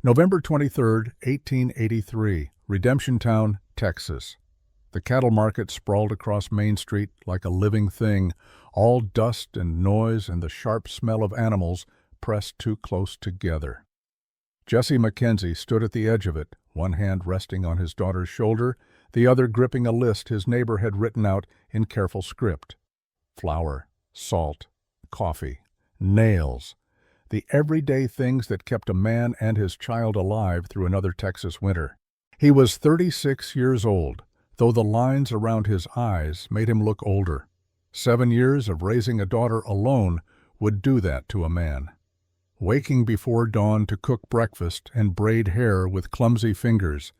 November 23, 1883, Redemption Town, Texas. The cattle market sprawled across Main Street like a living thing, all dust and noise and the sharp smell of animals pressed too close together. Jesse Mackenzie stood at the edge of it, one hand resting on his daughter's shoulder, the other gripping a list his neighbor had written out in careful script. Flour, salt, coffee, nails, the everyday things that kept a man and his child alive through another Texas winter. He was 36 years old, though the lines around his eyes made him look older. 7 years of raising a daughter alone would do that to a man. Waking before dawn to cook breakfast and braid hair with clumsy fingers,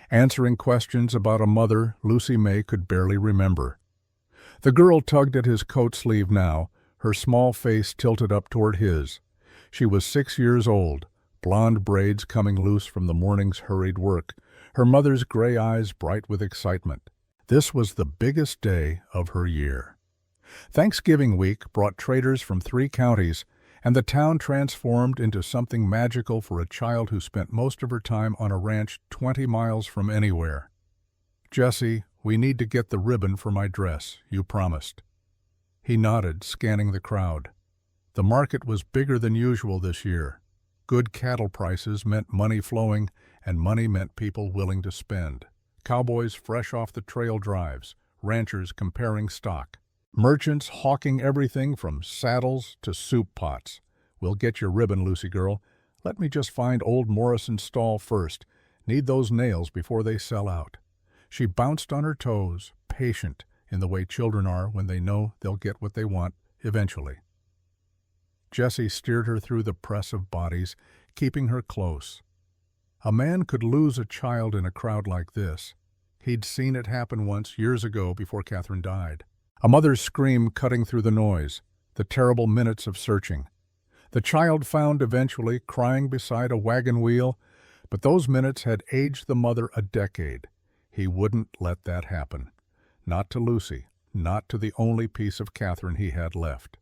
answering questions about a mother Lucy May could barely remember. The girl tugged at his coat sleeve now, her small face tilted up toward his. She was 6 years old, blonde braids coming loose from the morning's hurried work, her mother's gray eyes bright with excitement. This was the biggest day of her year. Thanksgiving week brought traders from 3 counties, and the town transformed into something magical for a child who spent most of her time on a ranch 20 miles from anywhere. "Jesse, we need to get the ribbon for my dress, you promised." He nodded, scanning the crowd. The market was bigger than usual this year. Good cattle prices meant money flowing, and money meant people willing to spend. Cowboys fresh off the trail drives, ranchers comparing stock. Merchants hawking everything from saddles to soup pots. "We'll get your ribbon, Lucy girl. Let me just find old Morrison's stall first. Need those nails before they sell out." She bounced on her toes, patient in the way children are when they know they'll get what they want eventually. Jesse steered her through the press of bodies, keeping her close. A man could lose a child in a crowd like this. He'd seen it happen once years ago before Catherine died. A mother's scream cutting through the noise, the terrible minutes of searching. The child found eventually, crying beside a wagon wheel, but those minutes had aged the mother a decade. He wouldn't let that happen. Not to Lucy, not to the only piece of Catherine he had left.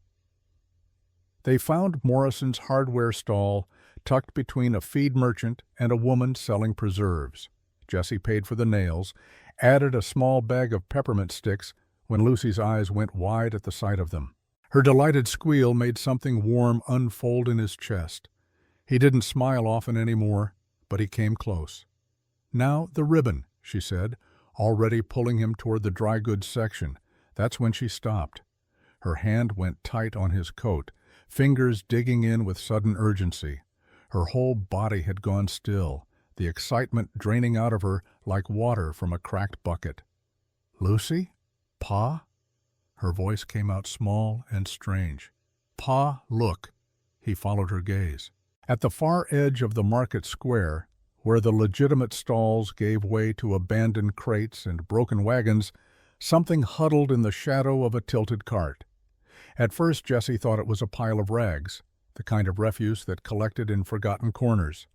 They found Morrison's hardware stall tucked between a feed merchant and a woman selling preserves. Jesse paid for the nails, added a small bag of peppermint sticks when Lucy's eyes went wide at the sight of them. Her delighted squeal made something warm unfold in his chest. He didn't smile often anymore, but he came close. "Now the ribbon," she said, already pulling him toward the dry goods section. That's when she stopped. Her hand went tight on his coat, fingers digging in with sudden urgency. Her whole body had gone still, the excitement draining out of her like water from a cracked bucket. "Lucy? Pa?" Her voice came out small and strange. "Pa, look." He followed her gaze. At the far edge of the market square, where the legitimate stalls gave way to abandoned crates and broken wagons, something huddled in the shadow of a tilted cart. At first Jesse thought it was a pile of rags, the kind of refuse that collected in forgotten corners.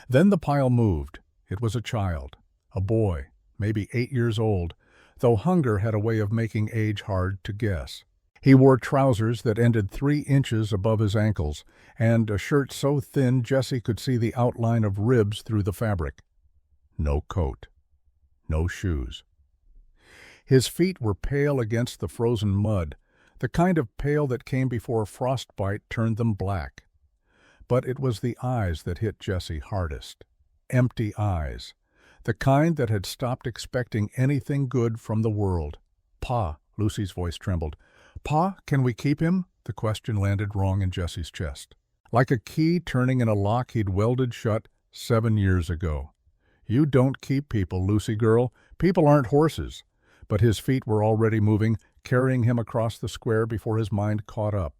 Then the pile moved. It was a child, a boy, maybe 8 years old, though hunger had a way of making age hard to guess. He wore trousers that ended 3 inches above his ankles, and a shirt so thin Jesse could see the outline of ribs through the fabric. No coat. No shoes. His feet were pale against the frozen mud, the kind of pale that came before frostbite turned them black. But it was the eyes that hit Jesse hardest. Empty eyes. The kind that had stopped expecting anything good from the world. "Pa," Lucy's voice trembled. "Pa, can we keep him?" The question landed wrong in Jesse's chest. Like a key turning in a lock he'd welded shut 7 years ago. "You don't keep people, Lucy girl. People aren't horses." But his feet were already moving, carrying him across the square before his mind caught up.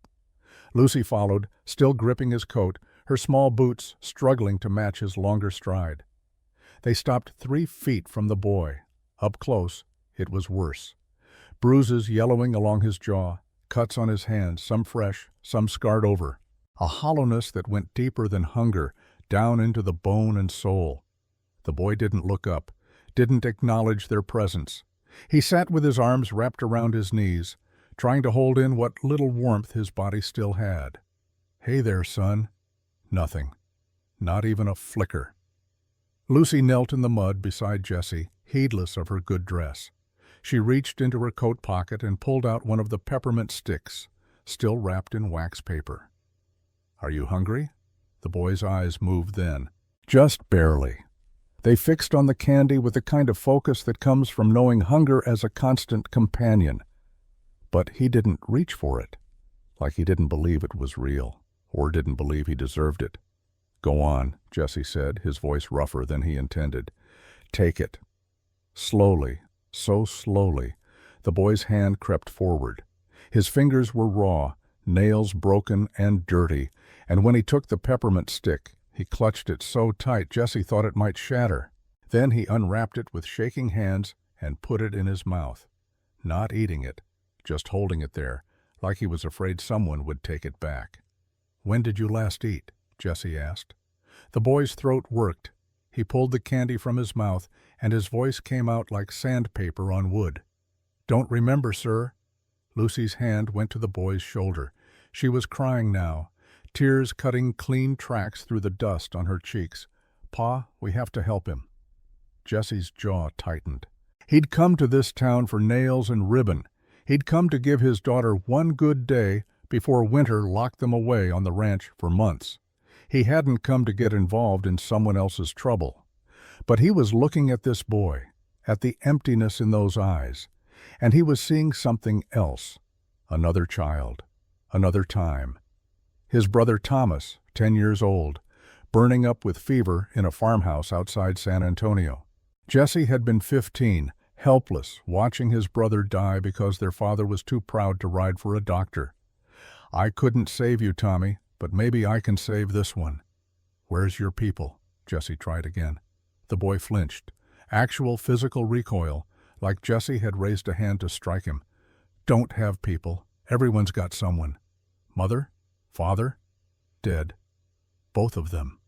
Lucy followed, still gripping his coat, her small boots struggling to match his longer stride. They stopped 3 feet from the boy. Up close, it was worse. Bruises yellowing along his jaw, cuts on his hands, some fresh, some scarred over. A hollowness that went deeper than hunger, down into the bone and soul. The boy didn't look up, didn't acknowledge their presence. He sat with his arms wrapped around his knees, trying to hold in what little warmth his body still had. "Hey there, son." Nothing. Not even a flicker. Lucy knelt in the mud beside Jessie, heedless of her good dress. She reached into her coat pocket and pulled out one of the peppermint sticks, still wrapped in wax paper. "Are you hungry?" The boy's eyes moved then. Just barely. They fixed on the candy with the kind of focus that comes from knowing hunger as a constant companion. But he didn't reach for it, like he didn't believe it was real, or didn't believe he deserved it. "Go on," Jessie said, his voice rougher than he intended. "Take it." Slowly, so slowly, the boy's hand crept forward. His fingers were raw, nails broken and dirty, and when he took the peppermint stick, he clutched it so tight Jessie thought it might shatter. Then he unwrapped it with shaking hands and put it in his mouth. Not eating it, just holding it there, like he was afraid someone would take it back. "When did you last eat?" Jessie asked. The boy's throat worked. He pulled the candy from his mouth, and his voice came out like sandpaper on wood. "Don't remember, sir." Lucy's hand went to the boy's shoulder. She was crying now, tears cutting clean tracks through the dust on her cheeks. "Pa, we have to help him." Jessie's jaw tightened. He'd come to this town for nails and ribbon. He'd come to give his daughter one good day before winter locked them away on the ranch for months. He hadn't come to get involved in someone else's trouble. But he was looking at this boy, at the emptiness in those eyes, and he was seeing something else. Another child, another time. His brother Thomas, 10 years old, burning up with fever in a farmhouse outside San Antonio. Jessie had been 15, helpless, watching his brother die because their father was too proud to ride for a doctor. "I couldn't save you, Tommy, but maybe I can save this one." "Where's your people?" Jessie tried again. The boy flinched. Actual physical recoil, like Jessie had raised a hand to strike him. "Don't have people. Everyone's got someone." "Mother? Father?" "Dead. Both of them."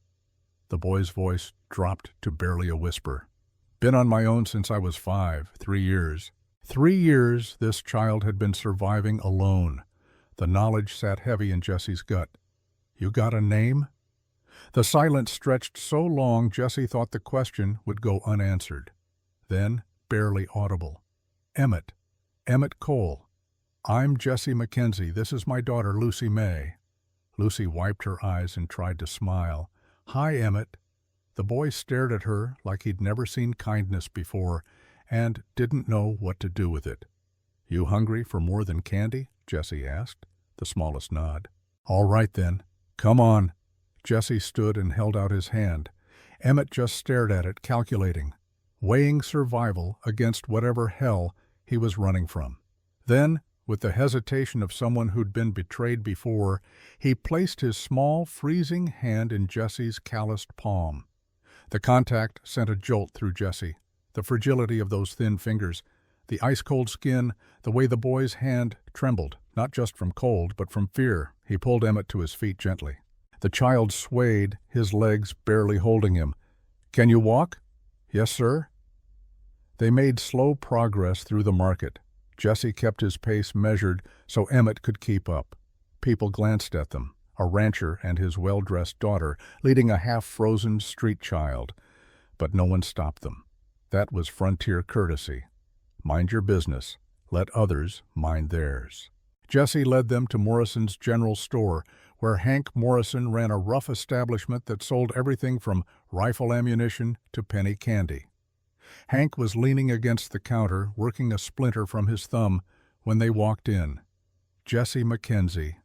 The boy's voice dropped to barely a whisper. "Been on my own since I was 5, 3 years. 3 years this child had been surviving alone." The knowledge sat heavy in Jessie's gut. "You got a name?" The silence stretched so long Jessie thought the question would go unanswered. Then, barely audible, "Emmett. Emmett Cole. I'm Jessie Mackenzie. This is my daughter, Lucy May." Lucy wiped her eyes and tried to smile. "Hi, Emmett." The boy stared at her like he'd never seen kindness before and didn't know what to do with it. "You hungry for more than candy?" Jessie asked, the smallest nod. "All right then. Come on." Jessie stood and held out his hand. Emmett just stared at it, calculating, weighing survival against whatever hell he was running from. Then, with the hesitation of someone who'd been betrayed before, he placed his small, freezing hand in Jessie's calloused palm. The contact sent a jolt through Jessie. The fragility of those thin fingers, the ice-cold skin, the way the boy's hand trembled, not just from cold, but from fear. He pulled Emmett to his feet gently. The child swayed, his legs barely holding him. "Can you walk?" "Yes, sir." They made slow progress through the market. Jessie kept his pace measured so Emmett could keep up. People glanced at them, a rancher and his well-dressed daughter leading a half-frozen street child. But no one stopped them. That was frontier courtesy. Mind your business. Let others mind theirs. Jessie led them to Morrison's General Store, where Hank Morrison ran a rough establishment that sold everything from rifle ammunition to penny candy. Hank was leaning against the counter, working a splinter from his thumb, when they walked in. "Jessie Mackenzie."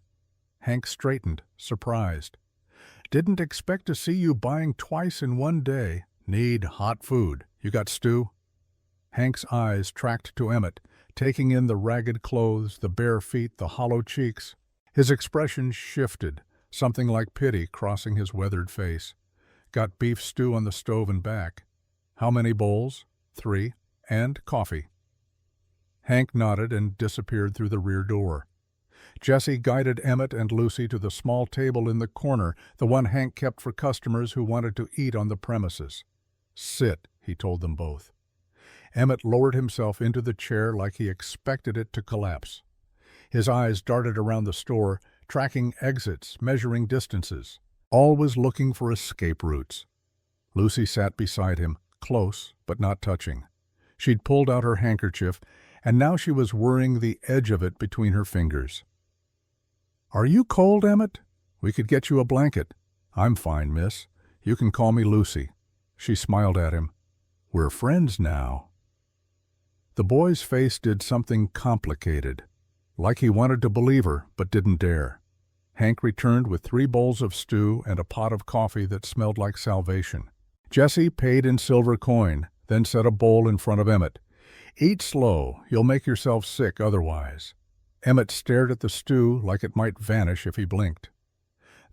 Hank straightened, surprised. "Didn't expect to see you buying twice in one day. Need hot food. You got stew?" Hank's eyes tracked to Emmett, taking in the ragged clothes, the bare feet, the hollow cheeks. His expression shifted, something like pity crossing his weathered face. "Got beef stew on the stove and back." "How many bowls?" "3. And coffee." Hank nodded and disappeared through the rear door. Jessie guided Emmett and Lucy to the small table in the corner, the one Hank kept for customers who wanted to eat on the premises. "Sit," he told them both. Emmett lowered himself into the chair like he expected it to collapse. His eyes darted around the store, tracking exits, measuring distances. always looking for escape routes. Lucy sat beside him, close but not touching. She'd pulled out her handkerchief, and now she was worrying the edge of it between her fingers. "Are you cold, Emmett? We could get you a blanket." "I'm fine, miss. You can call me Lucy." She smiled at him. "We're friends now." The boy's face did something complicated, like he wanted to believe her but didn't dare. Hank returned with 3 bowls of stew and a pot of coffee that smelled like salvation. Jesse paid in silver coin, then set a bowl in front of Emmett. "Eat slow, you'll make yourself sick otherwise." Emmett stared at the stew like it might vanish if he blinked.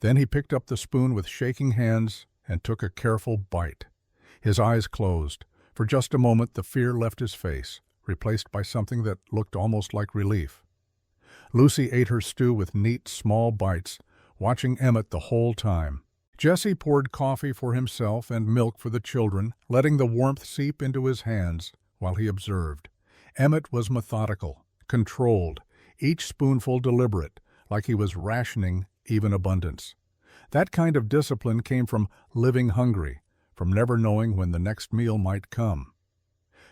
Then he picked up the spoon with shaking hands and took a careful bite. His eyes closed. For just a moment the fear left his face, replaced by something that looked almost like relief. Lucy ate her stew with neat, small bites, watching Emmett the whole time. Jesse poured coffee for himself and milk for the children, letting the warmth seep into his hands while he observed. Emmett was methodical, controlled, each spoonful deliberate, like he was rationing even abundance. That kind of discipline came from living hungry, from never knowing when the next meal might come.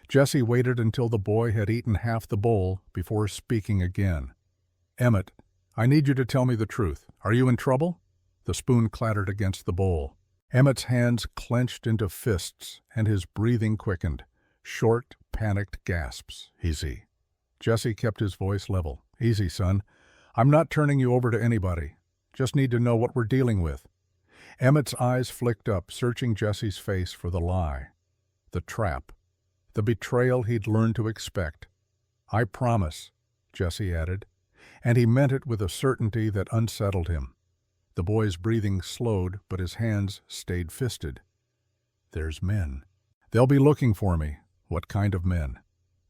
Jesse waited until the boy had eaten half the bowl before speaking again. "Emmett, I need you to tell me the truth. Are you in trouble?" The spoon clattered against the bowl. Emmett's hands clenched into fists, and his breathing quickened. Short, panicked gasps. "Easy." Jesse kept his voice level. "Easy, son. I'm not turning you over to anybody. Just need to know what we're dealing with." Emmett's eyes flicked up, searching Jesse's face for the lie. The trap. The betrayal he'd learned to expect. "I promise," Jesse added, and he meant it with a certainty that unsettled him. The boy's breathing slowed, but his hands stayed fisted. "There's men. They'll be looking for me." "What kind of men?"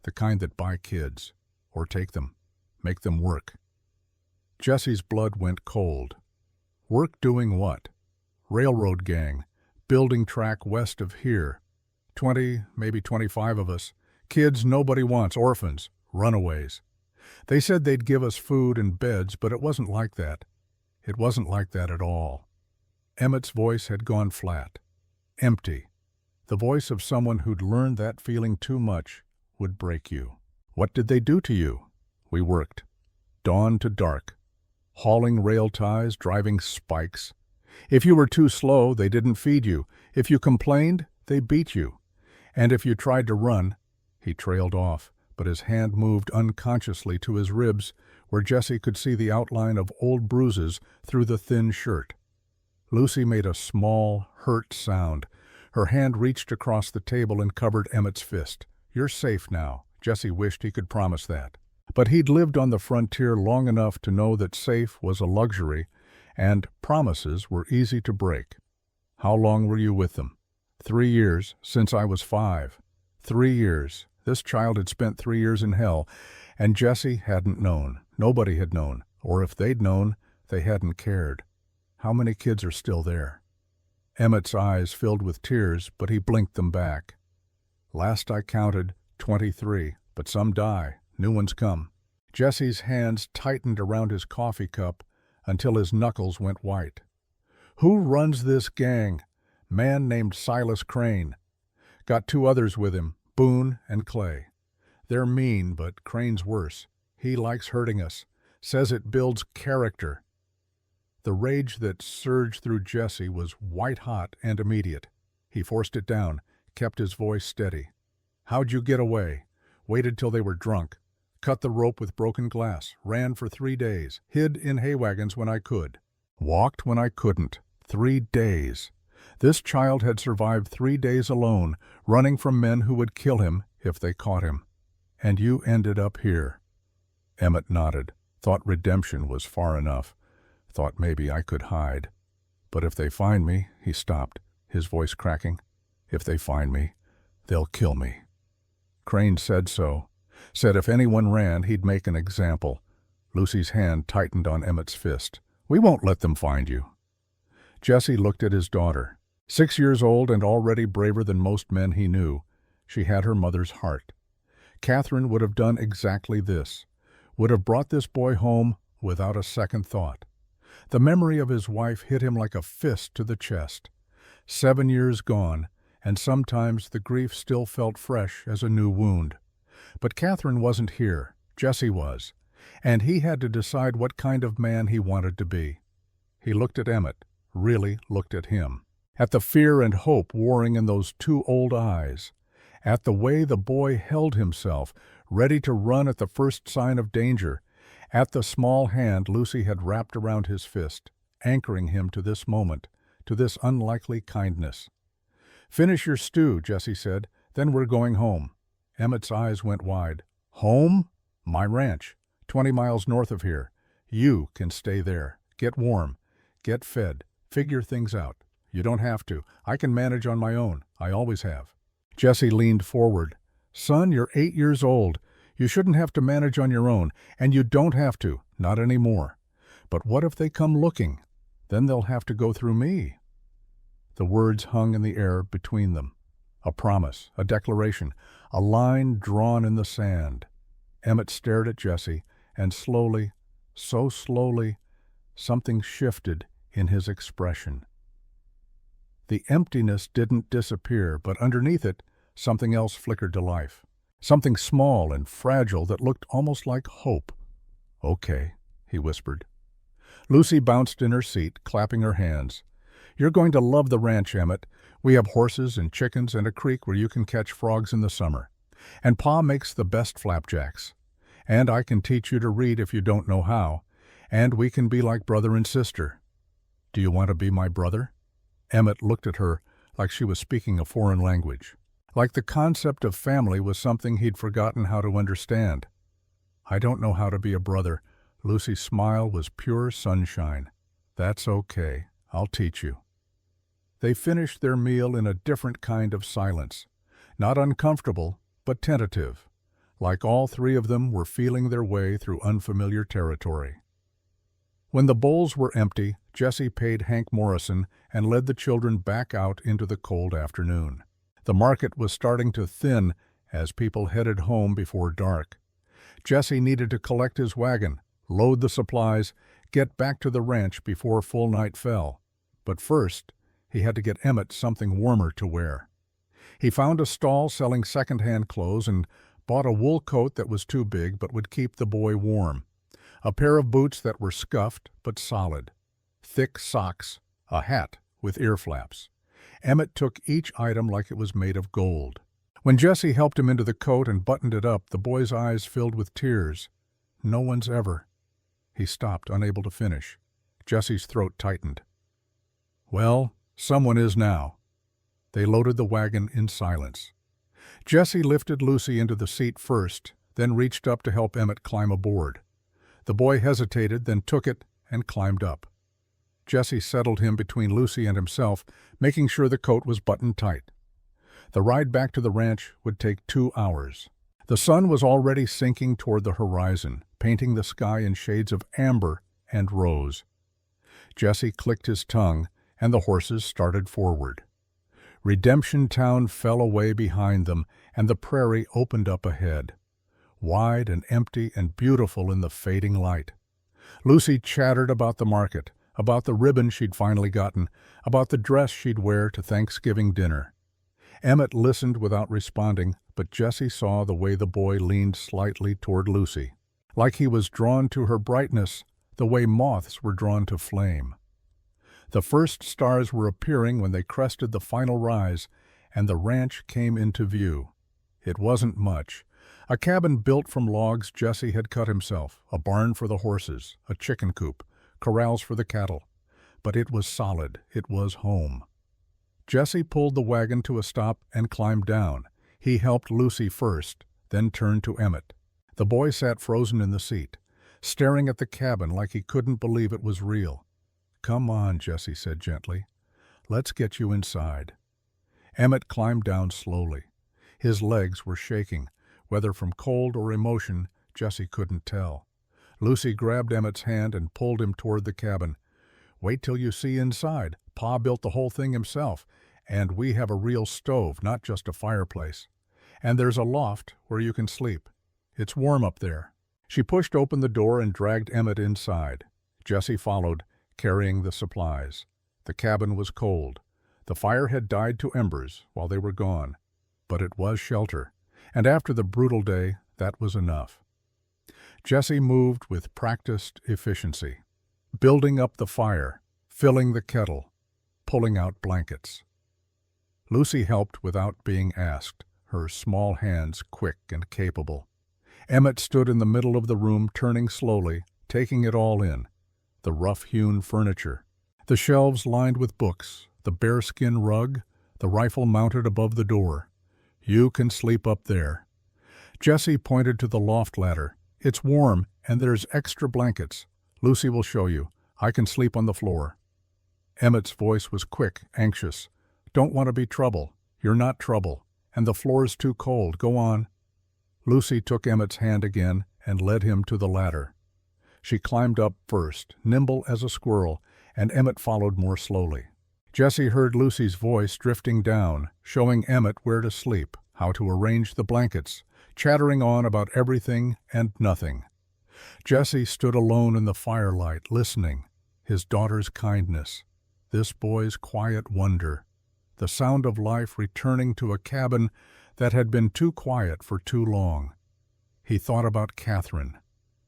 "The kind that buy kids, or take them, make them work." Jesse's blood went cold. "Work doing what?" "Railroad gang, building track west of here. 20, maybe 25 of us. Kids nobody wants, orphans, runaways. They said they'd give us food and beds, but it wasn't like that. It wasn't like that at all." Emmett's voice had gone flat. Empty. The voice of someone who'd learned that feeling too much would break you. "What did they do to you?" "We worked. Dawn to dark. Hauling rail ties, driving spikes. If you were too slow, they didn't feed you. If you complained, they beat you. And if you tried to run—" He trailed off, but his hand moved unconsciously to his ribs, where Jesse could see the outline of old bruises through the thin shirt. Lucy made a small, hurt sound. Her hand reached across the table and covered Emmett's fist. "You're safe now." Jesse wished he could promise that. But he'd lived on the frontier long enough to know that safe was a luxury, and promises were easy to break. "How long were you with them?" 3 years, since I was 5. 3 years. This child had spent 3 years in hell, and Jesse hadn't known. Nobody had known, or if they'd known, they hadn't cared. "How many kids are still there?" Emmett's eyes filled with tears, but he blinked them back. "Last I counted, 23, but some die. New ones come." Jesse's hands tightened around his coffee cup until his knuckles went white. "Who runs this gang?" "Man named Silas Crane. Got 2 others with him, Boone and Clay. They're mean, but Crane's worse. He likes hurting us. Says it builds character." The rage that surged through Jesse was white-hot and immediate. He forced it down, kept his voice steady. "How'd you get away?" "Waited till they were drunk. Cut the rope with broken glass. Ran for 3 days. Hid in hay wagons when I could. Walked when I couldn't. 3 days. This child had survived 3 days alone, running from men who would kill him if they caught him. And you ended up here." Emmett nodded. Thought redemption was far enough. Thought maybe I could hide. "But if they find me," he stopped, his voice cracking. "If they find me, they'll kill me." Crane said so. Said if anyone ran, he'd make an example. Lucy's hand tightened on Emmett's fist. "We won't let them find you." Jesse looked at his daughter. 6 years old and already braver than most men he knew. She had her mother's heart. Catherine would have done exactly this. Would have brought this boy home without a second thought. The memory of his wife hit him like a fist to the chest. 7 years gone, and sometimes the grief still felt fresh as a new wound. But Catherine wasn't here. Jesse was. And he had to decide what kind of man he wanted to be. He looked at Emmett, really looked at him. At the fear and hope warring in those two old eyes. At the way the boy held himself, ready to run at the first sign of danger. At the small hand Lucy had wrapped around his fist, anchoring him to this moment, to this unlikely kindness. "Finish your stew," Jesse said, "then we're going home." Emmett's eyes went wide. "Home? My ranch, 20 miles north of here. You can stay there. Get warm. Get fed. Figure things out. You don't have to. I can manage on my own. I always have." Jesse leaned forward. "Son, you're 8 years old. You shouldn't have to manage on your own, and you don't have to, not anymore. But what if they come looking? Then they'll have to go through me." The words hung in the air between them. A promise, a declaration, a line drawn in the sand. Emmett stared at Jesse, and slowly, so slowly, something shifted in his expression. The emptiness didn't disappear, but underneath it, something else flickered to life. Something small and fragile that looked almost like hope. "Okay," he whispered. Lucy bounced in her seat, clapping her hands. "You're going to love the ranch, Emmett. We have horses and chickens and a creek where you can catch frogs in the summer. And Pa makes the best flapjacks. And I can teach you to read if you don't know how. And we can be like brother and sister. Do you want to be my brother?" Emmett looked at her like she was speaking a foreign language. Like the concept of family was something he'd forgotten how to understand. "I don't know how to be a brother." Lucy's smile was pure sunshine. "That's okay. I'll teach you." They finished their meal in a different kind of silence. Not uncomfortable, but tentative. Like all three of them were feeling their way through unfamiliar territory. When the bowls were empty, Jesse paid Hank Morrison and led the children back out into the cold afternoon. The market was starting to thin as people headed home before dark. Jesse needed to collect his wagon, load the supplies, get back to the ranch before full night fell. But first, he had to get Emmett something warmer to wear. He found a stall selling second-hand clothes and bought a wool coat that was too big but would keep the boy warm, a pair of boots that were scuffed but solid, thick socks, a hat with ear flaps. Emmett took each item like it was made of gold. When Jesse helped him into the coat and buttoned it up, the boy's eyes filled with tears. "No one's ever—" He stopped, unable to finish. Jesse's throat tightened. "Well, someone is now." They loaded the wagon in silence. Jesse lifted Lucy into the seat first, then reached up to help Emmett climb aboard. The boy hesitated, then took it and climbed up. Jesse settled him between Lucy and himself, making sure the coat was buttoned tight. The ride back to the ranch would take 2 hours. The sun was already sinking toward the horizon, painting the sky in shades of amber and rose. Jesse clicked his tongue, and the horses started forward. Redemption Town fell away behind them, and the prairie opened up ahead, wide and empty and beautiful in the fading light. Lucy chattered about the market, about the ribbon she'd finally gotten, about the dress she'd wear to Thanksgiving dinner. Emmett listened without responding, but Jesse saw the way the boy leaned slightly toward Lucy, like he was drawn to her brightness, the way moths were drawn to flame. The first stars were appearing when they crested the final rise, and the ranch came into view. It wasn't much. A cabin built from logs Jesse had cut himself, a barn for the horses, a chicken coop, corrals for the cattle. But it was solid. It was home. Jesse pulled the wagon to a stop and climbed down. He helped Lucy first, then turned to Emmett. The boy sat frozen in the seat, staring at the cabin like he couldn't believe it was real. "Come on," Jesse said gently. "Let's get you inside." Emmett climbed down slowly. His legs were shaking. Whether from cold or emotion, Jesse couldn't tell. Lucy grabbed Emmett's hand and pulled him toward the cabin. "Wait till you see inside. Pa built the whole thing himself, and we have a real stove, not just a fireplace. And there's a loft where you can sleep. It's warm up there." She pushed open the door and dragged Emmett inside. Jesse followed, carrying the supplies. The cabin was cold. The fire had died to embers while they were gone, but it was shelter, and after the brutal day, that was enough. Jesse moved with practiced efficiency, building up the fire, filling the kettle, pulling out blankets. Lucy helped without being asked, her small hands quick and capable. Emmett stood in the middle of the room, turning slowly, taking it all in. The rough-hewn furniture, the shelves lined with books, the bearskin rug, the rifle mounted above the door. "You can sleep up there." Jesse pointed to the loft ladder. "It's warm, and there's extra blankets. Lucy will show you. I can sleep on the floor." Emmett's voice was quick, anxious. "Don't want to be trouble. You're not trouble. And the floor's too cold. Go on." Lucy took Emmett's hand again and led him to the ladder. She climbed up first, nimble as a squirrel, and Emmett followed more slowly. Jesse heard Lucy's voice drifting down, showing Emmett where to sleep, how to arrange the blankets, chattering on about everything and nothing. Jesse stood alone in the firelight, listening, his daughter's kindness, this boy's quiet wonder, the sound of life returning to a cabin that had been too quiet for too long. He thought about Catherine,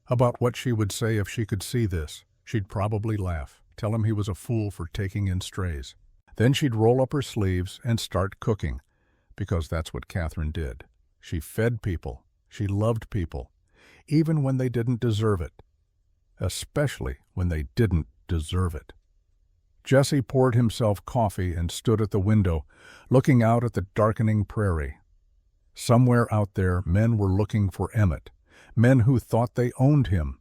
about what she would say if she could see this. She'd probably laugh, tell him he was a fool for taking in strays. Then she'd roll up her sleeves and start cooking, because that's what Catherine did. She fed people. She loved people, even when they didn't deserve it, especially when they didn't deserve it. Jesse poured himself coffee and stood at the window, looking out at the darkening prairie. Somewhere out there, men were looking for Emmett, men who thought they owned him,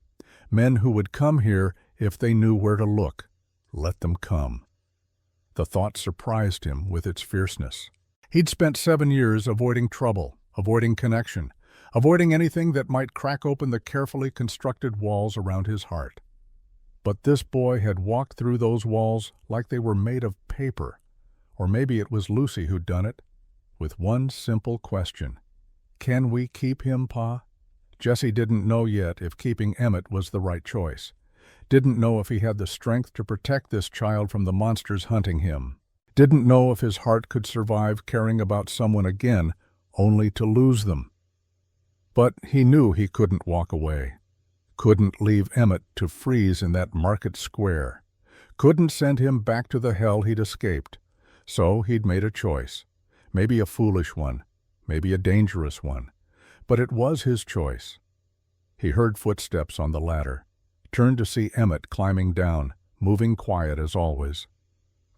men who would come here if they knew where to look. Let them come. The thought surprised him with its fierceness. He'd spent 7 years avoiding trouble, avoiding connection, avoiding anything that might crack open the carefully constructed walls around his heart. But this boy had walked through those walls like they were made of paper. Or maybe it was Lucy who'd done it, with one simple question. "Can we keep him, Pa?" Jesse didn't know yet if keeping Emmett was the right choice. Didn't know if he had the strength to protect this child from the monsters hunting him. Didn't know if his heart could survive caring about someone again, only to lose them. But he knew he couldn't walk away. Couldn't leave Emmett to freeze in that market square. Couldn't send him back to the hell he'd escaped. So he'd made a choice. Maybe a foolish one, maybe a dangerous one. But it was his choice. He heard footsteps on the ladder, turned to see Emmett climbing down, moving quiet as always.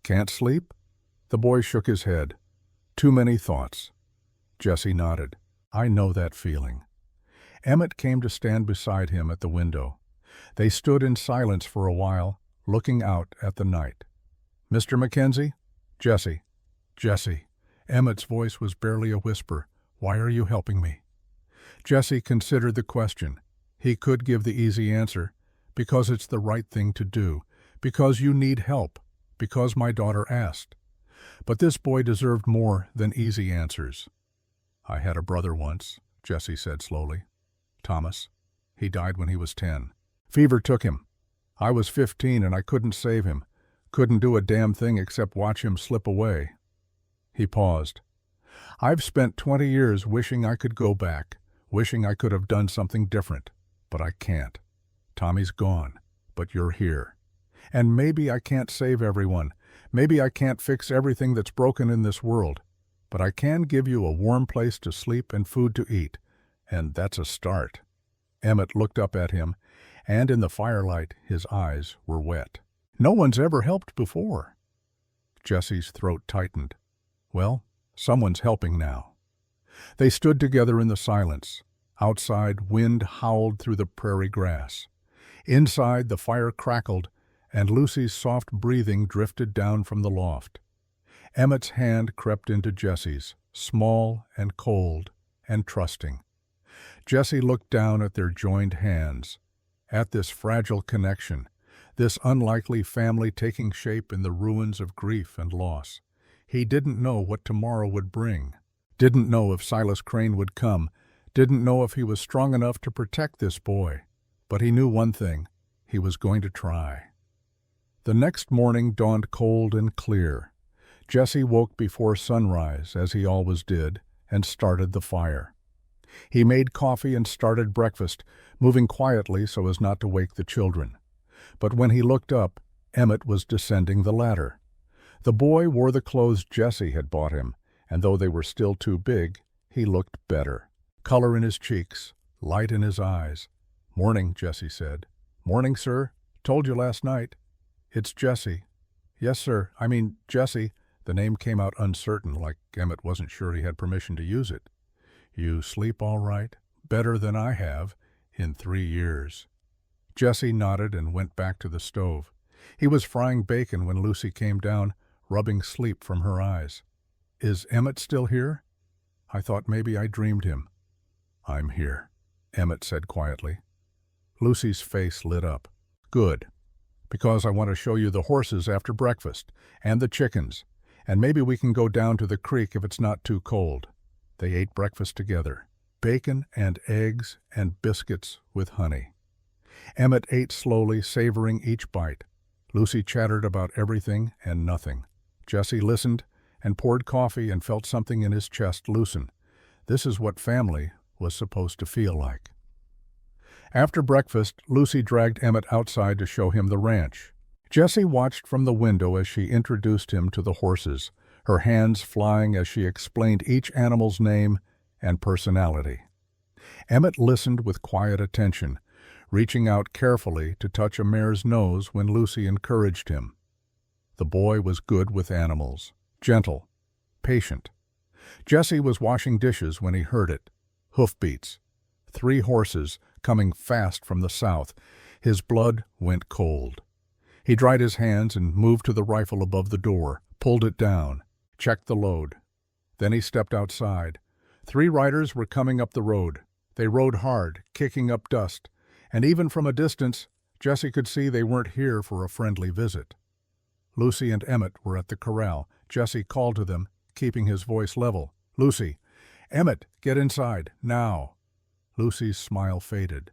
"Can't sleep?" The boy shook his head. "Too many thoughts." Jesse nodded. "I know that feeling." Emmett came to stand beside him at the window. They stood in silence for a while, looking out at the night. "Mr. Mackenzie?" "Jesse." "Jesse." Emmett's voice was barely a whisper. "Why are you helping me?" Jesse considered the question. He could give the easy answer. "Because it's the right thing to do. Because you need help. Because my daughter asked." But this boy deserved more than easy answers. "I had a brother once," Jesse said slowly. "Thomas. He died when he was 10. Fever took him. I was 15 and I couldn't save him. Couldn't do a damn thing except watch him slip away." He paused. "I've spent 20 years wishing I could go back, wishing I could have done something different, but I can't. Tommy's gone, but you're here. And maybe I can't save everyone. Maybe I can't fix everything that's broken in this world, but I can give you a warm place to sleep and food to eat, and that's a start." Emmett looked up at him, and in the firelight his eyes were wet. "No one's ever helped before." Jesse's throat tightened. "Well, someone's helping now." They stood together in the silence. Outside, wind howled through the prairie grass. Inside, the fire crackled, and Lucy's soft breathing drifted down from the loft. Emmett's hand crept into Jesse's, small and cold and trusting. Jesse looked down at their joined hands, at this fragile connection, this unlikely family taking shape in the ruins of grief and loss. He didn't know what tomorrow would bring, didn't know if Silas Crane would come, didn't know if he was strong enough to protect this boy, but he knew one thing: he was going to try. The next morning dawned cold and clear. Jesse woke before sunrise, as he always did, and started the fire. He made coffee and started breakfast, moving quietly so as not to wake the children. But when he looked up, Emmett was descending the ladder. The boy wore the clothes Jesse had bought him, and though they were still too big, he looked better. Color in his cheeks, light in his eyes. "Morning," Jesse said. "Morning, sir. Told you last night." "It's Jesse." "Yes, sir. Jesse." The name came out uncertain, like Emmett wasn't sure he had permission to use it. "You sleep all right?" "Better than I have in 3 years." Jesse nodded and went back to the stove. He was frying bacon when Lucy came down, rubbing sleep from her eyes. "Is Emmett still here?" "I thought maybe I dreamed him." "I'm here," Emmett said quietly. Lucy's face lit up. "Good. Because I want to show you the horses after breakfast, and the chickens, and maybe we can go down to the creek if it's not too cold." They ate breakfast together. Bacon and eggs and biscuits with honey. Emmett ate slowly, savoring each bite. Lucy chattered about everything and nothing. Jesse listened and poured coffee and felt something in his chest loosen. This is what family was supposed to feel like. After breakfast, Lucy dragged Emmett outside to show him the ranch. Jesse watched from the window as she introduced him to the horses, her hands flying as she explained each animal's name and personality. Emmett listened with quiet attention, reaching out carefully to touch a mare's nose when Lucy encouraged him. The boy was good with animals, gentle, patient. Jesse was washing dishes when he heard it. Hoofbeats. 3 horses coming fast from the south. His blood went cold. He dried his hands and moved to the rifle above the door, pulled it down, checked the load. Then he stepped outside. 3 riders were coming up the road. They rode hard, kicking up dust, and even from a distance, Jesse could see they weren't here for a friendly visit. Lucy and Emmett were at the corral. Jesse called to them, keeping his voice level. "Lucy, Emmett, get inside, now." Lucy's smile faded.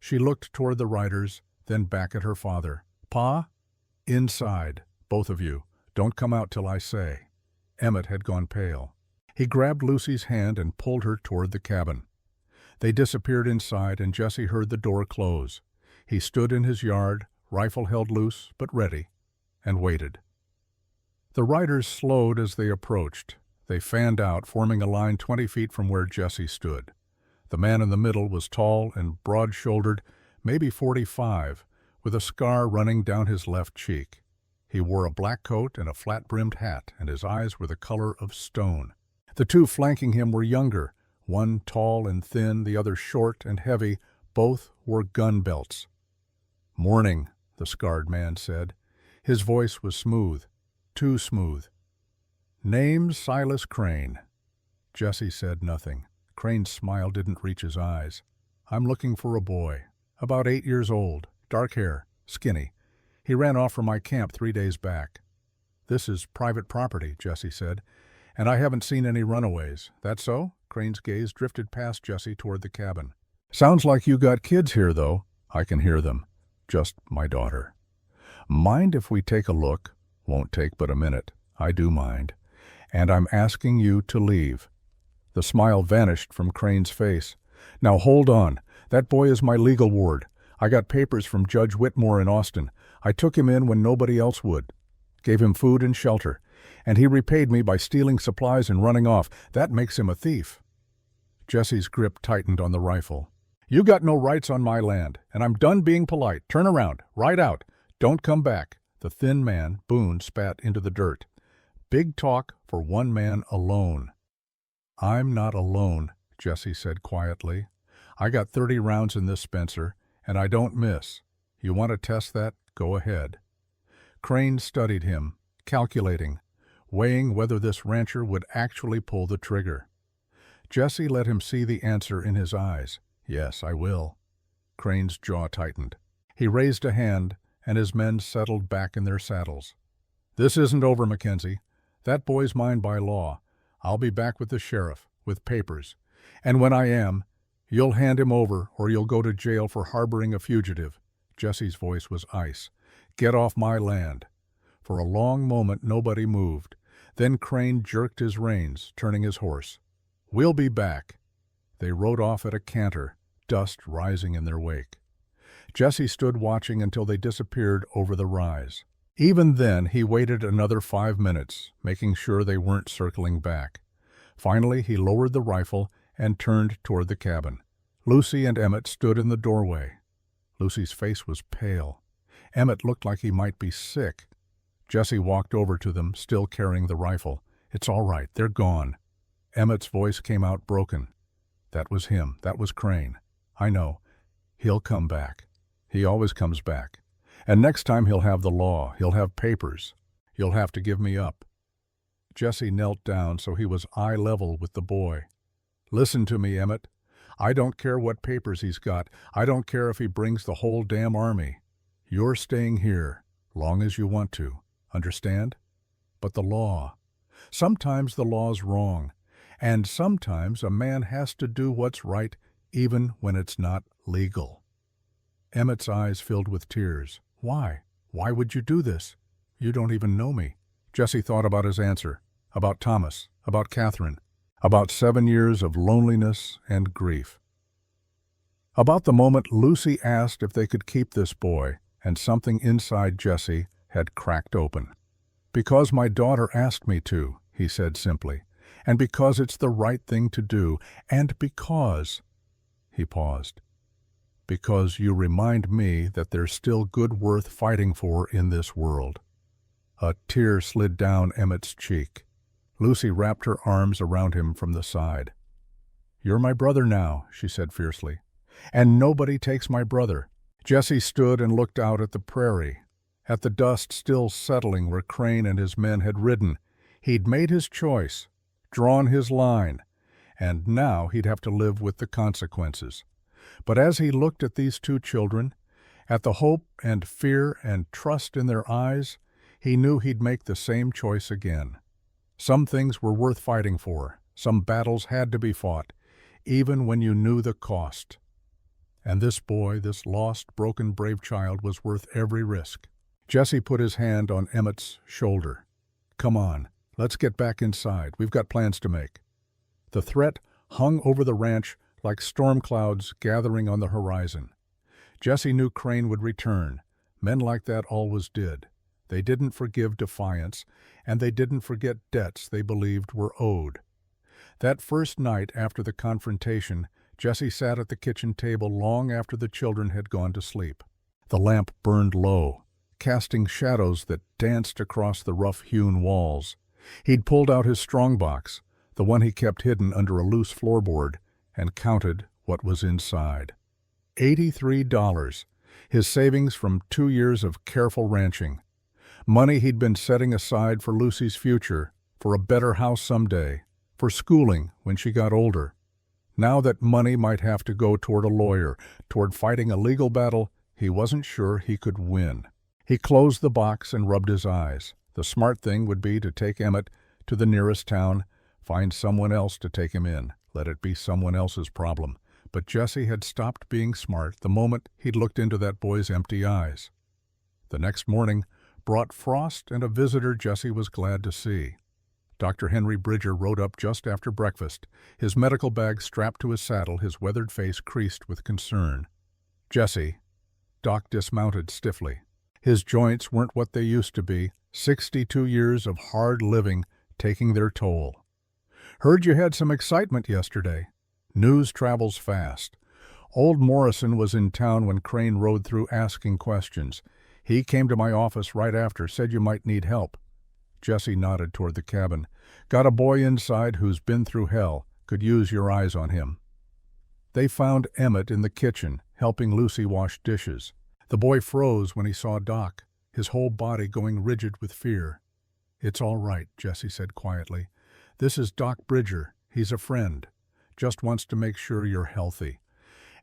She looked toward the riders, then back at her father. "Pa? Inside, both of you. Don't come out till I say." Emmett had gone pale. He grabbed Lucy's hand and pulled her toward the cabin. They disappeared inside, and Jesse heard the door close. He stood in his yard, rifle held loose but ready, and waited. The riders slowed as they approached. They fanned out, forming a line 20 feet from where Jesse stood. The man in the middle was tall and broad-shouldered, maybe 45, with a scar running down his left cheek. He wore a black coat and a flat-brimmed hat, and his eyes were the color of stone. The 2 flanking him were younger, one tall and thin, the other short and heavy. Both wore gun belts. "Morning," the scarred man said. His voice was smooth, too smooth. "Name's Silas Crane." Jesse said nothing. Crane's smile didn't reach his eyes. "I'm looking for a boy, about 8 years old, dark hair, skinny. He ran off from my camp 3 days back." "This is private property," Jesse said, "and I haven't seen any runaways. That so?" Crane's gaze drifted past Jesse toward the cabin. "Sounds like you got kids here, though." "I can hear them. Just my daughter." "Mind if we take a look?" "Won't take but a minute." "I do mind. And I'm asking you to leave." The smile vanished from Crane's face. "Now hold on. That boy is my legal ward. I got papers from Judge Whitmore in Austin. I took him in when nobody else would. Gave him food and shelter. And he repaid me by stealing supplies and running off. That makes him a thief." Jesse's grip tightened on the rifle. "You got no rights on my land, and I'm done being polite. Turn around. Ride out. Don't come back." The thin man, Boone, spat into the dirt. "Big talk for one man alone." "I'm not alone," Jesse said quietly. "I got 30 rounds in this Spencer, and I don't miss. You want to test that? Go ahead." Crane studied him, calculating, weighing whether this rancher would actually pull the trigger. Jesse let him see the answer in his eyes. "Yes, I will." Crane's jaw tightened. He raised a hand, and his men settled back in their saddles. "This isn't over, Mackenzie. That boy's mine by law. I'll be back with the sheriff, with papers. And when I am, you'll hand him over or you'll go to jail for harboring a fugitive." Jesse's voice was ice. Get off my land." For a long moment nobody moved. Then Crane jerked his reins, turning his horse. "We'll be back." They rode off at a canter, dust rising in their wake. Jesse stood watching until they disappeared over the rise. Even then, he waited another 5 minutes, making sure they weren't circling back. Finally, he lowered the rifle and turned toward the cabin. Lucy and Emmett stood in the doorway. Lucy's face was pale. Emmett looked like he might be sick. Jesse walked over to them, still carrying the rifle. "It's all right, they're gone." Emmett's voice came out broken. "That was him. That was Crane. I know. He'll come back. He always comes back. And next time he'll have the law. He'll have papers. You'll have to give me up." Jesse knelt down so he was eye level with the boy. "Listen to me, Emmett. I don't care what papers he's got. I don't care if he brings the whole damn army. You're staying here, long as you want to. Understand? But the law. Sometimes the law's wrong. And sometimes a man has to do what's right even when it's not legal." Emmett's eyes filled with tears. "Why? Why would you do this? You don't even know me." Jesse thought about his answer, about Thomas, about Catherine, about 7 years of loneliness and grief. About the moment Lucy asked if they could keep this boy, and something inside Jesse had cracked open. "Because my daughter asked me to," he said simply, "and because it's the right thing to do, and because—" He paused. "Because you remind me that there's still good worth fighting for in this world." A tear slid down Emmett's cheek. Lucy wrapped her arms around him from the side. "You're my brother now," she said fiercely, "and nobody takes my brother." Jesse stood and looked out at the prairie, at the dust still settling where Crane and his men had ridden. He'd made his choice, drawn his line, and now he'd have to live with the consequences. But as he looked at these two children, at the hope and fear and trust in their eyes, he knew he'd make the same choice again. Some things were worth fighting for. Some battles had to be fought, even when you knew the cost. And this boy, this lost, broken, brave child, was worth every risk. Jesse put his hand on Emmett's shoulder. "Come on, let's get back inside. We've got plans to make." The threat hung over the ranch like storm clouds gathering on the horizon. Jesse knew Crane would return. Men like that always did. They didn't forgive defiance, and they didn't forget debts they believed were owed. That first night after the confrontation, Jesse sat at the kitchen table long after the children had gone to sleep. The lamp burned low, casting shadows that danced across the rough-hewn walls. He'd pulled out his strongbox, the one he kept hidden under a loose floorboard, and counted what was inside. $83, his savings from 2 years of careful ranching. Money he'd been setting aside for Lucy's future, for a better house someday, for schooling when she got older. Now that money might have to go toward a lawyer, toward fighting a legal battle he wasn't sure he could win. He closed the box and rubbed his eyes. The smart thing would be to take Emmett to the nearest town, find someone else to take him in, let it be someone else's problem. But Jesse had stopped being smart the moment he'd looked into that boy's empty eyes. The next morning brought frost and a visitor Jesse was glad to see. Dr. Henry Bridger rode up just after breakfast, his medical bag strapped to his saddle, his weathered face creased with concern. "Jesse." Doc dismounted stiffly. His joints weren't what they used to be, 62 years of hard living taking their toll. "Heard you had some excitement yesterday." News travels fast. Old Morrison was in town when Crane rode through asking questions. He came to my office right after, said you might need help. Jesse nodded toward the cabin. "Got a boy inside who's been through hell. Could use your eyes on him." They found Emmett in the kitchen, helping Lucy wash dishes. The boy froze when he saw Doc, his whole body going rigid with fear. "It's all right," Jesse said quietly. "This is Doc Bridger. He's a friend. Just wants to make sure you're healthy."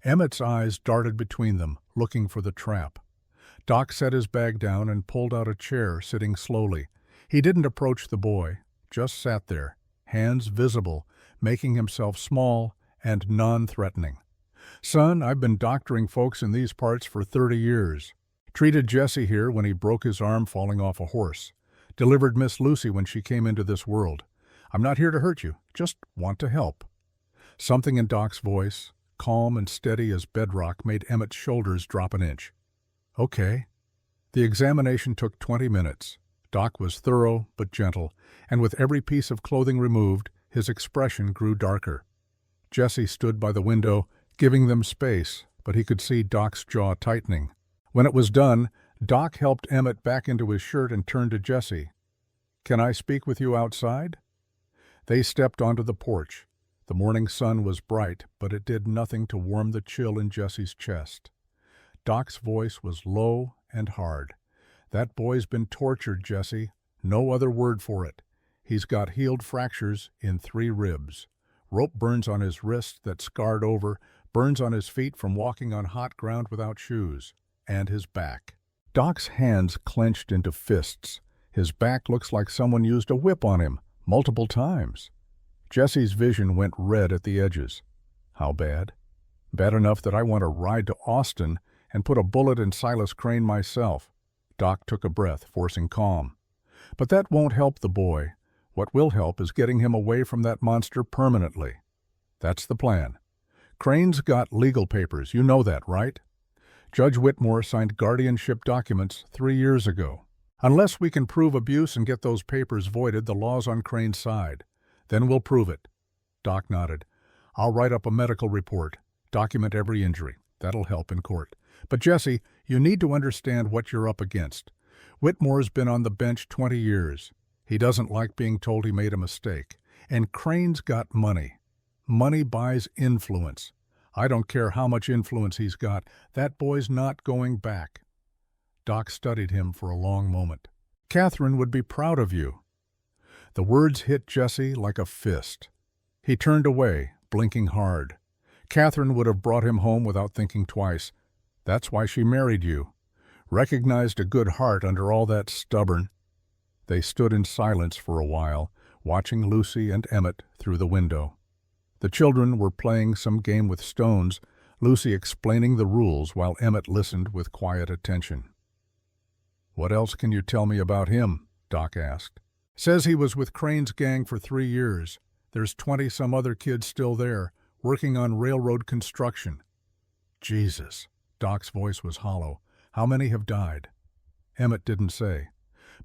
Emmett's eyes darted between them, looking for the trap. Doc set his bag down and pulled out a chair, sitting slowly. He didn't approach the boy, just sat there, hands visible, making himself small and non-threatening. "Son, I've been doctoring folks in these parts for 30 years. Treated Jesse here when he broke his arm falling off a horse. Delivered Miss Lucy when she came into this world. I'm not here to hurt you, just want to help." Something in Doc's voice, calm and steady as bedrock, made Emmett's shoulders drop an inch. "Okay." The examination took 20 minutes. Doc was thorough but gentle, and with every piece of clothing removed, his expression grew darker. Jesse stood by the window, giving them space, but he could see Doc's jaw tightening. When it was done, Doc helped Emmett back into his shirt and turned to Jesse. "Can I speak with you outside?" They stepped onto the porch. The morning sun was bright, but it did nothing to warm the chill in Jesse's chest. Doc's voice was low and hard. "That boy's been tortured, Jesse. No other word for it. He's got healed fractures in 3 ribs. Rope burns on his wrist that scarred over, burns on his feet from walking on hot ground without shoes, and his back." Doc's hands clenched into fists. His back looks like someone used a whip on him, multiple times. Jesse's vision went red at the edges. "How bad?" "Bad enough that I want to ride to Austin and put a bullet in Silas Crane myself." Doc took a breath, forcing calm. "But that won't help the boy. What will help is getting him away from that monster permanently. That's the plan. Crane's got legal papers, you know that, right? Judge Whitmore signed guardianship documents 3 years ago. Unless we can prove abuse and get those papers voided, the law's on Crane's side. Then we'll prove it." Doc nodded. "I'll write up a medical report, document every injury. That'll help in court. But Jesse, you need to understand what you're up against. Whitmore's been on the bench 20 years. He doesn't like being told he made a mistake. And Crane's got money. Money buys influence. I don't care how much influence he's got. That boy's not going back." Doc studied him for a long moment. "Catherine would be proud of you." The words hit Jesse like a fist. He turned away, blinking hard. Catherine would have brought him home without thinking twice. That's why she married you. Recognized a good heart under all that stubborn. They stood in silence for a while, watching Lucy and Emmett through the window. The children were playing some game with stones, Lucy explaining the rules while Emmett listened with quiet attention. "What else can you tell me about him?" Doc asked. "Says he was with Crane's gang for 3 years. There's 20-some other kids still there, working on railroad construction." "Jesus." Doc's voice was hollow. "How many have died?" Emmett didn't say.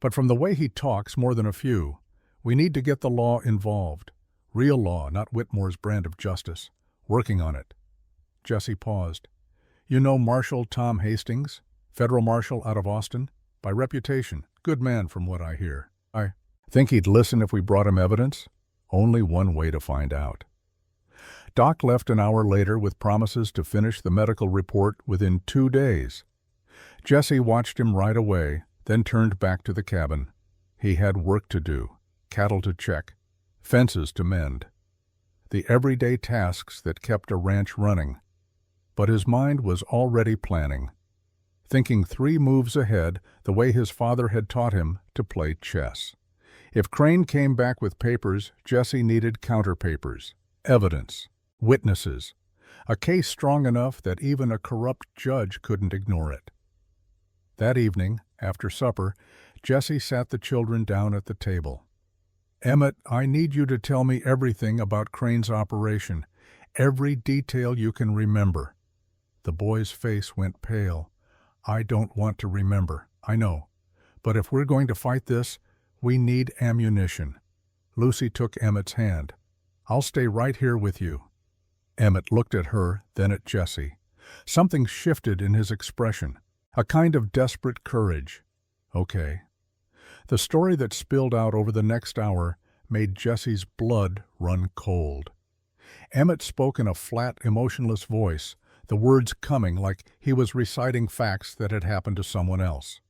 "But from the way he talks, more than a few. We need to get the law involved. Real law, not Whitmore's brand of justice. Working on it." Jesse paused. "You know Marshal Tom Hastings? Federal marshal out of Austin? By reputation. Good man from what I hear. I think he'd listen if we brought him evidence? Only one way to find out." Doc left an hour later with promises to finish the medical report within 2 days. Jesse watched him ride away, then turned back to the cabin. He had work to do, cattle to check, fences to mend. The everyday tasks that kept a ranch running. But his mind was already planning. Thinking 3 moves ahead, the way his father had taught him to play chess. If Crane came back with papers, Jesse needed counterpapers, evidence, witnesses, a case strong enough that even a corrupt judge couldn't ignore it. That evening, after supper, Jesse sat the children down at the table. "Emmett, I need you to tell me everything about Crane's operation, every detail you can remember." The boy's face went pale. "I don't want to remember, I know. But if we're going to fight this, we need ammunition." Lucy took Emmett's hand. "I'll stay right here with you." Emmett looked at her, then at Jesse. Something shifted in his expression, a kind of desperate courage. "Okay." The story that spilled out over the next hour made Jesse's blood run cold. Emmett spoke in a flat, emotionless voice, the words coming like he was reciting facts that had happened to someone else.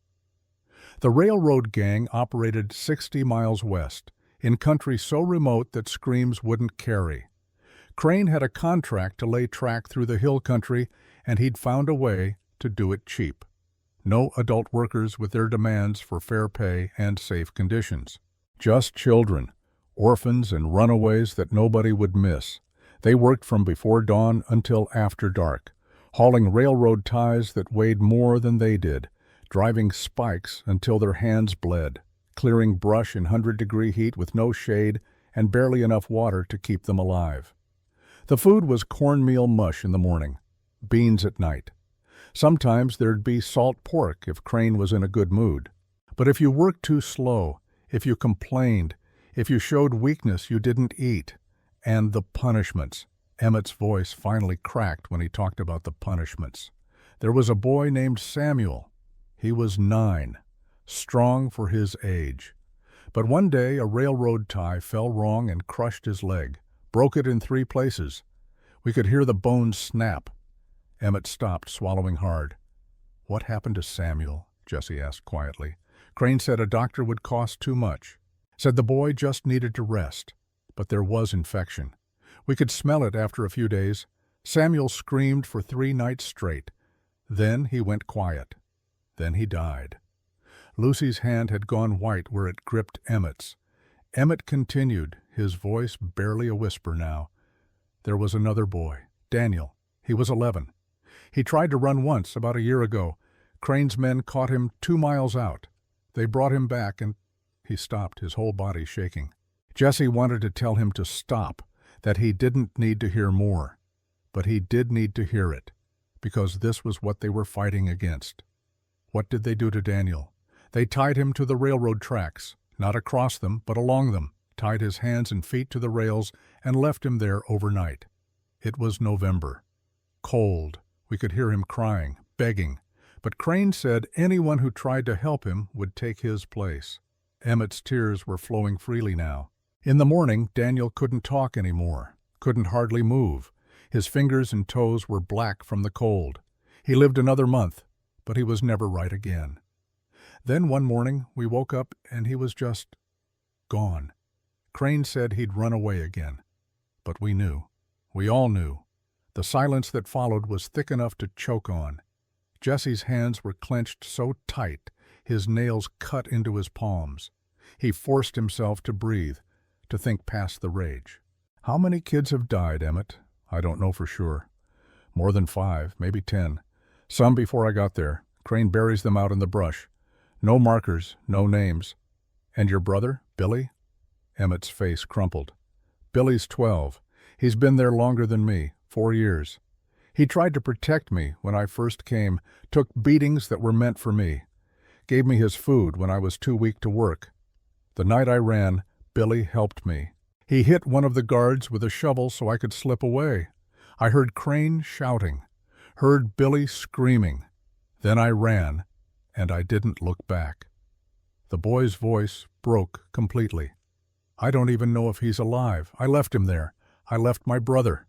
The railroad gang operated 60 miles west, in country so remote that screams wouldn't carry. Crane had a contract to lay track through the hill country, and he'd found a way to do it cheap. No adult workers with their demands for fair pay and safe conditions. Just children, orphans and runaways that nobody would miss. They worked from before dawn until after dark, hauling railroad ties that weighed more than they did, driving spikes until their hands bled, clearing brush in 100-degree heat with no shade and barely enough water to keep them alive. The food was cornmeal mush in the morning, beans at night. Sometimes there'd be salt pork if Crane was in a good mood. But if you worked too slow, if you complained, if you showed weakness, you didn't eat. And the punishments. Emmett's voice finally cracked when he talked about the punishments. There was a boy named Samuel. He was 9, strong for his age. But one day a railroad tie fell wrong and crushed his leg, broke it in 3 places. We could hear the bones snap. Emmett stopped, swallowing hard. "What happened to Samuel?" Jesse asked quietly. Crane said a doctor would cost too much. Said the boy just needed to rest. But there was infection. We could smell it after a few days. Samuel screamed for 3 nights straight. Then he went quiet. Then he died. Lucy's hand had gone white where it gripped Emmett's. Emmett continued, his voice barely a whisper now. There was another boy, Daniel. He was 11. He tried to run once, about a year ago. Crane's men caught him 2 miles out. They brought him back and he stopped, his whole body shaking. Jesse wanted to tell him to stop, that he didn't need to hear more. But he did need to hear it, because this was what they were fighting against. What did they do to Daniel? They tied him to the railroad tracks, not across them, but along them, tied his hands and feet to the rails, and left him there overnight. It was November. Cold. We could hear him crying, begging. But Crane said anyone who tried to help him would take his place. Emmett's tears were flowing freely now. In the morning, Daniel couldn't talk anymore, couldn't hardly move. His fingers and toes were black from the cold. He lived another month, but he was never right again. Then one morning we woke up and he was just gone. Crane said he'd run away again. But we knew. We all knew. The silence that followed was thick enough to choke on. Jesse's hands were clenched so tight, his nails cut into his palms. He forced himself to breathe, to think past the rage. How many kids have died, Emmett? I don't know for sure. More than 5, maybe 10. Some before I got there. Crane buries them out in the brush. No markers, no names. And your brother, Billy? Emmett's face crumpled. Billy's 12. He's been there longer than me, 4 years. He tried to protect me when I first came, took beatings that were meant for me, gave me his food when I was too weak to work. The night I ran, Billy helped me. He hit one of the guards with a shovel so I could slip away. I heard Crane shouting, heard Billy screaming. Then I ran, and I didn't look back. The boy's voice broke completely. I don't even know if he's alive. I left him there. I left my brother.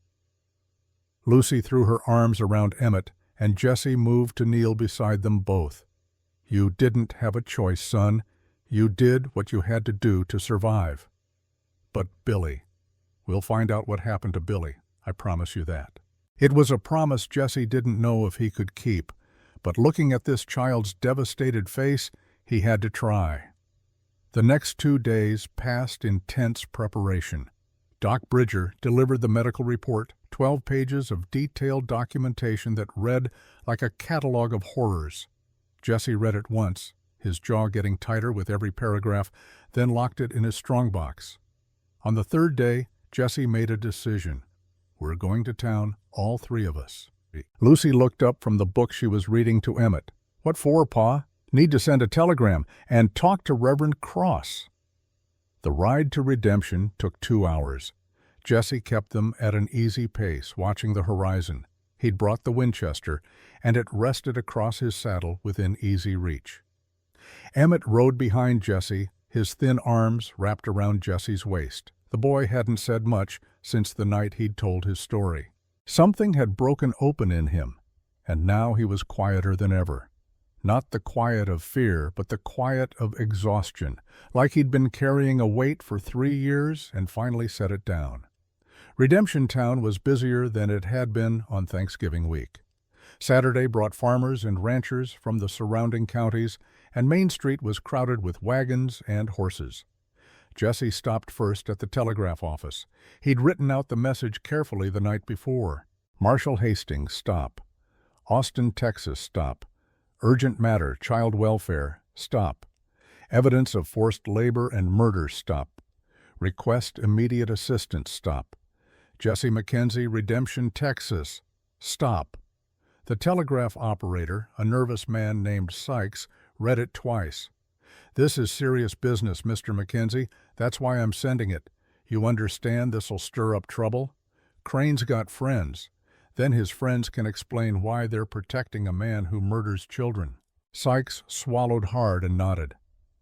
Lucy threw her arms around Emmett, and Jesse moved to kneel beside them both. You didn't have a choice, son. You did what you had to do to survive. But Billy, we'll find out what happened to Billy. I promise you that. It was a promise Jesse didn't know if he could keep, but looking at this child's devastated face, he had to try. The next 2 days passed in tense preparation. Doc Bridger delivered the medical report, 12 pages of detailed documentation that read like a catalog of horrors. Jesse read it once, his jaw getting tighter with every paragraph, then locked it in his strongbox. On the 3rd day, Jesse made a decision. We're going to town, all 3 of us. Lucy looked up from the book she was reading to Emmett. What for, Pa? Need to send a telegram and talk to Reverend Cross. The ride to redemption took 2 hours. Jesse kept them at an easy pace, watching the horizon. He'd brought the Winchester, and it rested across his saddle within easy reach. Emmett rode behind Jesse, his thin arms wrapped around Jesse's waist. The boy hadn't said much since the night he'd told his story. Something had broken open in him, and now he was quieter than ever. Not the quiet of fear, but the quiet of exhaustion, like he'd been carrying a weight for 3 years and finally set it down. Redemption Town was busier than it had been on Thanksgiving week. Saturday brought farmers and ranchers from the surrounding counties, and Main Street was crowded with wagons and horses. Jesse stopped first at the telegraph office. He'd written out the message carefully the night before. Marshall Hastings, stop. Austin, Texas, stop. Urgent matter, child welfare, stop. Evidence of forced labor and murder, stop. Request immediate assistance, stop. Jesse McKenzie, Redemption, Texas, stop. The telegraph operator, a nervous man named Sykes, read it twice. This is serious business, Mr. McKenzie. That's why I'm sending it. You understand this'll stir up trouble? Crane's got friends. Then his friends can explain why they're protecting a man who murders children. Sykes swallowed hard and nodded.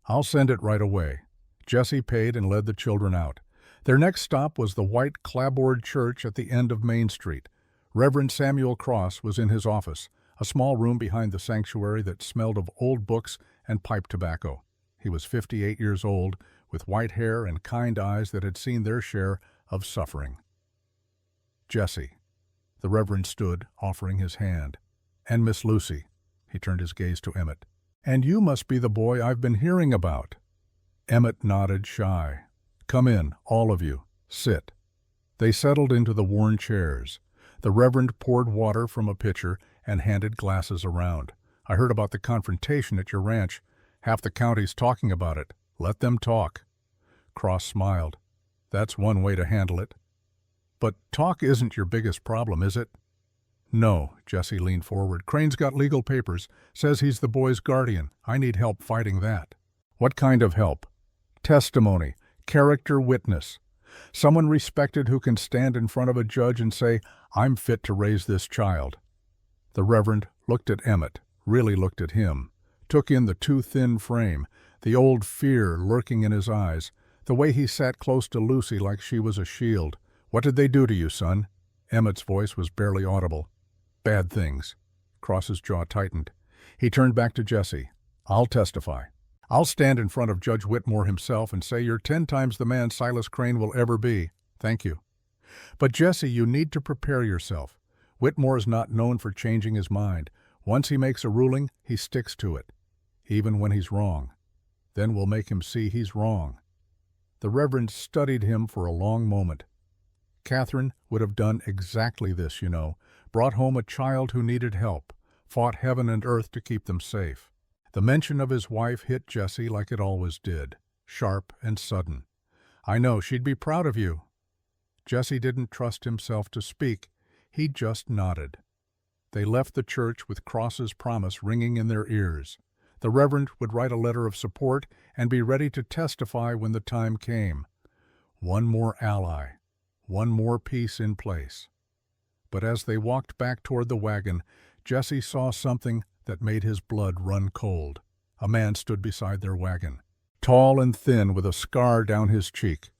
I'll send it right away. Jesse paid and led the children out. Their next stop was the white clapboard church at the end of Main Street. Reverend Samuel Cross was in his office, a small room behind the sanctuary that smelled of old books and pipe tobacco. He was 58 years old, with white hair and kind eyes that had seen their share of suffering. Jesse. The Reverend stood, offering his hand. And Miss Lucy. He turned his gaze to Emmett. And you must be the boy I've been hearing about. Emmett nodded, shy. Come in, all of you. Sit. They settled into the worn chairs. The Reverend poured water from a pitcher and handed glasses around. I heard about the confrontation at your ranch. Half the county's talking about it. Let them talk. Cross smiled. That's one way to handle it. But talk isn't your biggest problem, is it? No, Jesse leaned forward. Crane's got legal papers. Says he's the boy's guardian. I need help fighting that. What kind of help? Testimony. Character witness. Someone respected who can stand in front of a judge and say, I'm fit to raise this child. The Reverend looked at Emmett, really looked at him, took in the too thin frame, the old fear lurking in his eyes, the way he sat close to Lucy like she was a shield. What did they do to you, son? Emmett's voice was barely audible. Bad things. Cross's jaw tightened. He turned back to Jesse. I'll testify. I'll stand in front of Judge Whitmore himself and say you're 10 times the man Silas Crane will ever be. Thank you. But Jesse, you need to prepare yourself. Whitmore is not known for changing his mind. Once he makes a ruling, he sticks to it, even when he's wrong. Then we'll make him see he's wrong. The Reverend studied him for a long moment. Catherine would have done exactly this, you know, brought home a child who needed help, fought heaven and earth to keep them safe. The mention of his wife hit Jesse like it always did, sharp and sudden. I know, she'd be proud of you. Jesse didn't trust himself to speak. He just nodded. They left the church with Cross's promise ringing in their ears. The Reverend would write a letter of support and be ready to testify when the time came. One more ally, one more piece in place. But as they walked back toward the wagon, Jesse saw something that made his blood run cold. A man stood beside their wagon, tall and thin with a scar down his cheek.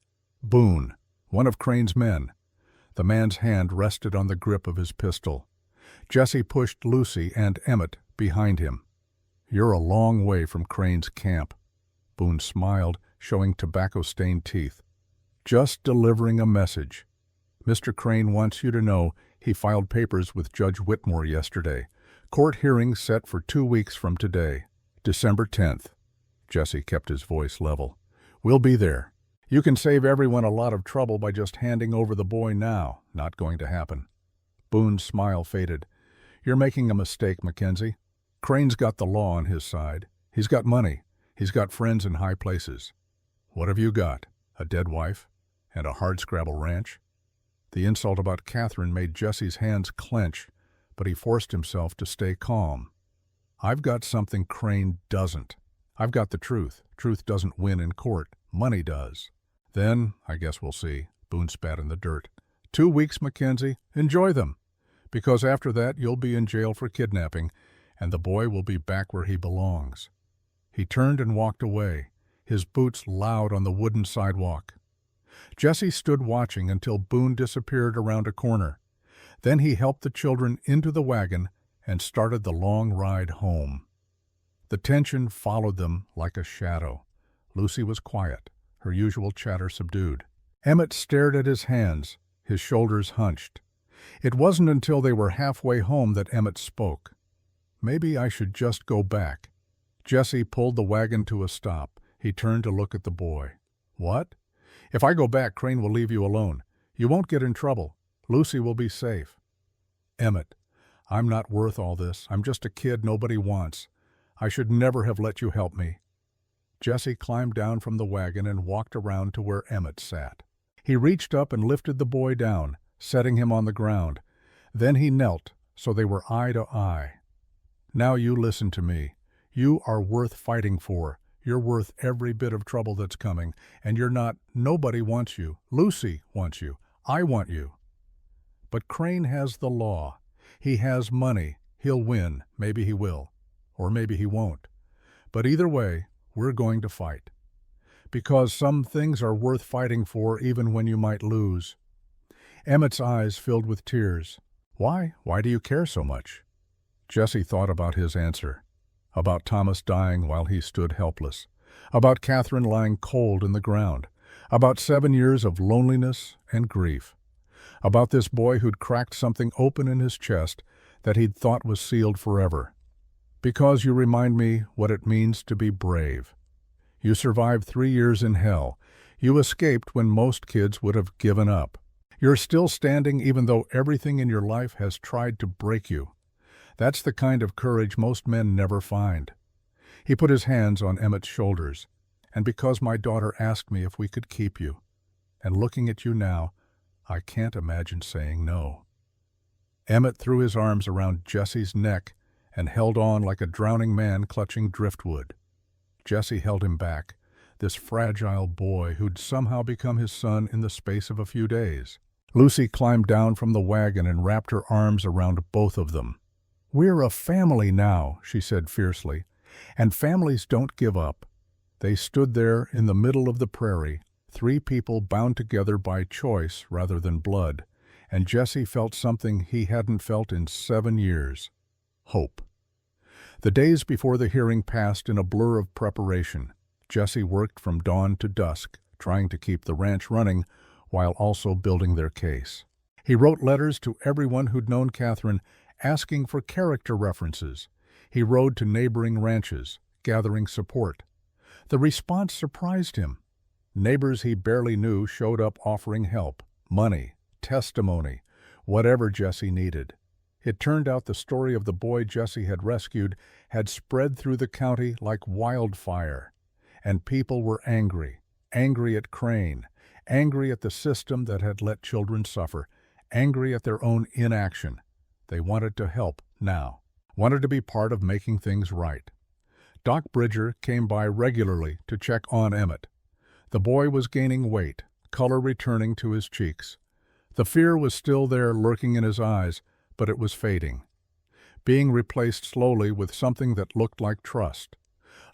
Boone, one of Crane's men. The man's hand rested on the grip of his pistol. Jesse pushed Lucy and Emmett behind him. You're a long way from Crane's camp. Boone smiled, showing tobacco-stained teeth. Just delivering a message. Mr. Crane wants you to know he filed papers with Judge Whitmore yesterday. Court hearing set for 2 weeks from today, December 10th. Jesse kept his voice level. We'll be there. You can save everyone a lot of trouble by just handing over the boy now. Not going to happen. Boone's smile faded. You're making a mistake, McKenzie. Crane's got the law on his side. He's got money. He's got friends in high places. What have you got? A dead wife? And a hardscrabble ranch? The insult about Catherine made Jesse's hands clench, but he forced himself to stay calm. I've got something Crane doesn't. I've got the truth. Truth doesn't win in court. Money does. Then, I guess we'll see. Boone spat in the dirt. 2 weeks, McKenzie. Enjoy them. Because after that, you'll be in jail for kidnapping, and the boy will be back where he belongs. He turned and walked away, his boots loud on the wooden sidewalk. Jesse stood watching until Boone disappeared around a corner. Then he helped the children into the wagon and started the long ride home. The tension followed them like a shadow. Lucy was quiet, her usual chatter subdued. Emmett stared at his hands, his shoulders hunched. It wasn't until they were halfway home that Emmett spoke. Maybe I should just go back. Jesse pulled the wagon to a stop. He turned to look at the boy. What? If I go back, Crane will leave you alone. You won't get in trouble. Lucy will be safe. Emmett, I'm not worth all this. I'm just a kid nobody wants. I should never have let you help me." Jesse climbed down from the wagon and walked around to where Emmett sat. He reached up and lifted the boy down, setting him on the ground. Then he knelt, so they were eye to eye. "Now you listen to me. You are worth fighting for. You're worth every bit of trouble that's coming, and you're not. Nobody wants you. Lucy wants you. I want you. But Crane has the law. He has money. He'll win. Maybe he will. Or maybe he won't. But either way, we're going to fight. Because some things are worth fighting for even when you might lose." Emmett's eyes filled with tears. "Why? Why do you care so much?" Jesse thought about his answer. About Thomas dying while he stood helpless. About Catherine lying cold in the ground. About 7 years of loneliness and grief. About this boy who'd cracked something open in his chest that he'd thought was sealed forever. "Because you remind me what it means to be brave. You survived 3 years in hell. You escaped when most kids would have given up. You're still standing even though everything in your life has tried to break you. That's the kind of courage most men never find." He put his hands on Emmett's shoulders. "And because my daughter asked me if we could keep you. And looking at you now, I can't imagine saying no." Emmett threw his arms around Jesse's neck and held on like a drowning man clutching driftwood. Jesse held him back, this fragile boy who'd somehow become his son in the space of a few days. Lucy climbed down from the wagon and wrapped her arms around both of them. "We're a family now," she said fiercely, "and families don't give up." They stood there in the middle of the prairie, 3 people bound together by choice rather than blood, and Jesse felt something he hadn't felt in 7 years. Hope. The days before the hearing passed in a blur of preparation. Jesse worked from dawn to dusk, trying to keep the ranch running while also building their case. He wrote letters to everyone who'd known Catherine, asking for character references. He rode to neighboring ranches, gathering support. The response surprised him. Neighbors he barely knew showed up offering help, money, testimony, whatever Jesse needed. It turned out the story of the boy Jesse had rescued had spread through the county like wildfire, and people were angry at Crane, angry at the system that had let children suffer, angry at their own inaction. They wanted to help now, wanted to be part of making things right. Doc Bridger came by regularly to check on Emmett. The boy was gaining weight, color returning to his cheeks. The fear was still there lurking in his eyes, but it was fading, being replaced slowly with something that looked like trust.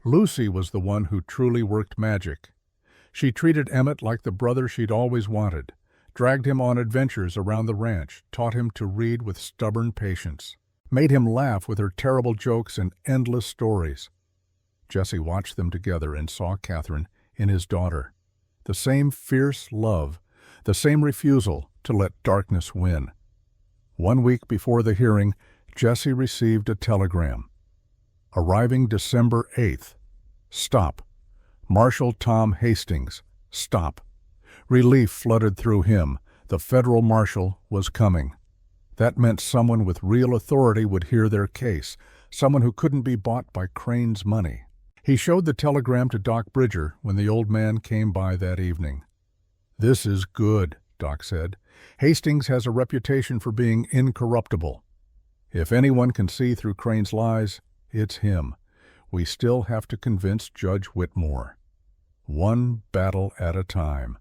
Lucy was the one who truly worked magic. She treated Emmett like the brother she'd always wanted, dragged him on adventures around the ranch, taught him to read with stubborn patience, made him laugh with her terrible jokes and endless stories. Jesse watched them together and saw Catherine in his daughter. The same fierce love, the same refusal to let darkness win. 1 week before the hearing, Jesse received a telegram. Arriving December 8th. Stop. Marshal Tom Hastings. Stop. Relief flooded through him. The federal marshal was coming. That meant someone with real authority would hear their case, someone who couldn't be bought by Crane's money. He showed the telegram to Doc Bridger when the old man came by that evening. "This is good," Doc said. "Hastings has a reputation for being incorruptible. If anyone can see through Crane's lies, it's him. We still have to convince Judge Whitmore. One battle at a time."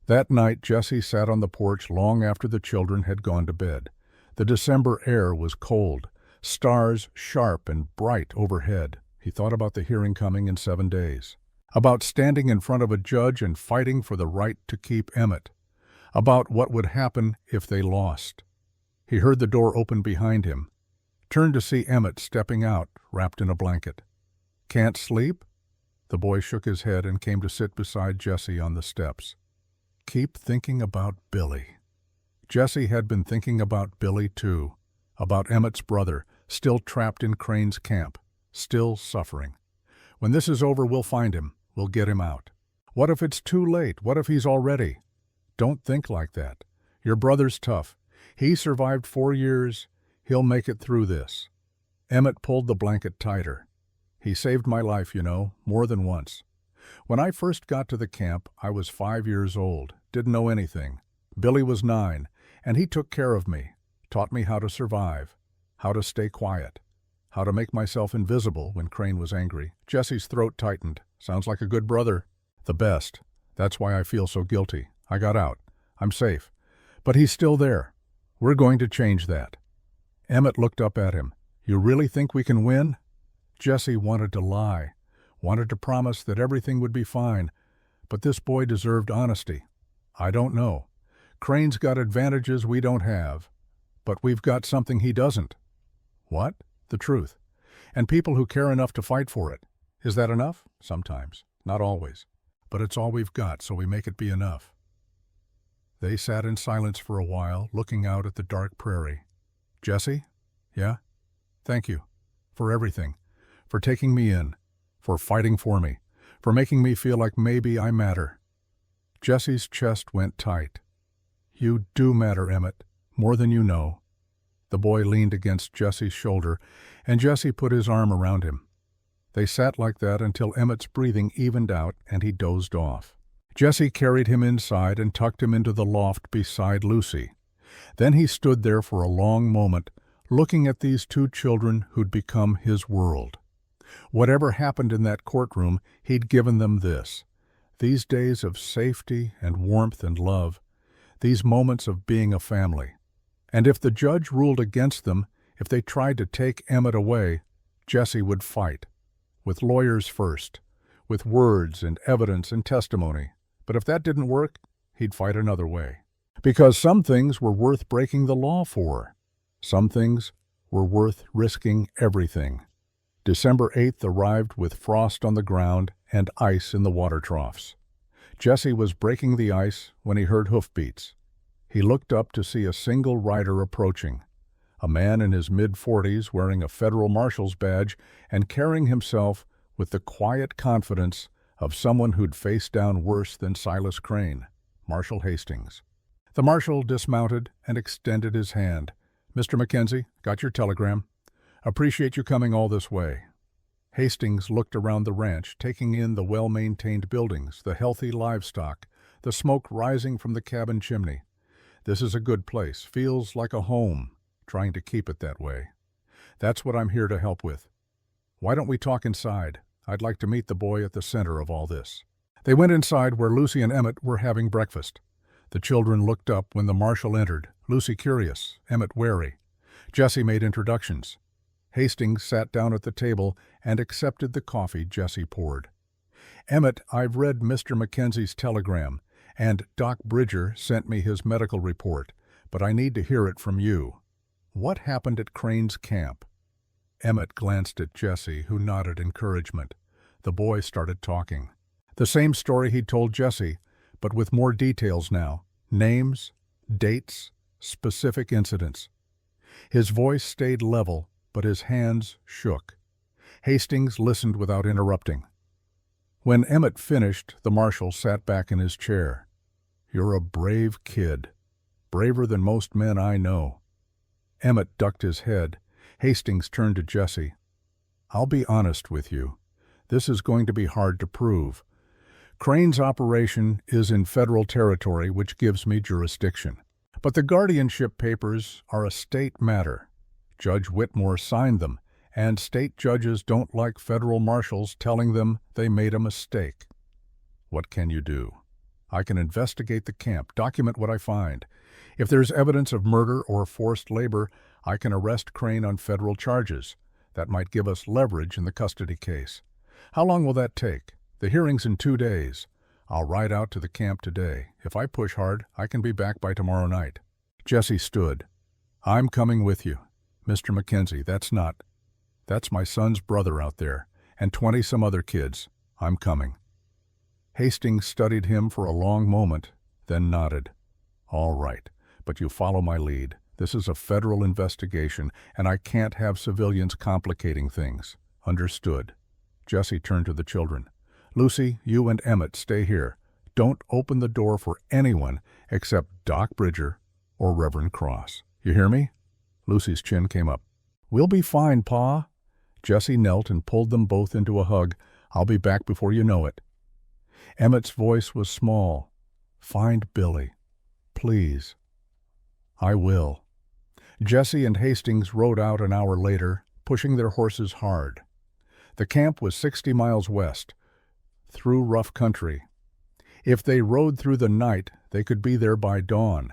That night, Jesse sat on the porch long after the children had gone to bed. The December air was cold, stars sharp and bright overhead. He thought about the hearing coming in 7 days, about standing in front of a judge and fighting for the right to keep Emmett, about what would happen if they lost. He heard the door open behind him, turned to see Emmett stepping out, wrapped in a blanket. "Can't sleep?" The boy shook his head and came to sit beside Jesse on the steps. "Keep thinking about Billy." Jesse had been thinking about Billy too, about Emmett's brother, still trapped in Crane's camp, still suffering. "When this is over, we'll find him. We'll get him out." "What if it's too late? What if he's already?" "Don't think like that. Your brother's tough. He survived 4 years. He'll make it through this." Emmett pulled the blanket tighter. "He saved my life, you know, more than once. When I first got to the camp, I was 5 years old, didn't know anything. Billy was 9, and he took care of me, taught me how to survive, how to stay quiet, how to make myself invisible when Crane was angry." Jesse's throat tightened. "Sounds like a good brother." "The best. That's why I feel so guilty. I got out. I'm safe. But he's still there. We're going to change that." Emmett looked up at him. "You really think we can win?" Jesse wanted to lie, wanted to promise that everything would be fine, but this boy deserved honesty. "I don't know. Crane's got advantages we don't have, but we've got something he doesn't." "What?" "The truth. And people who care enough to fight for it. Is that enough? Sometimes. Not always. But it's all we've got, so we make it be enough." They sat in silence for a while, looking out at the dark prairie. "Jesse?" "Yeah?" "Thank you. For everything. For taking me in. For fighting for me. For making me feel like maybe I matter." Jesse's chest went tight. "You do matter, Emmett. More than you know." The boy leaned against Jesse's shoulder, and Jesse put his arm around him. They sat like that until Emmett's breathing evened out and he dozed off. Jesse carried him inside and tucked him into the loft beside Lucy. Then he stood there for a long moment, looking at these two children who'd become his world. Whatever happened in that courtroom, he'd given them this. These days of safety and warmth and love. These moments of being a family. And if the judge ruled against them, if they tried to take Emmett away, Jesse would fight. With lawyers first. With words and evidence and testimony. But if that didn't work, he'd fight another way. Because some things were worth breaking the law for. Some things were worth risking everything. December 8th arrived with frost on the ground and ice in the water troughs. Jesse was breaking the ice when he heard hoofbeats. He looked up to see a single rider approaching. A man in his mid-40s wearing a federal marshal's badge and carrying himself with the quiet confidence of someone who'd faced down worse than Silas Crane, Marshal Hastings. The marshal dismounted and extended his hand. "Mr. Mackenzie, got your telegram. Appreciate you coming all this way." Hastings looked around the ranch, taking in the well-maintained buildings, the healthy livestock, the smoke rising from the cabin chimney. "This is a good place. Feels like a home. Trying to keep it that way. That's what I'm here to help with. Why don't we talk inside? I'd like to meet the boy at the center of all this." They went inside where Lucy and Emmett were having breakfast. The children looked up when the marshal entered, Lucy curious, Emmett wary. Jesse made introductions. Hastings sat down at the table and accepted the coffee Jesse poured. "Emmett, I've read Mr. Mackenzie's telegram, and Doc Bridger sent me his medical report, but I need to hear it from you. What happened at Crane's camp?" Emmett glanced at Jesse, who nodded encouragement. The boy started talking. The same story he'd told Jesse, but with more details now. Names, dates, specific incidents. His voice stayed level, but his hands shook. Hastings listened without interrupting. When Emmett finished, the marshal sat back in his chair. "You're a brave kid. Braver than most men I know." Emmett ducked his head. Hastings turned to Jesse. "I'll be honest with you. This is going to be hard to prove. Crane's operation is in federal territory, which gives me jurisdiction. But the guardianship papers are a state matter. Judge Whitmore signed them, and state judges don't like federal marshals telling them they made a mistake. What can you do? I can investigate the camp, document what I find. If there's evidence of murder or forced labor, I can arrest Crane on federal charges. That might give us leverage in the custody case. How long will that take? The hearing's in 2 days. I'll ride out to the camp today. If I push hard, I can be back by tomorrow night." Jesse stood. "I'm coming with you. Mr. Mackenzie, that's my son's brother out there, and 20-some other kids. I'm coming." Hastings studied him for a long moment, then nodded. "All right, but you follow my lead. This is a federal investigation, and I can't have civilians complicating things. Understood." Jesse turned to the children. "Lucy, you and Emmett stay here. Don't open the door for anyone except Doc Bridger or Reverend Cross. You hear me?" Lucy's chin came up. "We'll be fine, Pa." Jesse knelt and pulled them both into a hug. "I'll be back before you know it." Emmett's voice was small. "Find Billy. Please." "I will." Jesse and Hastings rode out an hour later, pushing their horses hard. The camp was 60 miles west, through rough country. If they rode through the night, they could be there by dawn.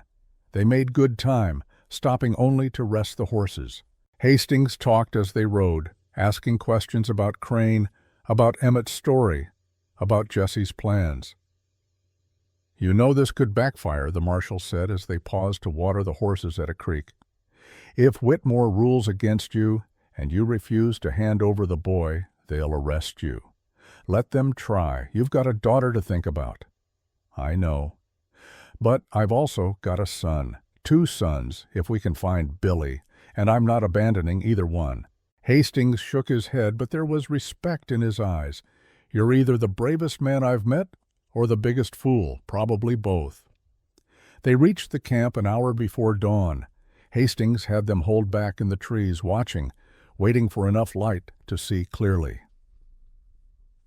They made good time, stopping only to rest the horses. Hastings talked as they rode, asking questions about Crane, about Emmett's story, about Jesse's plans. "You know this could backfire," the marshal said as they paused to water the horses at a creek. "If Whitmore rules against you and you refuse to hand over the boy, they'll arrest you. Let them try. You've got a daughter to think about." "I know. But I've also got a son. 2 sons, if we can find Billy, and I'm not abandoning either one." Hastings shook his head, but there was respect in his eyes. "You're either the bravest man I've met or the biggest fool, probably both." They reached the camp an hour before dawn. Hastings had them hold back in the trees, watching, waiting for enough light to see clearly.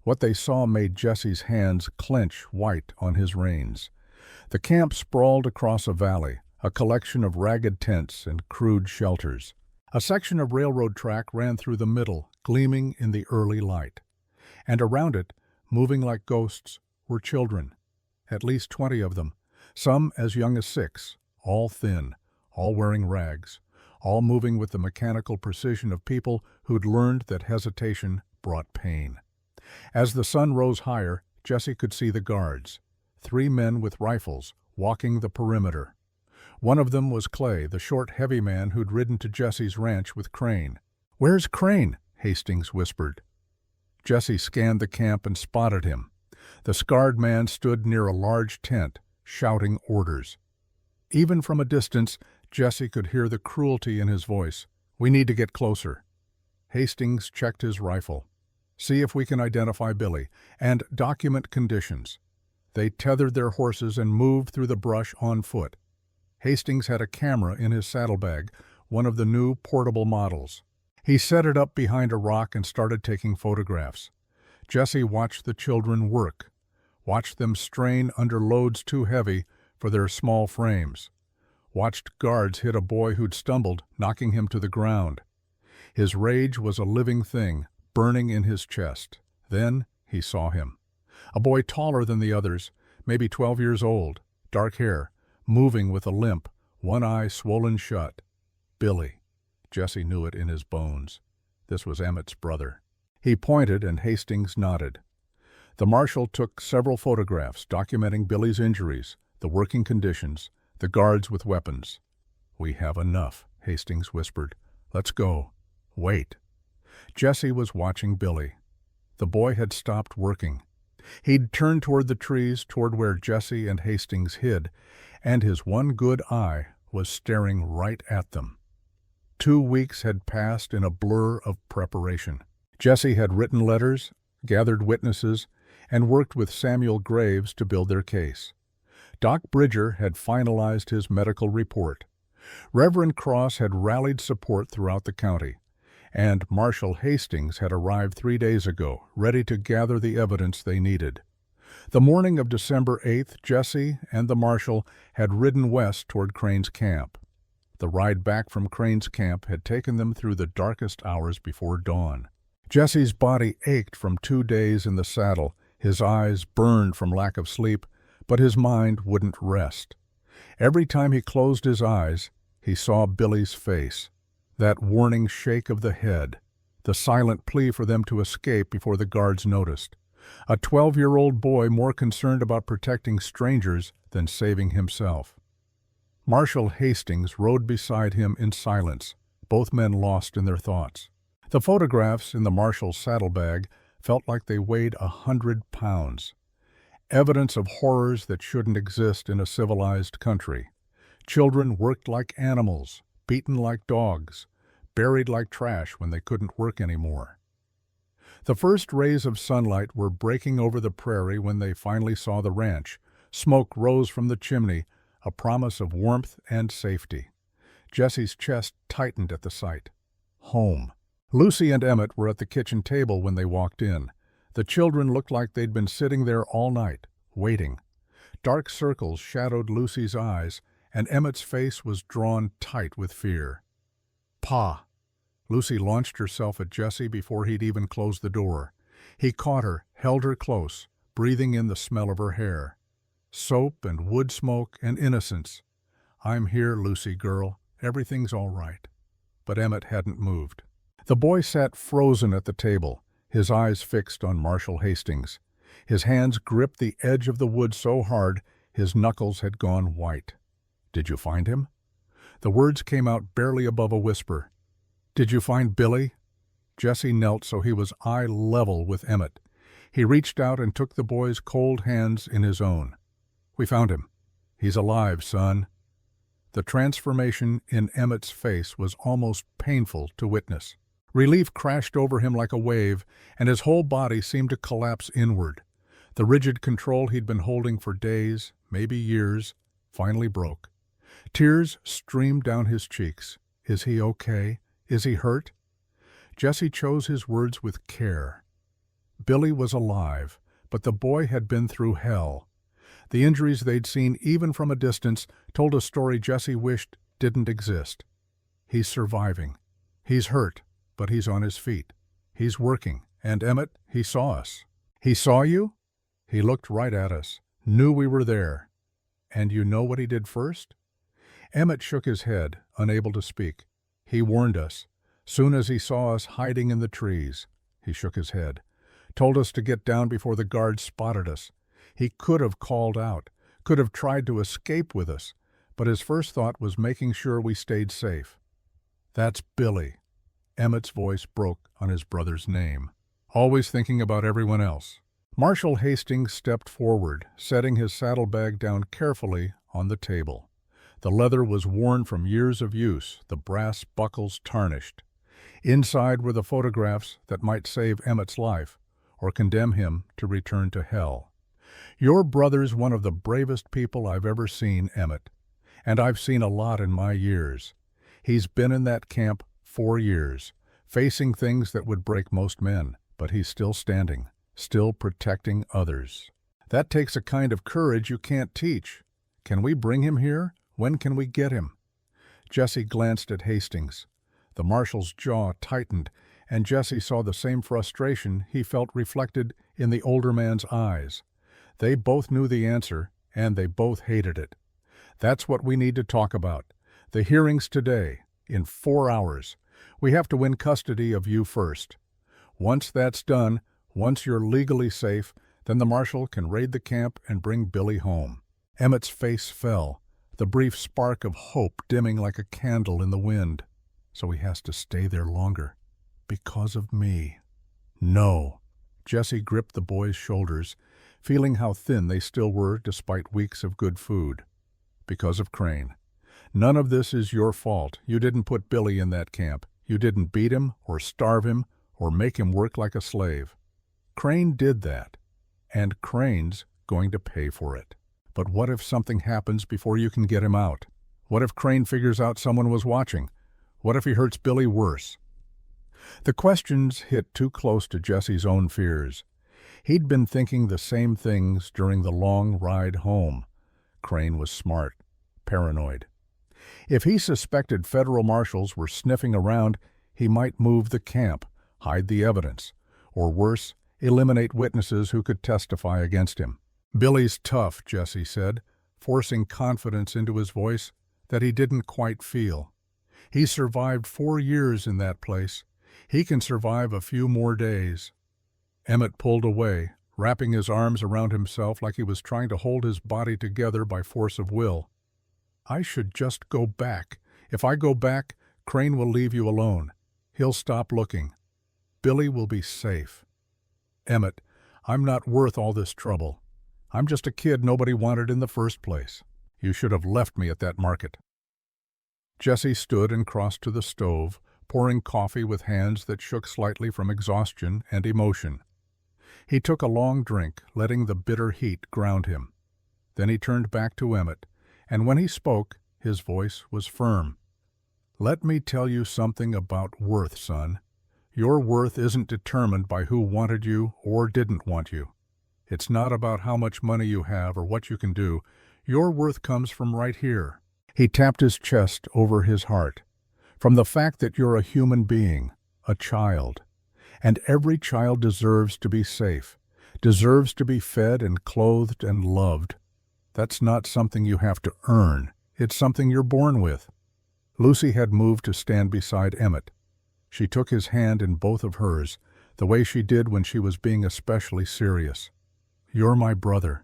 What they saw made Jesse's hands clench white on his reins. The camp sprawled across a valley, a collection of ragged tents and crude shelters. A section of railroad track ran through the middle, gleaming in the early light. And around it, moving like ghosts, were children, at least 20 of them, some as young as 6, all thin, all wearing rags, all moving with the mechanical precision of people who'd learned that hesitation brought pain. As the sun rose higher, Jesse could see the guards, 3 men with rifles, walking the perimeter. One of them was Clay, the short, heavy man who'd ridden to Jesse's ranch with Crane. "Where's Crane?" Hastings whispered. Jesse scanned the camp and spotted him. The scarred man stood near a large tent, shouting orders. Even from a distance, Jesse could hear the cruelty in his voice. "We need to get closer." Hastings checked his rifle. "See if we can identify Billy, and document conditions." They tethered their horses and moved through the brush on foot. Hastings had a camera in his saddlebag, one of the new portable models. He set it up behind a rock and started taking photographs. Jesse watched the children work, watched them strain under loads too heavy for their small frames, watched guards hit a boy who'd stumbled, knocking him to the ground. His rage was a living thing, burning in his chest. Then he saw him. A boy taller than the others, maybe 12 years old, dark hair, moving with a limp, one eye swollen shut. Billy. Jesse knew it in his bones. This was Emmett's brother. He pointed and Hastings nodded. The marshal took several photographs documenting Billy's injuries, the working conditions, the guards with weapons. "We have enough," Hastings whispered. "Let's go." "Wait." Jesse was watching Billy. The boy had stopped working. He'd turned toward the trees, toward where Jesse and Hastings hid, and his one good eye was staring right at them. 2 weeks had passed in a blur of preparation. Jesse had written letters, gathered witnesses, and worked with Samuel Graves to build their case. Doc Bridger had finalized his medical report. Reverend Cross had rallied support throughout the county, and Marshal Hastings had arrived 3 days ago, ready to gather the evidence they needed. The morning of December 8th, Jesse and the marshal had ridden west toward Crane's camp. The ride back from Crane's camp had taken them through the darkest hours before dawn. Jesse's body ached from 2 days in the saddle, his eyes burned from lack of sleep, but his mind wouldn't rest. Every time he closed his eyes, he saw Billy's face, that warning shake of the head, the silent plea for them to escape before the guards noticed. A 12-year-old boy more concerned about protecting strangers than saving himself. Marshal Hastings rode beside him in silence, both men lost in their thoughts. The photographs in the marshal's saddlebag felt like they weighed 100 pounds. Evidence of horrors that shouldn't exist in a civilized country. Children worked like animals, beaten like dogs, buried like trash when they couldn't work anymore. The first rays of sunlight were breaking over the prairie when they finally saw the ranch. Smoke rose from the chimney, a promise of warmth and safety. Jesse's chest tightened at the sight. Home. Lucy and Emmett were at the kitchen table when they walked in. The children looked like they'd been sitting there all night, waiting. Dark circles shadowed Lucy's eyes, and Emmett's face was drawn tight with fear. Pa! Lucy launched herself at Jesse before he'd even closed the door. He caught her, held her close, breathing in the smell of her hair. Soap and wood smoke and innocence. I'm here, Lucy girl. Everything's all right. But Emmett hadn't moved. The boy sat frozen at the table, his eyes fixed on Marshal Hastings. His hands gripped the edge of the wood so hard his knuckles had gone white. Did you find him? The words came out barely above a whisper. Did you find Billy? Jesse knelt so he was eye level with Emmett. He reached out and took the boy's cold hands in his own. We found him. He's alive, son. The transformation in Emmett's face was almost painful to witness. Relief crashed over him like a wave, and his whole body seemed to collapse inward. The rigid control he'd been holding for days, maybe years, finally broke. Tears streamed down his cheeks. Is he okay? Is he hurt? Jesse chose his words with care. Billy was alive, but the boy had been through hell. The injuries they'd seen even from a distance told a story Jesse wished didn't exist. He's surviving. He's hurt, but he's on his feet. He's working. And Emmett, he saw us. He saw you? He looked right at us, knew we were there. And you know what he did first? Emmett shook his head, unable to speak. He warned us. Soon as he saw us hiding in the trees, he shook his head. Told us to get down before the guards spotted us. He could have called out, could have tried to escape with us, but his first thought was making sure we stayed safe. That's Billy. Emmett's voice broke on his brother's name. Always thinking about everyone else. Marshal Hastings stepped forward, setting his saddlebag down carefully on the table. The leather was worn from years of use, the brass buckles tarnished. Inside were the photographs that might save Emmett's life or condemn him to return to hell. Your brother's one of the bravest people I've ever seen, Emmett, and I've seen a lot in my years. He's been in that camp 4 years, facing things that would break most men, but he's still standing, still protecting others. That takes a kind of courage you can't teach. Can we bring him here? When can we get him? Jesse glanced at Hastings. The marshal's jaw tightened, and Jesse saw the same frustration he felt reflected in the older man's eyes. They both knew the answer, and they both hated it. That's what we need to talk about. The hearings today, in 4 hours. We have to win custody of you first. Once that's done, once you're legally safe, then the marshal can raid the camp and bring Billy home. Emmett's face fell, the brief spark of hope dimming like a candle in the wind. So he has to stay there longer. Because of me. No. Jesse gripped the boy's shoulders, feeling how thin they still were despite weeks of good food. Because of Crane. None of this is your fault. You didn't put Billy in that camp. You didn't beat him or starve him or make him work like a slave. Crane did that. And Crane's going to pay for it. But what if something happens before you can get him out? What if Crane figures out someone was watching? What if he hurts Billy worse? The questions hit too close to Jesse's own fears. He'd been thinking the same things during the long ride home. Crane was smart, paranoid. If he suspected federal marshals were sniffing around, he might move the camp, hide the evidence, or worse, eliminate witnesses who could testify against him. Billy's tough, Jesse said, forcing confidence into his voice that he didn't quite feel. He survived 4 years in that place. He can survive a few more days. Emmett pulled away, wrapping his arms around himself like he was trying to hold his body together by force of will. I should just go back. If I go back, Crane will leave you alone. He'll stop looking. Billy will be safe. Emmett, I'm not worth all this trouble. I'm just a kid nobody wanted in the first place. You should have left me at that market. Jesse stood and crossed to the stove, pouring coffee with hands that shook slightly from exhaustion and emotion. He took a long drink, letting the bitter heat ground him. Then he turned back to Emmett, and when he spoke, his voice was firm. Let me tell you something about worth, son. Your worth isn't determined by who wanted you or didn't want you. It's not about how much money you have or what you can do. Your worth comes from right here. He tapped his chest over his heart. From the fact that you're a human being, a child. And every child deserves to be safe, deserves to be fed and clothed and loved. That's not something you have to earn. It's something you're born with. Lucy had moved to stand beside Emmett. She took his hand in both of hers, the way she did when she was being especially serious. You're my brother.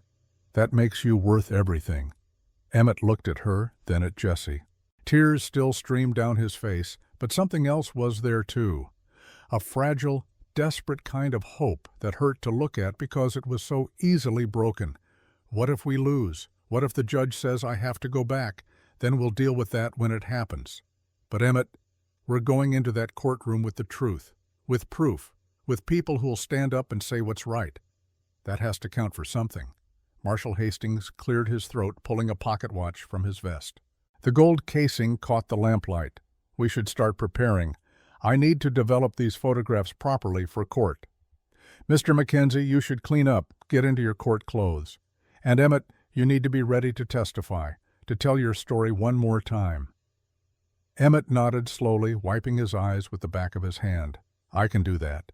That makes you worth everything. Emmett looked at her, then at Jesse. Tears still streamed down his face, but something else was there too. A fragile, desperate kind of hope that hurt to look at because it was so easily broken. What if we lose? What if the judge says I have to go back? Then we'll deal with that when it happens. But Emmett, we're going into that courtroom with the truth, with proof, with people who'll stand up and say what's right. That has to count for something. Marshal Hastings cleared his throat, pulling a pocket watch from his vest. The gold casing caught the lamplight. We should start preparing. I need to develop these photographs properly for court. Mr. Mackenzie, you should clean up, get into your court clothes. And Emmett, you need to be ready to testify, to tell your story one more time. Emmett nodded slowly, wiping his eyes with the back of his hand. I can do that.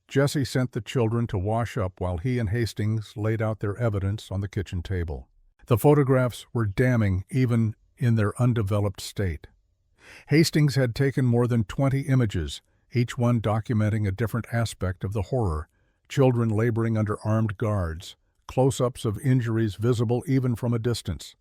Jesse sent the children to wash up while he and Hastings laid out their evidence on the kitchen table. The photographs were damning even in their undeveloped state. Hastings had taken more than 20 images, each one documenting a different aspect of the horror: children laboring under armed guards, close-ups of injuries visible even from a distance.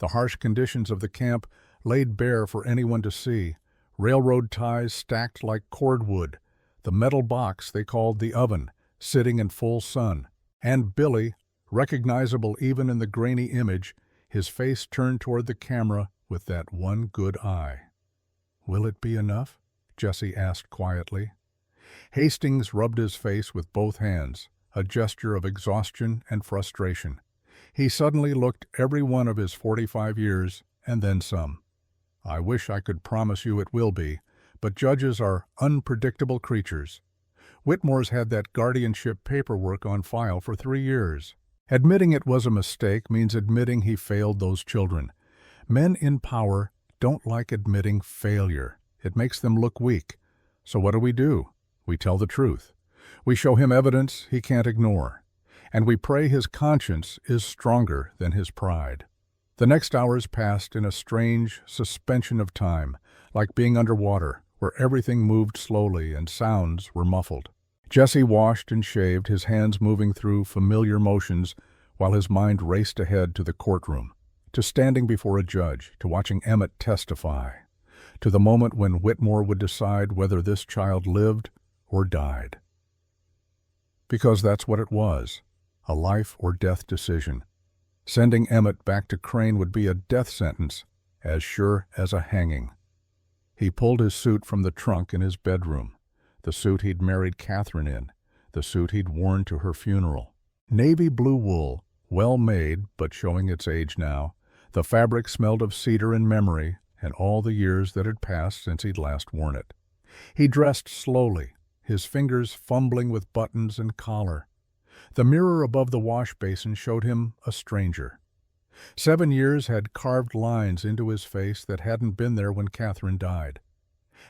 The harsh conditions of the camp laid bare for anyone to see: railroad ties stacked like cordwood, the metal box they called the oven, sitting in full sun, and Billy, recognizable even in the grainy image, his face turned toward the camera with that one good eye. Will it be enough? Jesse asked quietly. Hastings rubbed his face with both hands, a gesture of exhaustion and frustration. He suddenly looked every one of his 45 years, and then some. I wish I could promise you it will be, but judges are unpredictable creatures. Whitmore's had that guardianship paperwork on file for 3 years. Admitting it was a mistake means admitting he failed those children. Men in power don't like admitting failure. It makes them look weak. So what do? We tell the truth. We show him evidence he can't ignore. And we pray his conscience is stronger than his pride. The next hours passed in a strange suspension of time, like being underwater, where everything moved slowly and sounds were muffled. Jesse washed and shaved, his hands moving through familiar motions, while his mind raced ahead to the courtroom, to standing before a judge, to watching Emmett testify, to the moment when Whitmore would decide whether this child lived or died. Because that's what it was, a life or death decision. Sending Emmett back to Crane would be a death sentence, as sure as a hanging. He pulled his suit from the trunk in his bedroom, the suit he'd married Catherine in, the suit he'd worn to her funeral. Navy blue wool, well made but showing its age now. The fabric smelled of cedar and memory and all the years that had passed since he'd last worn it. He dressed slowly, his fingers fumbling with buttons and collar. The mirror above the wash basin showed him a stranger. 7 years had carved lines into his face that hadn't been there when Catherine died,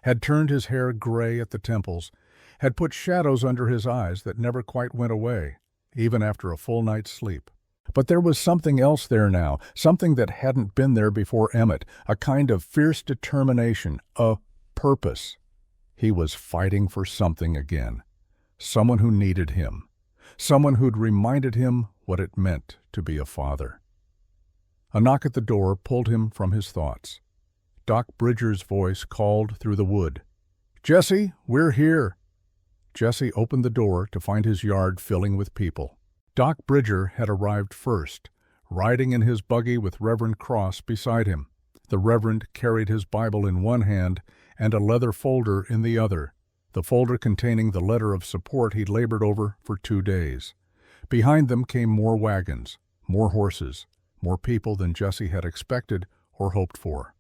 had turned his hair gray at the temples, had put shadows under his eyes that never quite went away, even after a full night's sleep. But there was something else there now, something that hadn't been there before Emmett, a kind of fierce determination, a purpose. He was fighting for something again, someone who needed him, someone who'd reminded him what it meant to be a father. A knock at the door pulled him from his thoughts. Doc Bridger's voice called through the wood. "Jesse, we're here." Jesse opened the door to find his yard filling with people. Doc Bridger had arrived first, riding in his buggy with Reverend Cross beside him. The Reverend carried his Bible in one hand and a leather folder in the other, the folder containing the letter of support he'd labored over for 2 days. Behind them came more wagons, more horses, more people than Jesse had expected or hoped for.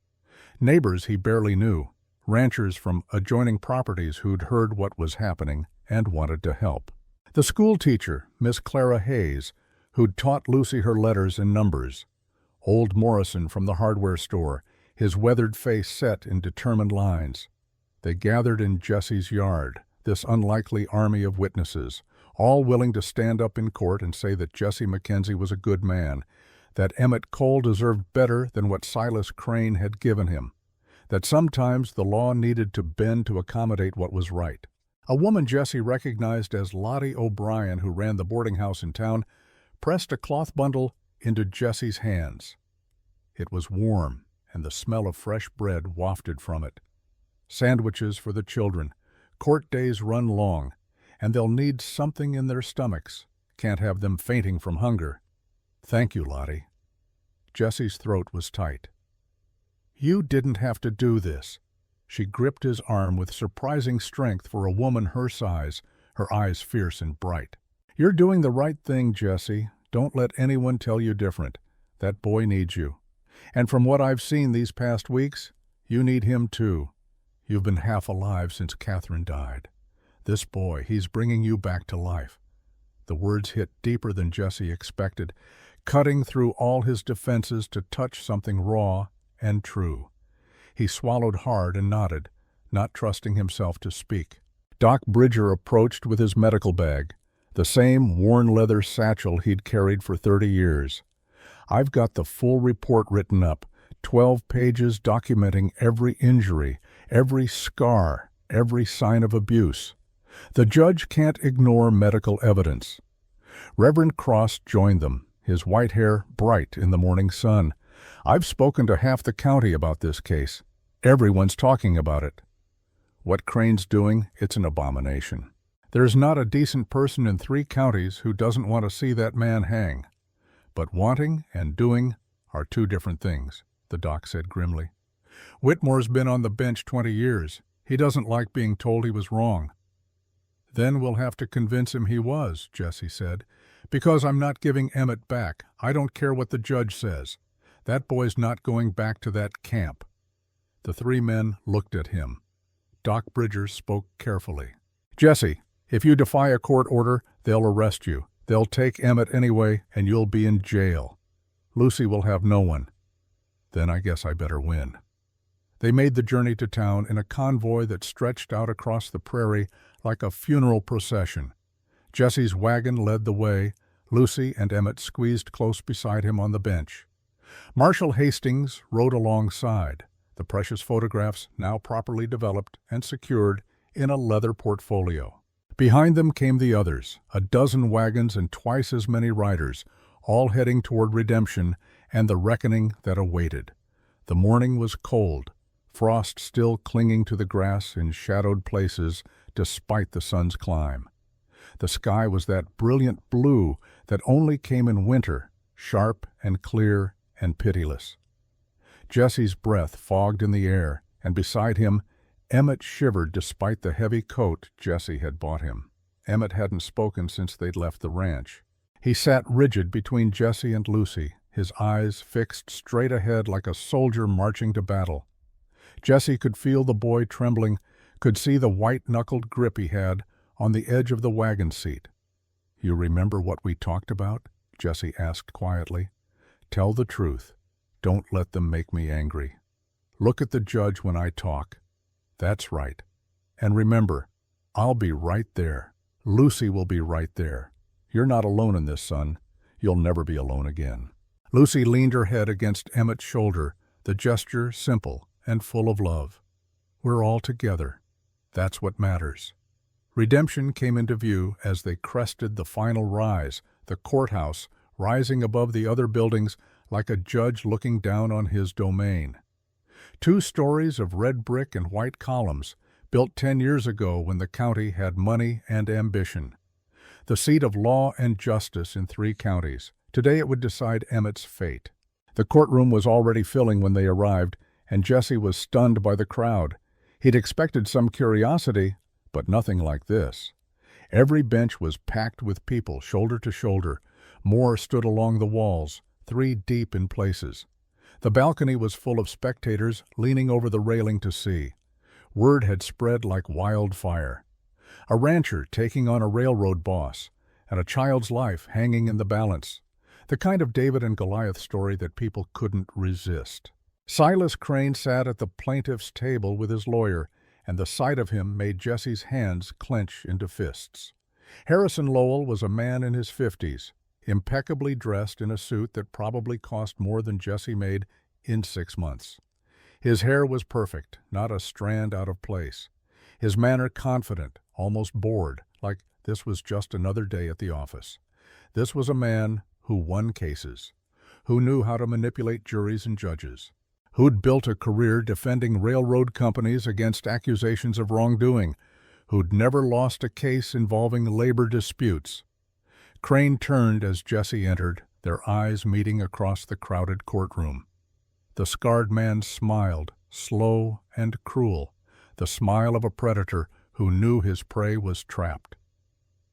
Neighbors he barely knew, ranchers from adjoining properties who'd heard what was happening and wanted to help. The school teacher, Miss Clara Hayes, who'd taught Lucy her letters and numbers. Old Morrison from the hardware store, his weathered face set in determined lines. They gathered in Jesse's yard, this unlikely army of witnesses, all willing to stand up in court and say that Jesse Mackenzie was a good man, that Emmett Cole deserved better than what Silas Crane had given him, that sometimes the law needed to bend to accommodate what was right. A woman Jesse recognized as Lottie O'Brien, who ran the boarding house in town, pressed a cloth bundle into Jesse's hands. It was warm, and the smell of fresh bread wafted from it. Sandwiches for the children. Court days run long, and they'll need something in their stomachs. Can't have them fainting from hunger. Thank you, Lottie. Jesse's throat was tight. You didn't have to do this. She gripped his arm with surprising strength for a woman her size, her eyes fierce and bright. You're doing the right thing, Jesse. Don't let anyone tell you different. That boy needs you. And from what I've seen these past weeks, you need him too. You've been half alive since Catherine died. This boy, he's bringing you back to life. The words hit deeper than Jesse expected, cutting through all his defenses to touch something raw and true. He swallowed hard and nodded, not trusting himself to speak. Doc Bridger approached with his medical bag, the same worn leather satchel he'd carried for 30 years. I've got the full report written up, 12 pages documenting every injury, every scar, every sign of abuse. The judge can't ignore medical evidence. Reverend Cross joined them, his white hair bright in the morning sun. I've spoken to half the county about this case. Everyone's talking about it. What Crane's doing, it's an abomination. There's not a decent person in 3 counties who doesn't want to see that man hang. But wanting and doing are 2 different things, the doc said grimly. Whitmore's been on the bench 20 years. He doesn't like being told he was wrong. Then we'll have to convince him he was, Jesse said, because I'm not giving Emmett back. I don't care what the judge says. That boy's not going back to that camp. The 3 men looked at him. Doc Bridger spoke carefully. Jesse, if you defy a court order, they'll arrest you. They'll take Emmett anyway, and you'll be in jail. Lucy will have no one. Then I guess I better win. They made the journey to town in a convoy that stretched out across the prairie like a funeral procession. Jesse's wagon led the way. Lucy and Emmett squeezed close beside him on the bench. Marshal Hastings rode alongside, the precious photographs now properly developed and secured in a leather portfolio. Behind them came the others, a dozen wagons and twice as many riders, all heading toward redemption and the reckoning that awaited. The morning was cold, frost still clinging to the grass in shadowed places despite the sun's climb. The sky was that brilliant blue that only came in winter, sharp and clear and pitiless. Jesse's breath fogged in the air, and beside him, Emmett shivered despite the heavy coat Jesse had bought him. Emmett hadn't spoken since they'd left the ranch. He sat rigid between Jesse and Lucy, his eyes fixed straight ahead like a soldier marching to battle. Jesse could feel the boy trembling, could see the white-knuckled grip he had on the edge of the wagon seat. You remember what we talked about? Jesse asked quietly. Tell the truth. Don't let them make me angry. Look at the judge when I talk. That's right. And remember, I'll be right there. Lucy will be right there. You're not alone in this, son. You'll never be alone again. Lucy leaned her head against Emmett's shoulder, the gesture simple and full of love. We're all together. That's what matters. Redemption came into view as they crested the final rise, the courthouse rising above the other buildings like a judge looking down on his domain. 2 stories of red brick and white columns, built 10 years ago when the county had money and ambition. The seat of law and justice in 3 counties. Today it would decide Emmett's fate. The courtroom was already filling when they arrived, and Jesse was stunned by the crowd. He'd expected some curiosity, but nothing like this. Every bench was packed with people, shoulder to shoulder. More stood along the walls, 3 deep in places. The balcony was full of spectators leaning over the railing to see. Word had spread like wildfire. A rancher taking on a railroad boss, and a child's life hanging in the balance. The kind of David and Goliath story that people couldn't resist. Silas Crane sat at the plaintiff's table with his lawyer, and the sight of him made Jesse's hands clench into fists. Harrison Lowell was a man in his 50s, impeccably dressed in a suit that probably cost more than Jesse made in 6 months. His hair was perfect, not a strand out of place. His manner confident, almost bored, like this was just another day at the office. This was a man who won cases, who knew how to manipulate juries and judges, who'd built a career defending railroad companies against accusations of wrongdoing, who'd never lost a case involving labor disputes. Crane turned as Jesse entered, their eyes meeting across the crowded courtroom. The scarred man smiled, slow and cruel, the smile of a predator who knew his prey was trapped.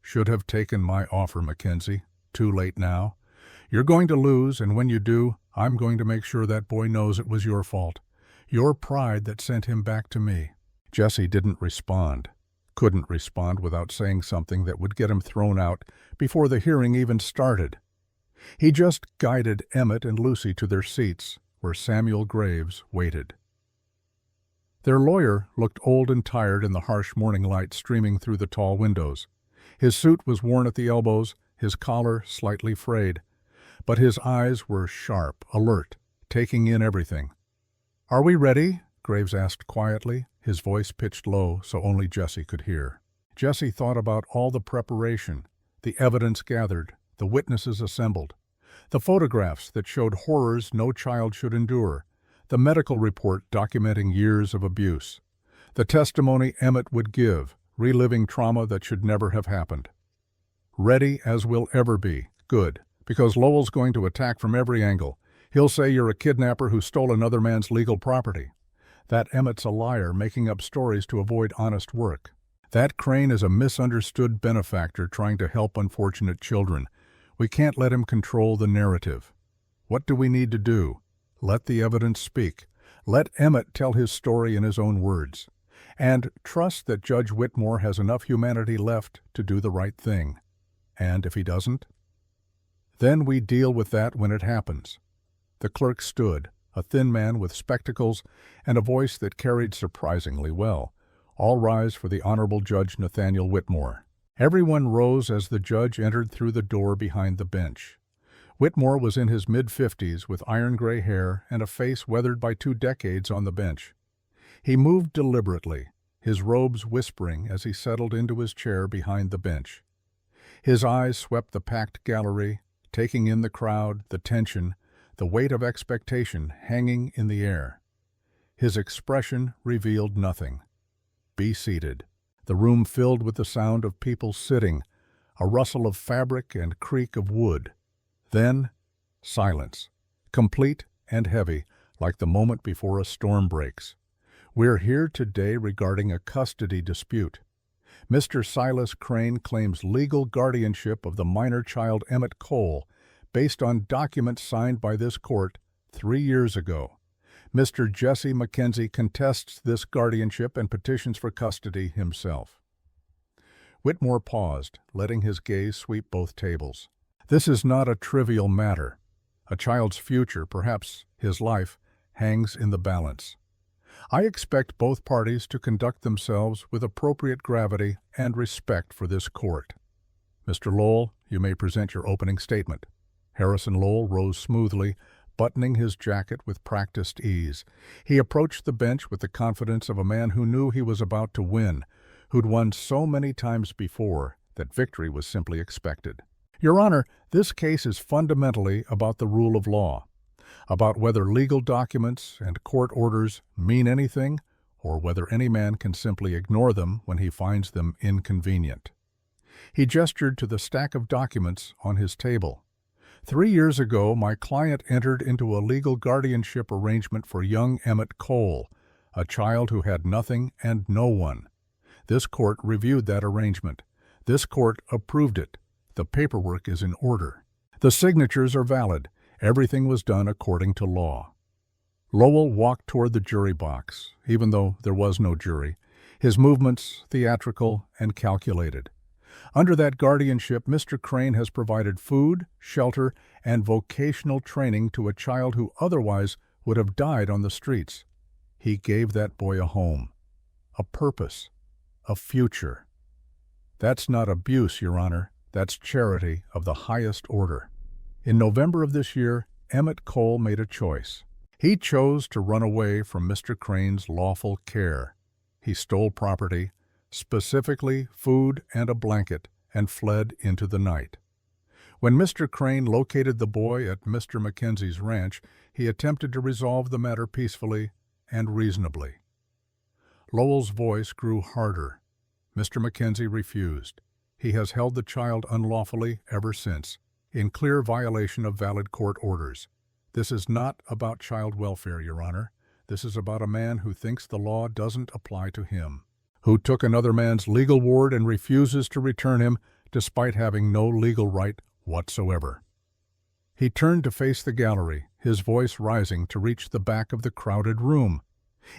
"Should have taken my offer, Mackenzie. Too late now. You're going to lose, and when you do, I'm going to make sure that boy knows it was your fault. Your pride that sent him back to me." Jesse didn't respond. Couldn't respond without saying something that would get him thrown out before the hearing even started. He just guided Emmett and Lucy to their seats, where Samuel Graves waited. Their lawyer looked old and tired in the harsh morning light streaming through the tall windows. His suit was worn at the elbows, his collar slightly frayed, but his eyes were sharp, alert, taking in everything. "Are we ready?" Graves asked quietly, his voice pitched low so only Jesse could hear. Jesse thought about all the preparation, the evidence gathered, the witnesses assembled, the photographs that showed horrors no child should endure, the medical report documenting years of abuse, the testimony Emmett would give, reliving trauma that should never have happened. Ready as we'll ever be. Good, because Lowell's going to attack from every angle. He'll say you're a kidnapper who stole another man's legal property. That Emmett's a liar making up stories to avoid honest work. That Crane is a misunderstood benefactor trying to help unfortunate children. We can't let him control the narrative. What do we need to do? Let the evidence speak. Let Emmett tell his story in his own words. And trust that Judge Whitmore has enough humanity left to do the right thing. And if he doesn't? Then we deal with that when it happens. The clerk stood, a thin man with spectacles and a voice that carried surprisingly well. All rise for the Honorable Judge Nathaniel Whitmore. Everyone rose as the judge entered through the door behind the bench. Whitmore was in his mid-50s with iron-gray hair and a face weathered by 2 decades on the bench. He moved deliberately, his robes whispering as he settled into his chair behind the bench. His eyes swept the packed gallery, taking in the crowd, the tension, the weight of expectation hanging in the air. His expression revealed nothing. "Be seated." The room filled with the sound of people sitting, a rustle of fabric and creak of wood. Then, silence, complete and heavy, like the moment before a storm breaks. "We're here today regarding a custody dispute. Mr. Silas Crane claims legal guardianship of the minor child Emmett Cole, based on documents signed by this court 3 years ago. Mr. Jesse Mackenzie contests this guardianship and petitions for custody himself." Whitmore paused, letting his gaze sweep both tables. This is not a trivial matter. A child's future, perhaps his life, hangs in the balance. I expect both parties to conduct themselves with appropriate gravity and respect for this court. Mr. Lowell, you may present your opening statement. Harrison Lowell rose smoothly, buttoning his jacket with practiced ease. He approached the bench with the confidence of a man who knew he was about to win, who'd won so many times before that victory was simply expected. Your Honor, this case is fundamentally about the rule of law, about whether legal documents and court orders mean anything, or whether any man can simply ignore them when he finds them inconvenient. He gestured to the stack of documents on his table. 3 years ago, my client entered into a legal guardianship arrangement for young Emmett Cole, a child who had nothing and no one. This court reviewed that arrangement. This court approved it. The paperwork is in order. The signatures are valid. Everything was done according to law. Lowell walked toward the jury box, even though there was no jury, his movements theatrical and calculated. Under that guardianship, Mr. Crane has provided food, shelter, and vocational training to a child who otherwise would have died on the streets. He gave that boy a home, a purpose, a future. That's not abuse, Your Honor. That's charity of the highest order. In November of this year, Emmett Cole made a choice. He chose to run away from Mr. Crane's lawful care. He stole property, specifically food and a blanket, and fled into the night. When Mr. Crane located the boy at Mr. Mackenzie's ranch, he attempted to resolve the matter peacefully and reasonably. Lowell's voice grew harder. Mr. Mackenzie refused. He has held the child unlawfully ever since, in clear violation of valid court orders. This is not about child welfare, Your Honor. This is about a man who thinks the law doesn't apply to him, who took another man's legal ward and refuses to return him despite having no legal right whatsoever. He turned to face the gallery, his voice rising to reach the back of the crowded room.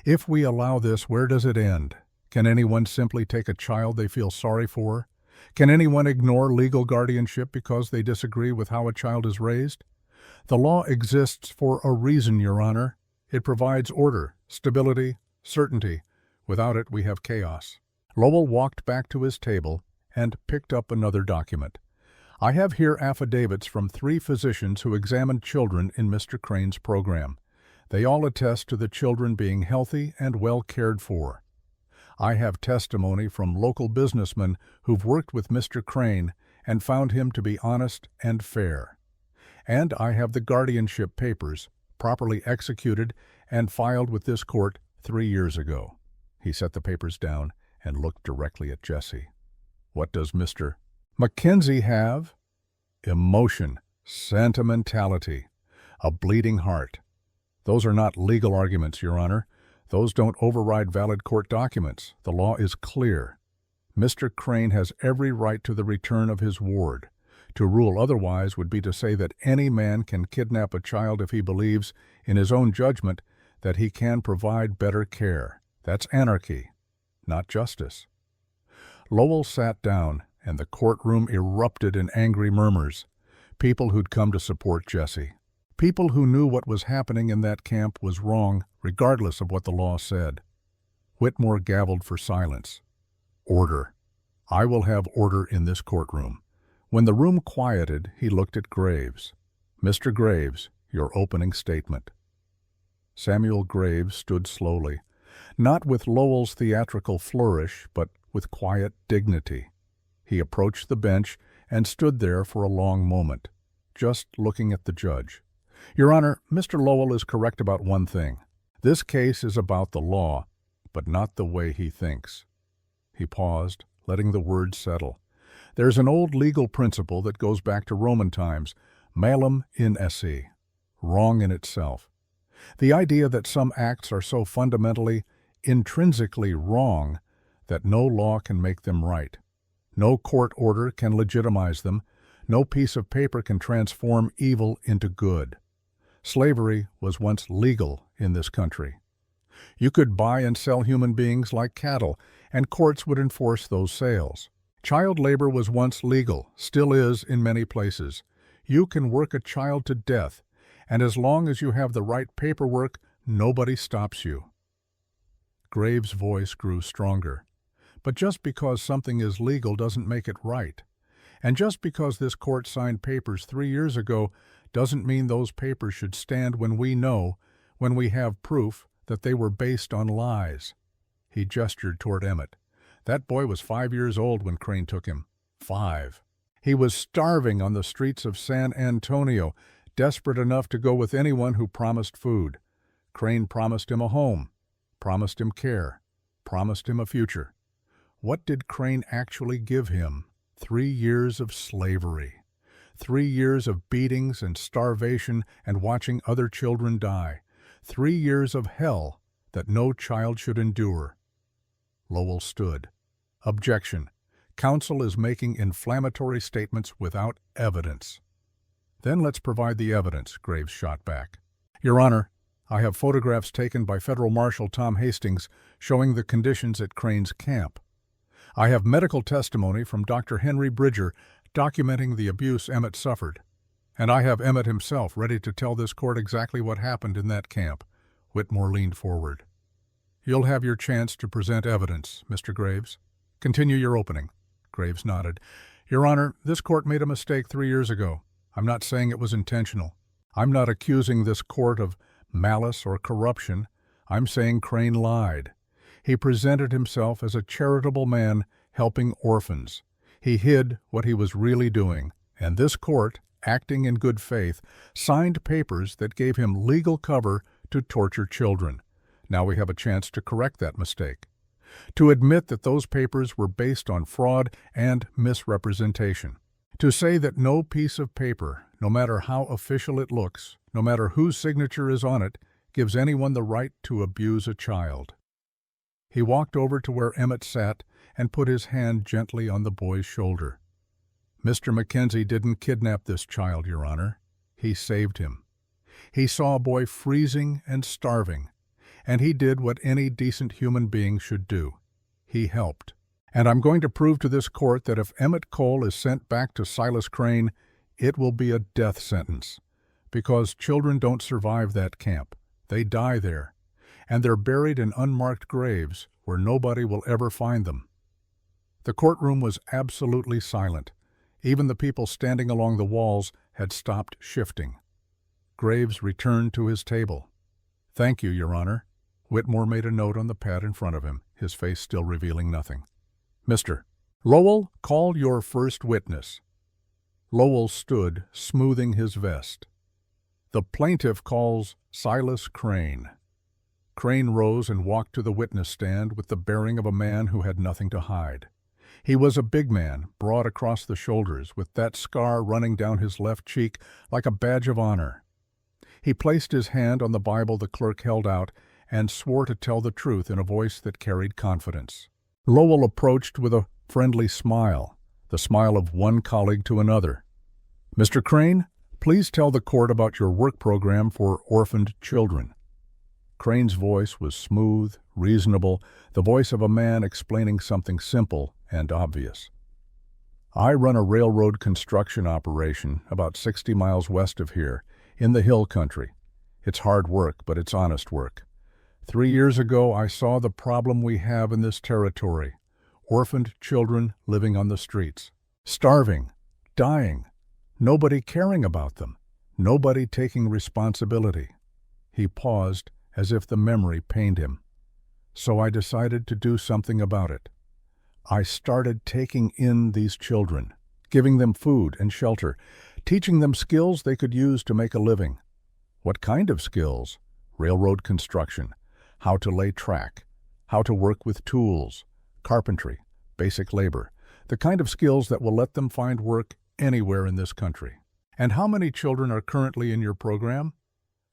If we allow this, where does it end? Can anyone simply take a child they feel sorry for? Can anyone ignore legal guardianship because they disagree with how a child is raised? The law exists for a reason, Your Honor. It provides order, stability, certainty. Without it, we have chaos. Lowell walked back to his table and picked up another document. I have here affidavits from 3 physicians who examined children in Mr. Crane's program. They all attest to the children being healthy and well cared for. I have testimony from local businessmen who've worked with Mr. Crane and found him to be honest and fair. And I have the guardianship papers, properly executed and filed with this court 3 years ago. He set the papers down and looked directly at Jesse. What does Mr. Mackenzie have? Emotion, sentimentality, a bleeding heart. Those are not legal arguments, Your Honor. Those don't override valid court documents. The law is clear. Mr. Crane has every right to the return of his ward. To rule otherwise would be to say that any man can kidnap a child if he believes, in his own judgment, that he can provide better care. That's anarchy, not justice. Lowell sat down, and the courtroom erupted in angry murmurs. People who'd come to support Jesse. People who knew what was happening in that camp was wrong, regardless of what the law said. Whitmore gavelled for silence. Order. I will have order in this courtroom. When the room quieted, he looked at Graves. Mr. Graves, your opening statement. Samuel Graves stood slowly, not with Lowell's theatrical flourish, but with quiet dignity. He approached the bench and stood there for a long moment, just looking at the judge. Your Honor, Mr. Lowell is correct about one thing. This case is about the law, but not the way he thinks. He paused, letting the words settle. There's an old legal principle that goes back to Roman times, malum in esse, wrong in itself. The idea that some acts are so fundamentally, intrinsically wrong that no law can make them right. No court order can legitimize them. No piece of paper can transform evil into good. Slavery was once legal in this country. You could buy and sell human beings like cattle, and courts would enforce those sales. Child labor was once legal, still is in many places. You can work a child to death, and as long as you have the right paperwork, nobody stops you. Graves' voice grew stronger. But just because something is legal doesn't make it right. And just because this court signed papers 3 years ago doesn't mean those papers should stand when we have proof that they were based on lies. He gestured toward Emmett. That boy was 5 years old when Crane took him. 5. He was starving on the streets of San Antonio, desperate enough to go with anyone who promised food. Crane promised him a home, promised him care, promised him a future. What did Crane actually give him? 3 years of slavery. 3 years of beatings and starvation and watching other children die. 3 years of hell that no child should endure. Lowell stood. Objection. Counsel is making inflammatory statements without evidence. Then let's provide the evidence, Graves shot back. Your Honor, I have photographs taken by Federal Marshal Tom Hastings showing the conditions at Crane's camp. I have medical testimony from Dr. Henry Bridger documenting the abuse Emmett suffered. And I have Emmett himself ready to tell this court exactly what happened in that camp. Whitmore leaned forward. You'll have your chance to present evidence, Mr. Graves. Continue your opening. Graves nodded. Your Honor, this court made a mistake 3 years ago. I'm not saying it was intentional. I'm not accusing this court of malice or corruption. I'm saying Crane lied. He presented himself as a charitable man helping orphans. He hid what he was really doing, and this court, acting in good faith, signed papers that gave him legal cover to torture children. Now we have a chance to correct that mistake, to admit that those papers were based on fraud and misrepresentation, to say that no piece of paper, no matter how official it looks, no matter whose signature is on it, gives anyone the right to abuse a child. He walked over to where Emmett sat and put his hand gently on the boy's shoulder. Mr. Mackenzie didn't kidnap this child, Your Honor. He saved him. He saw a boy freezing and starving, and he did what any decent human being should do. He helped. And I'm going to prove to this court that if Emmett Cole is sent back to Silas Crane, it will be a death sentence, because children don't survive that camp. They die there, and they're buried in unmarked graves where nobody will ever find them. The courtroom was absolutely silent. Even the people standing along the walls had stopped shifting. Graves returned to his table. Thank you, Your Honor. Whitmore made a note on the pad in front of him, his face still revealing nothing. Mr. Lowell, call your first witness. Lowell stood, smoothing his vest. The plaintiff calls Silas Crane. Crane rose and walked to the witness stand with the bearing of a man who had nothing to hide. He was a big man, broad across the shoulders, with that scar running down his left cheek like a badge of honor. He placed his hand on the Bible the clerk held out and swore to tell the truth in a voice that carried confidence. Lowell approached with a friendly smile, the smile of one colleague to another. Mr. Crane, please tell the court about your work program for orphaned children. Crane's voice was smooth, reasonable, the voice of a man explaining something simple and obvious. I run a railroad construction operation about 60 miles west of here, in the hill country. It's hard work, but it's honest work. 3 years ago, I saw the problem we have in this territory. Orphaned children living on the streets. Starving. Dying. Nobody caring about them. Nobody taking responsibility. He paused, as if the memory pained him. So I decided to do something about it. I started taking in these children, giving them food and shelter, teaching them skills they could use to make a living. What kind of skills? Railroad construction, how to lay track, how to work with tools, carpentry, basic labor, the kind of skills that will let them find work anywhere in this country. And how many children are currently in your program?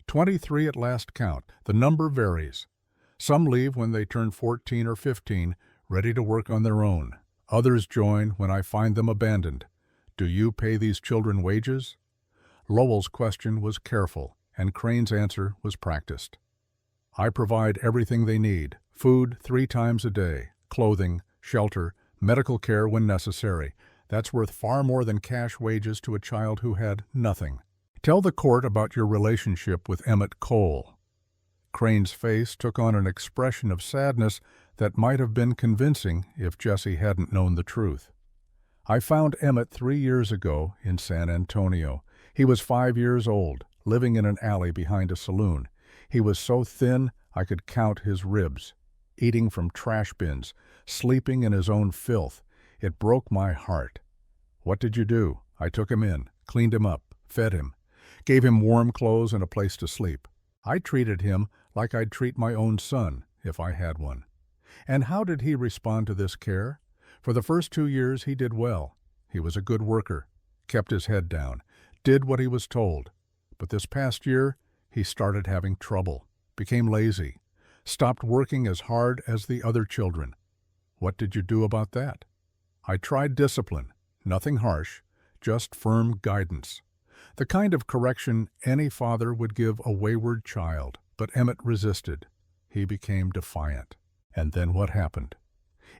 23 at last count. The number varies. Some leave when they turn 14 or 15, ready to work on their own. Others join when I find them abandoned. Do you pay these children wages? Lowell's question was careful, and Crane's answer was practiced. I provide everything they need, food 3 times a day, clothing, shelter, medical care when necessary. That's worth far more than cash wages to a child who had nothing. Tell the court about your relationship with Emmett Cole. Crane's face took on an expression of sadness that might have been convincing if Jesse hadn't known the truth. I found Emmett 3 years ago in San Antonio. He was 5 years old, living in an alley behind a saloon. He was so thin I could count his ribs, eating from trash bins, sleeping in his own filth. It broke my heart. What did you do? I took him in, cleaned him up, fed him, gave him warm clothes and a place to sleep. I treated him like I'd treat my own son, if I had one. And how did he respond to this care? For the first 2 years he did well. He was a good worker, kept his head down, did what he was told. But this past year, he started having trouble, became lazy, stopped working as hard as the other children. What did you do about that? I tried discipline, nothing harsh, just firm guidance. The kind of correction any father would give a wayward child. But Emmett resisted. He became defiant. And then what happened?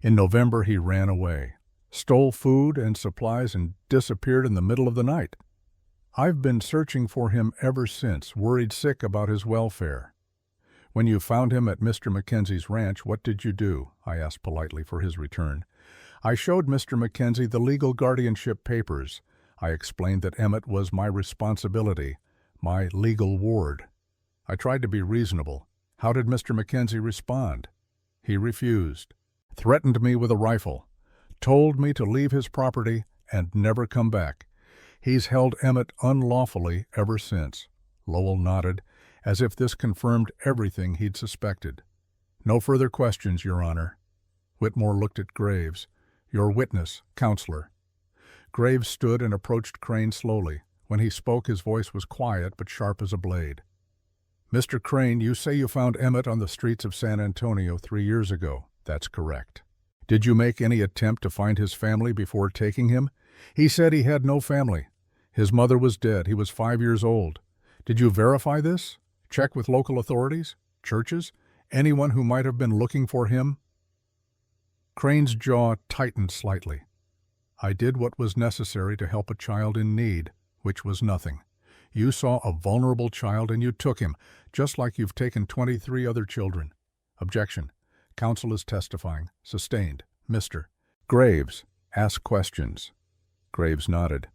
In November, he ran away, stole food and supplies, and disappeared in the middle of the night. I've been searching for him ever since, worried sick about his welfare. When you found him at Mr. Mackenzie's ranch, what did you do? I asked politely for his return. I showed Mr. Mackenzie the legal guardianship papers. I explained that Emmett was my responsibility, my legal ward. I tried to be reasonable. How did Mr. Mackenzie respond? He refused, threatened me with a rifle, told me to leave his property and never come back. He's held Emmett unlawfully ever since. Lowell nodded, as if this confirmed everything he'd suspected. No further questions, Your Honor. Whitmore looked at Graves. Your witness, counselor. Graves stood and approached Crane slowly. When he spoke, his voice was quiet but sharp as a blade. Mr. Crane, you say you found Emmett on the streets of San Antonio 3 years ago. That's correct. Did you make any attempt to find his family before taking him? He said he had no family. His mother was dead. He was 5 years old. Did you verify this? Check with local authorities? Churches? Anyone who might have been looking for him? Crane's jaw tightened slightly. I did what was necessary to help a child in need, which was nothing. You saw a vulnerable child and you took him, just like you've taken 23 other children. Objection. Counsel is testifying. Sustained. Mr. Graves, ask questions. Graves nodded.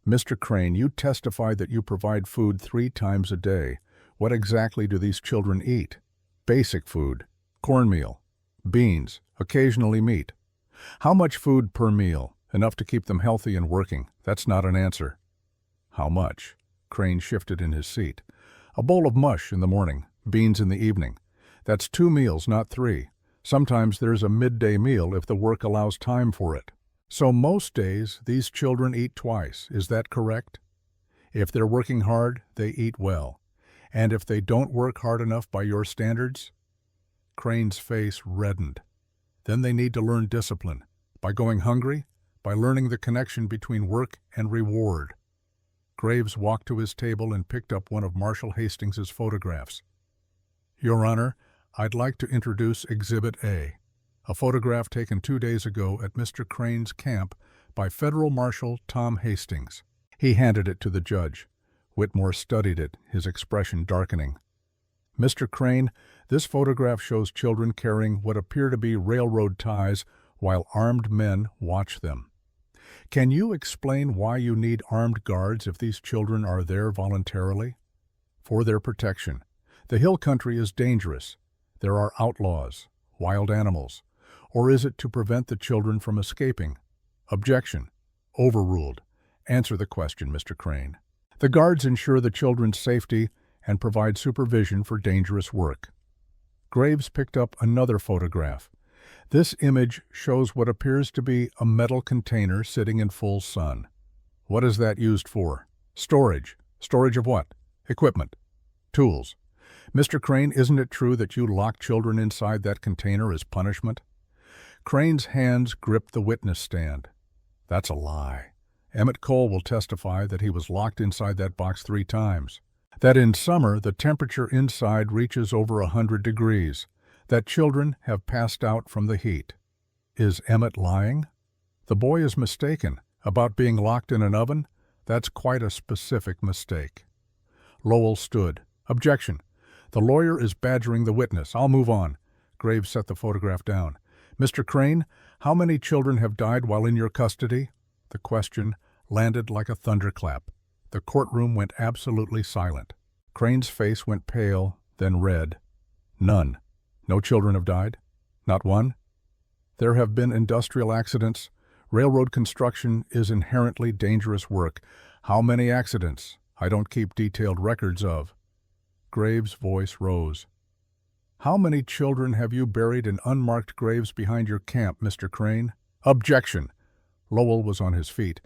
Mr. Crane, you testified that you provide food 3 times a day. What exactly do these children eat? Basic food. Cornmeal. Beans. Occasionally meat. How much food per meal? Enough to keep them healthy and working. That's not an answer. How much? Crane shifted in his seat. A bowl of mush in the morning, beans in the evening. That's 2 meals, not 3. Sometimes there's a midday meal if the work allows time for it. So most days, these children eat twice. Is that correct? If they're working hard, they eat well. And if they don't work hard enough by your standards? Crane's face reddened. Then they need to learn discipline. By going hungry? By learning the connection between work and reward. Graves walked to his table and picked up one of Marshal Hastings's photographs. Your Honor, I'd like to introduce Exhibit A, a photograph taken 2 days ago at Mr. Crane's camp by Federal Marshal Tom Hastings. He handed it to the judge. Whitmore studied it, his expression darkening. Mr. Crane, this photograph shows children carrying what appear to be railroad ties while armed men watch them. Can you explain why you need armed guards if these children are there voluntarily? For their protection. The hill country is dangerous. There are outlaws, wild animals. Or is it to prevent the children from escaping? Objection. Overruled. Answer the question, Mr. Crane. The guards ensure the children's safety and provide supervision for dangerous work. Graves picked up another photograph. This image shows what appears to be a metal container sitting in full sun. What is that used for? Storage. Storage of what? Equipment. Tools. Mr. Crane, isn't it true that you lock children inside that container as punishment? Crane's hands gripped the witness stand. That's a lie. Emmett Cole will testify that he was locked inside that box 3 times. That in summer the temperature inside reaches over 100 degrees. That children have passed out from the heat. Is Emmett lying? The boy is mistaken. About being locked in an oven? That's quite a specific mistake. Lowell stood. Objection. The lawyer is badgering the witness. I'll move on. Graves set the photograph down. Mr. Crane, how many children have died while in your custody? The question landed like a thunderclap. The courtroom went absolutely silent. Crane's face went pale, then red. None. No children have died? Not one? There have been industrial accidents. Railroad construction is inherently dangerous work. How many accidents? I don't keep detailed records of. Graves' voice rose. How many children have you buried in unmarked graves behind your camp, Mr. Crane? Objection. Lowell was on his feet.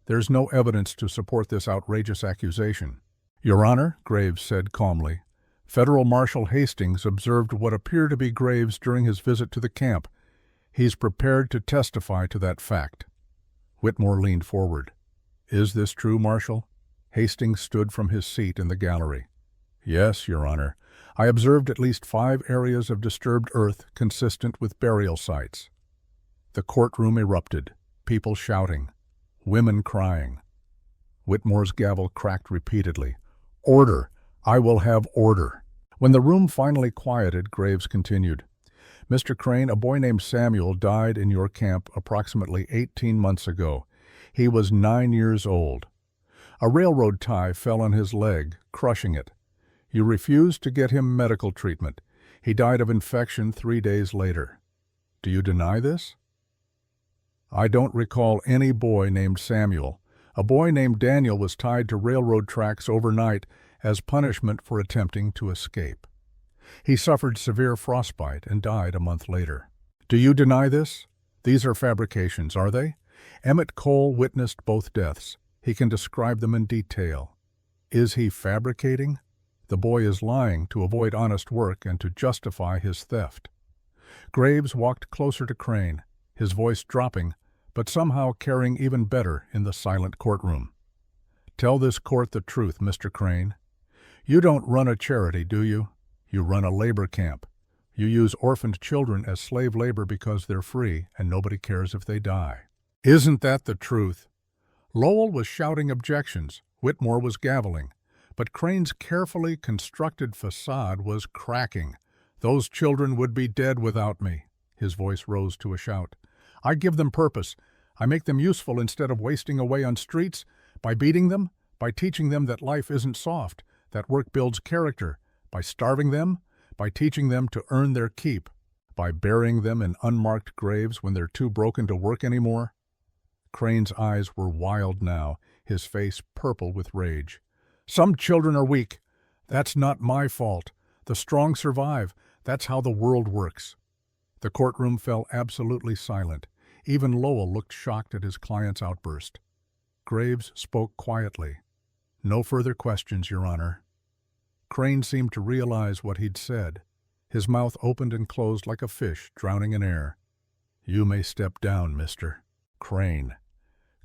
There's no evidence to support this outrageous accusation. Your Honor, Graves said calmly, Federal Marshal Hastings observed what appeared to be graves during his visit to the camp. He's prepared to testify to that fact. Whitmore leaned forward. Is this true, Marshal? Hastings stood from his seat in the gallery. Yes, Your Honor. I observed at least 5 areas of disturbed earth consistent with burial sites. The courtroom erupted, people shouting, women crying. Whitmore's gavel cracked repeatedly. "Order! I will have order!" When the room finally quieted, Graves continued, "Mr. Crane, a boy named Samuel died in your camp approximately 18 months ago. He was 9 years old. A railroad tie fell on his leg, crushing it. You refused to get him medical treatment. He died of infection 3 days later. Do you deny this?" "I don't recall any boy named Samuel. A boy named Daniel was tied to railroad tracks overnight as punishment for attempting to escape. He suffered severe frostbite and died a month later. Do you deny this? These are fabrications, are they? Emmett Cole witnessed both deaths. He can describe them in detail. Is he fabricating? The boy is lying to avoid honest work and to justify his theft." Graves walked closer to Crane, his voice dropping, but somehow carrying even better in the silent courtroom. "Tell this court the truth, Mr. Crane. You don't run a charity, do you? You run a labor camp. You use orphaned children as slave labor because they're free and nobody cares if they die. Isn't that the truth?" Lowell was shouting objections. Whitmore was gaveling. But Crane's carefully constructed facade was cracking. "Those children would be dead without me." His voice rose to a shout. "I give them purpose. I make them useful instead of wasting away on streets, by beating them, by teaching them that life isn't soft, that work builds character, by starving them, by teaching them to earn their keep, by burying them in unmarked graves when they're too broken to work anymore." Crane's eyes were wild now, his face purple with rage. "Some children are weak. That's not my fault. The strong survive. That's how the world works." The courtroom fell absolutely silent. Even Lowell looked shocked at his client's outburst. Graves spoke quietly. "No further questions, Your Honor." Crane seemed to realize what he'd said. His mouth opened and closed like a fish drowning in air. "You may step down, Mr. Crane."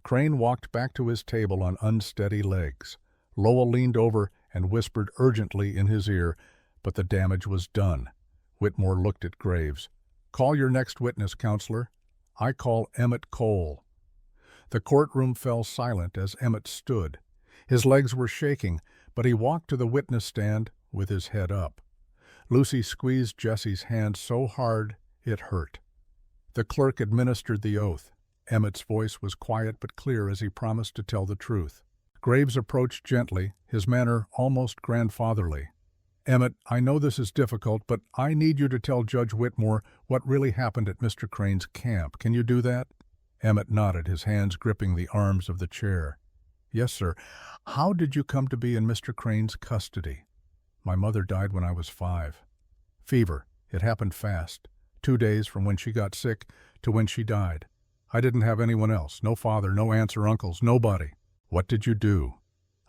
Crane walked back to his table on unsteady legs. Lowell leaned over and whispered urgently in his ear, but the damage was done. Whitmore looked at Graves. "Call your next witness, counselor. I call Emmett Cole." The courtroom fell silent as Emmett stood. His legs were shaking, but he walked to the witness stand with his head up. Lucy squeezed Jesse's hand so hard it hurt. The clerk administered the oath. Emmett's voice was quiet but clear as he promised to tell the truth. Graves approached gently, his manner almost grandfatherly. "Emmett, I know this is difficult, but I need you to tell Judge Whitmore what really happened at Mr. Crane's camp. Can you do that?" Emmett nodded, his hands gripping the arms of the chair. "Yes, sir. How did you come to be in Mr. Crane's custody?" "My mother died when I was 5. Fever. It happened fast. 2 days from when she got sick to when she died. I didn't have anyone else. No father, no aunts or uncles, nobody." "What did you do?"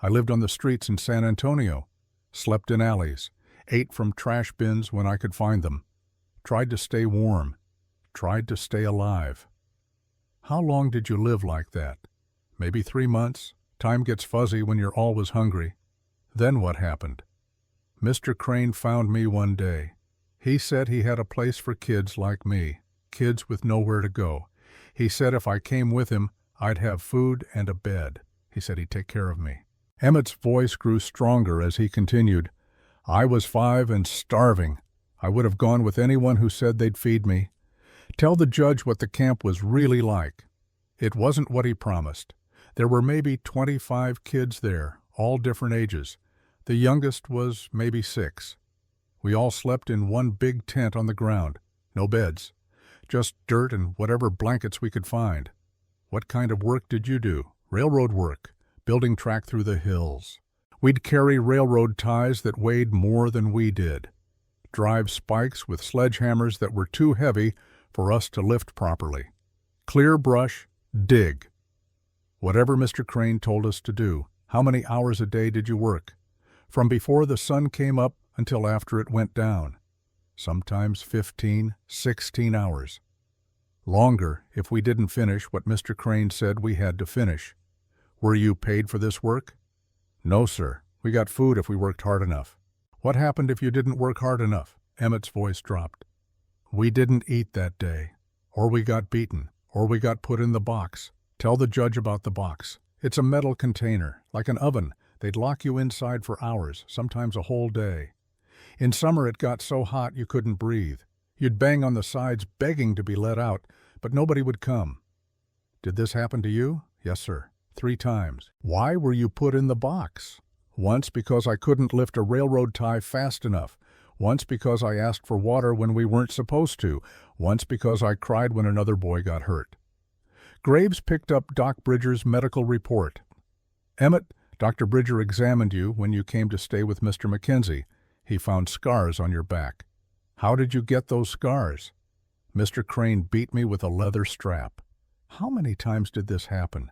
"I lived on the streets in San Antonio. Slept in alleys. Ate from trash bins when I could find them. Tried to stay warm. Tried to stay alive." "How long did you live like that?" "Maybe 3 months. Time gets fuzzy when you're always hungry." "Then what happened?" "Mr. Crane found me one day. He said he had a place for kids like me, kids with nowhere to go. He said if I came with him, I'd have food and a bed. He said he'd take care of me." Emmett's voice grew stronger as he continued. "I was 5 and starving. I would have gone with anyone who said they'd feed me. Tell the judge what the camp was really like." It wasn't what he promised. There were maybe 25 kids there, all different ages. The youngest was maybe 6. We all slept in one big tent on the ground. No beds. Just dirt and whatever blankets we could find. "What kind of work did you do?" "Railroad work. Building track through the hills. We'd carry railroad ties that weighed more than we did. Drive spikes with sledgehammers that were too heavy for us to lift properly. Clear brush, dig. Whatever Mr. Crane told us to do. How many hours a day did you work?" "From before the sun came up until after it went down. Sometimes 15, 16 hours. Longer if we didn't finish what Mr. Crane said we had to finish." "Were you paid for this work?" "No, sir. We got food if we worked hard enough." What happened if you didn't work hard enough? Emmett's voice dropped. We didn't eat that day. Or we got beaten. Or we got put in the box. Tell the judge about the box. It's a metal container, like an oven. They'd lock you inside for hours, sometimes a whole day. In summer it got so hot you couldn't breathe. You'd bang on the sides begging to be let out, but nobody would come. Did this happen to you? Yes, sir. 3 times. Why were you put in the box? Once because I couldn't lift a railroad tie fast enough. Once because I asked for water when we weren't supposed to. Once because I cried when another boy got hurt. Graves picked up Doc Bridger's medical report. Emmett, Dr. Bridger examined you when you came to stay with Mr. Mackenzie. He found scars on your back. How did you get those scars? Mr. Crane beat me with a leather strap. How many times did this happen?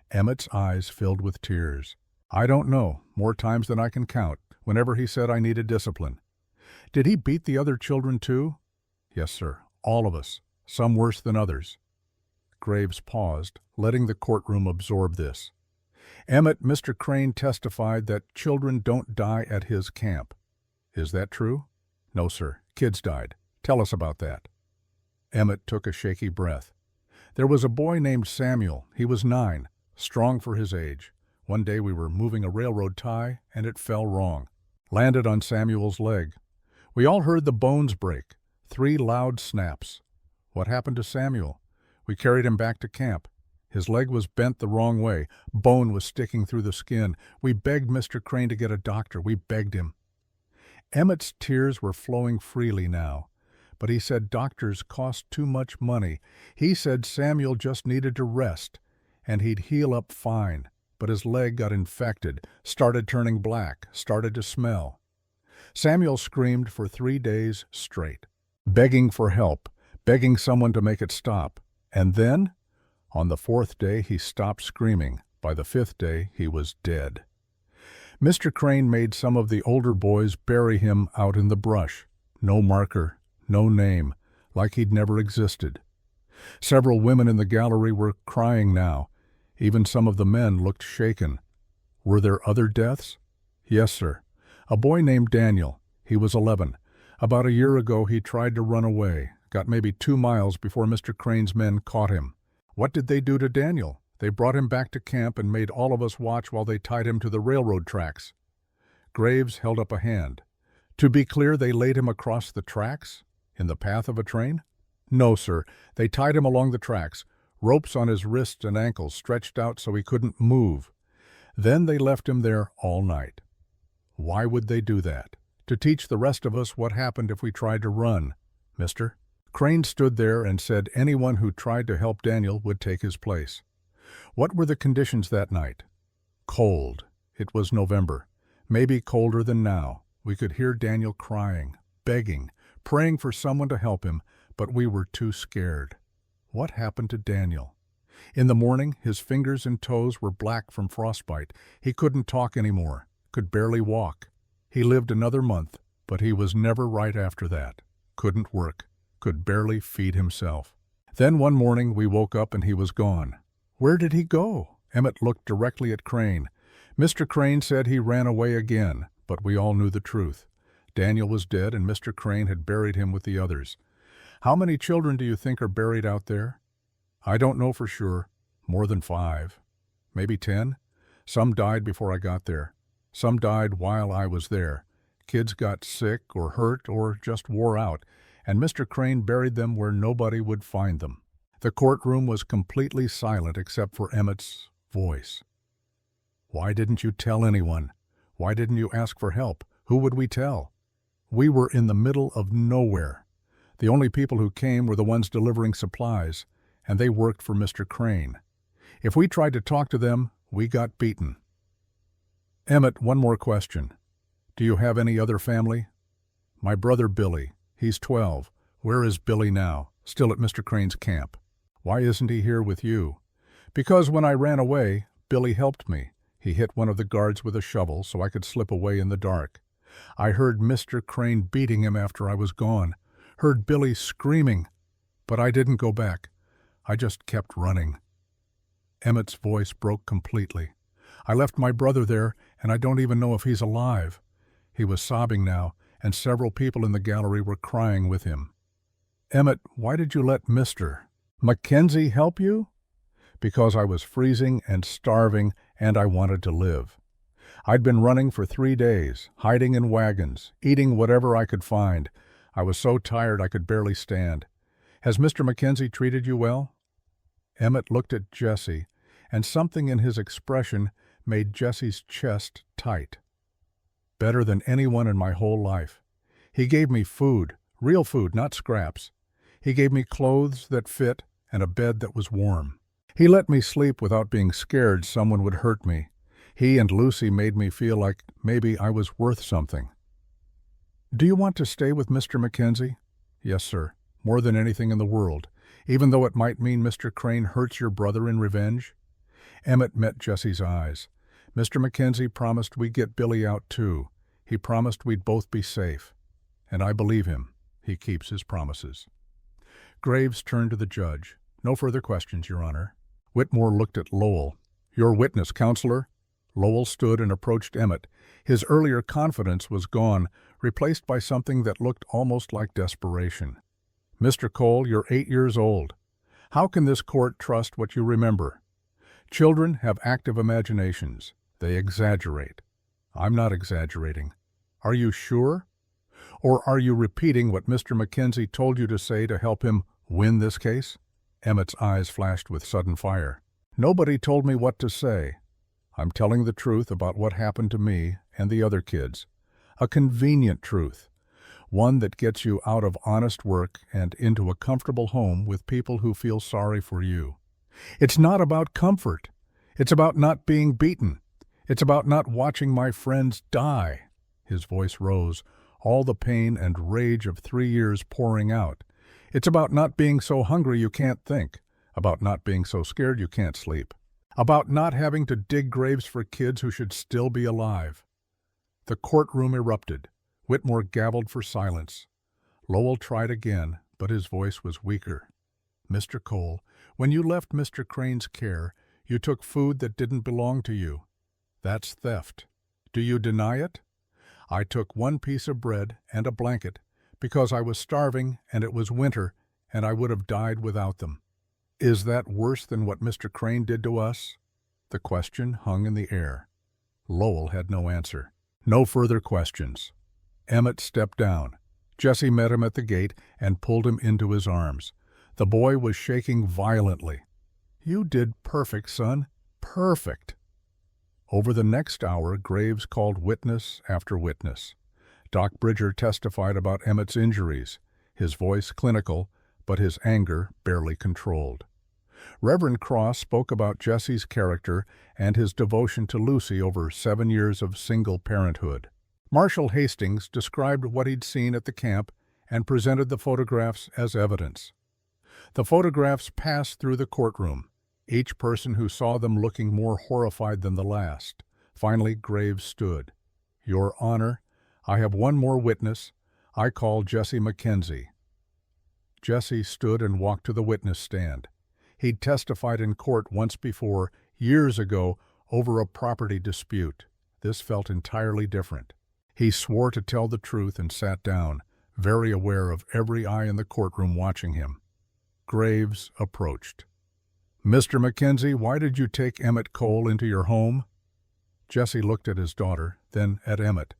Emmett's eyes filled with tears. I don't know, more times than I can count, whenever he said I needed discipline. Did he beat the other children too? Yes, sir, all of us, some worse than others. Graves paused, letting the courtroom absorb this. Emmett, Mr. Crane testified that children don't die at his camp. Is that true? No, sir, kids died. Tell us about that. Emmett took a shaky breath. There was a boy named Samuel. He was 9, strong for his age. One day we were moving a railroad tie, and it fell wrong. Landed on Samuel's leg. We all heard the bones break. 3 loud snaps. What happened to Samuel? We carried him back to camp. His leg was bent the wrong way. Bone was sticking through the skin. We begged Mr. Crane to get a doctor. We begged him. Emmett's tears were flowing freely now, but he said doctors cost too much money. He said Samuel just needed to rest, and he'd heal up fine, but his leg got infected, started turning black, started to smell. Samuel screamed for 3 days straight, begging for help, begging someone to make it stop. And then, on the 4th day, he stopped screaming. By the 5th day, he was dead. Mr. Crane made some of the older boys bury him out in the brush. No marker, no name, like he'd never existed. Several women in the gallery were crying now. Even some of the men looked shaken. Were there other deaths? Yes, sir. A boy named Daniel. He was 11. About a year ago he tried to run away, got maybe 2 miles before Mr. Crane's men caught him. What did they do to Daniel? They brought him back to camp and made all of us watch while they tied him to the railroad tracks. Graves held up a hand. To be clear, they laid him across the tracks? In the path of a train? No, sir. They tied him along the tracks, ropes on his wrists and ankles stretched out so he couldn't move. Then they left him there all night. Why would they do that? To teach the rest of us what happened if we tried to run, mister. Crane stood there and said anyone who tried to help Daniel would take his place. What were the conditions that night? Cold. It was November. Maybe colder than now. We could hear Daniel crying, begging, praying for someone to help him, but we were too scared. What happened to Daniel? In the morning, his fingers and toes were black from frostbite. He couldn't talk anymore, could barely walk. He lived another month, but he was never right after that. Couldn't work, could barely feed himself. Then one morning we woke up and he was gone. Where did he go? Emmett looked directly at Crane. Mr. Crane said he ran away again, but we all knew the truth. Daniel was dead and Mr. Crane had buried him with the others. How many children do you think are buried out there? I don't know for sure. More than 5. Maybe 10. Some died before I got there. Some died while I was there. Kids got sick or hurt or just wore out, and Mr. Crane buried them where nobody would find them. The courtroom was completely silent except for Emmett's voice. Why didn't you tell anyone? Why didn't you ask for help? Who would we tell? We were in the middle of nowhere. The only people who came were the ones delivering supplies, and they worked for Mr. Crane. If we tried to talk to them, we got beaten. Emmett, one more question. Do you have any other family? My brother Billy. He's 12. Where is Billy now? Still at Mr. Crane's camp. Why isn't he here with you? Because when I ran away, Billy helped me. He hit one of the guards with a shovel so I could slip away in the dark. I heard Mr. Crane beating him after I was gone. Heard Billy screaming. But I didn't go back. I just kept running. Emmett's voice broke completely. I left my brother there, and I don't even know if he's alive. He was sobbing now, and several people in the gallery were crying with him. "Emmett, why did you let Mr. Mackenzie help you?" "Because I was freezing and starving, and I wanted to live. I'd been running for 3 days, hiding in wagons, eating whatever I could find. I was so tired I could barely stand. Has Mr. Mackenzie treated you well?" Emmett looked at Jesse, and something in his expression made Jesse's chest tight. "Better than anyone in my whole life. He gave me food, real food, not scraps. He gave me clothes that fit and a bed that was warm. He let me sleep without being scared someone would hurt me. He and Lucy made me feel like maybe I was worth something." "Do you want to stay with Mr. Mackenzie?" "Yes, sir, more than anything in the world, even though it might mean Mr. Crane hurts your brother in revenge." Emmett met Jesse's eyes. "Mr. Mackenzie promised we'd get Billy out too. He promised we'd both be safe. And I believe him. He keeps his promises." Graves turned to the judge. "No further questions, Your Honor." Whitmore looked at Lowell. "Your witness, Counselor." Lowell stood and approached Emmett. His earlier confidence was gone, replaced by something that looked almost like desperation. "Mr. Cole, you're 8 years old. How can this court trust what you remember? Children have active imaginations. They exaggerate. I'm not exaggerating. Are you sure? Or are you repeating what Mr. Mackenzie told you to say to help him win this case?" Emmett's eyes flashed with sudden fire. "Nobody told me what to say. I'm telling the truth about what happened to me and the other kids. A convenient truth. One that gets you out of honest work and into a comfortable home with people who feel sorry for you. It's not about comfort. It's about not being beaten. It's about not watching my friends die." His voice rose, all the pain and rage of 3 years pouring out. "It's about not being so hungry you can't think, about not being so scared you can't sleep, about not having to dig graves for kids who should still be alive." The courtroom erupted. Whitmore gabbled for silence. Lowell tried again, but his voice was weaker. "Mr. Cole, when you left Mr. Crane's care, you took food that didn't belong to you. That's theft. Do you deny it? I took 1 piece of bread and a blanket because I was starving and it was winter and I would have died without them. Is that worse than what Mr. Crane did to us?" The question hung in the air. Lowell had no answer. No further questions. Emmett stepped down. Jesse met him at the gate and pulled him into his arms. The boy was shaking violently. "You did perfect, son. Perfect." Over the next hour, Graves called witness after witness. Doc Bridger testified about Emmett's injuries, his voice clinical, but his anger barely controlled. Reverend Cross spoke about Jesse's character and his devotion to Lucy over 7 years of single parenthood. Marshal Hastings described what he'd seen at the camp and presented the photographs as evidence. The photographs passed through the courtroom, each person who saw them looking more horrified than the last. Finally, Graves stood. "Your Honor, I have one more witness. I call Jesse Mackenzie." Jesse stood and walked to the witness stand. He'd testified in court once before, years ago, over a property dispute. This felt entirely different. He swore to tell the truth and sat down, very aware of every eye in the courtroom watching him. Graves approached. "Mr. Mackenzie, why did you take Emmett Cole into your home?" Jesse looked at his daughter, then at Emmett.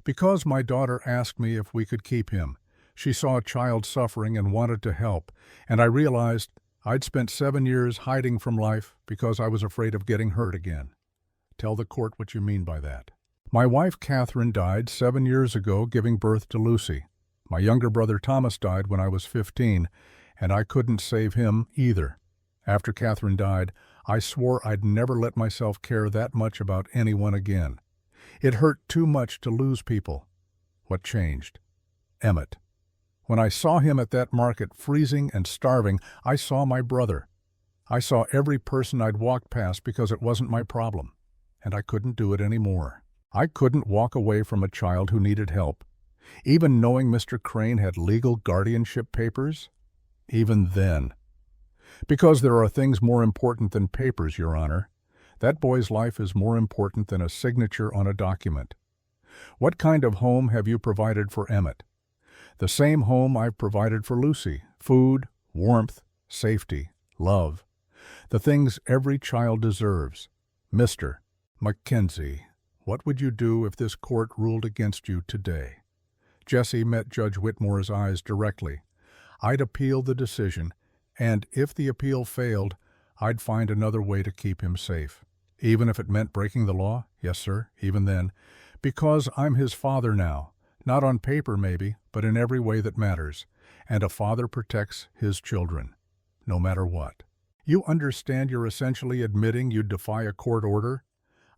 "Because my daughter asked me if we could keep him. She saw a child suffering and wanted to help, and I realized I'd spent 7 years hiding from life because I was afraid of getting hurt again." "Tell the court what you mean by that." "My wife Catherine died 7 years ago giving birth to Lucy. My younger brother Thomas died when I was 15, and I couldn't save him either. After Catherine died, I swore I'd never let myself care that much about anyone again. It hurt too much to lose people." "What changed?" "Emmett. When I saw him at that market freezing and starving, I saw my brother. I saw every person I'd walked past because it wasn't my problem, and I couldn't do it anymore. I couldn't walk away from a child who needed help, even knowing Mr. Crane had legal guardianship papers. Even then. Because there are things more important than papers, Your Honor. That boy's life is more important than a signature on a document. What kind of home have you provided for Emmett? The same home I've provided for Lucy. Food, warmth, safety, love. The things every child deserves. Mr. Mackenzie, what would you do if this court ruled against you today? Jesse met Judge Whitmore's eyes directly. I'd appeal the decision, and if the appeal failed, I'd find another way to keep him safe. Even if it meant breaking the law? Yes, sir, even then. Because I'm his father now. Not on paper, maybe, but in every way that matters. And a father protects his children, no matter what. You understand you're essentially admitting you'd defy a court order?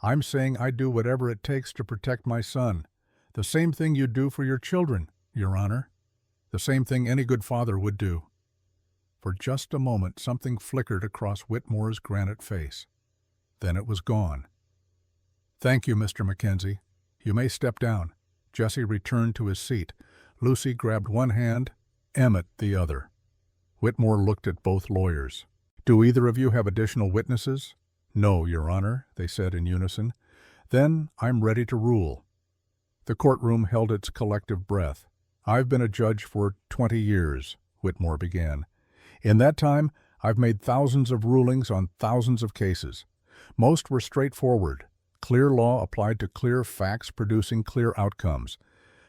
I'm saying I'd do whatever it takes to protect my son. The same thing you'd do for your children, Your Honor. The same thing any good father would do. For just a moment, something flickered across Whitmore's granite face. Then it was gone. Thank you, Mr. Mackenzie. You may step down. Jesse returned to his seat. Lucy grabbed one hand, Emmett the other. Whitmore looked at both lawyers. Do either of you have additional witnesses? No, Your Honor, they said in unison. Then I'm ready to rule. The courtroom held its collective breath. I've been a judge for 20 years, Whitmore began. In that time, I've made thousands of rulings on thousands of cases. Most were straightforward. Clear law applied to clear facts producing clear outcomes.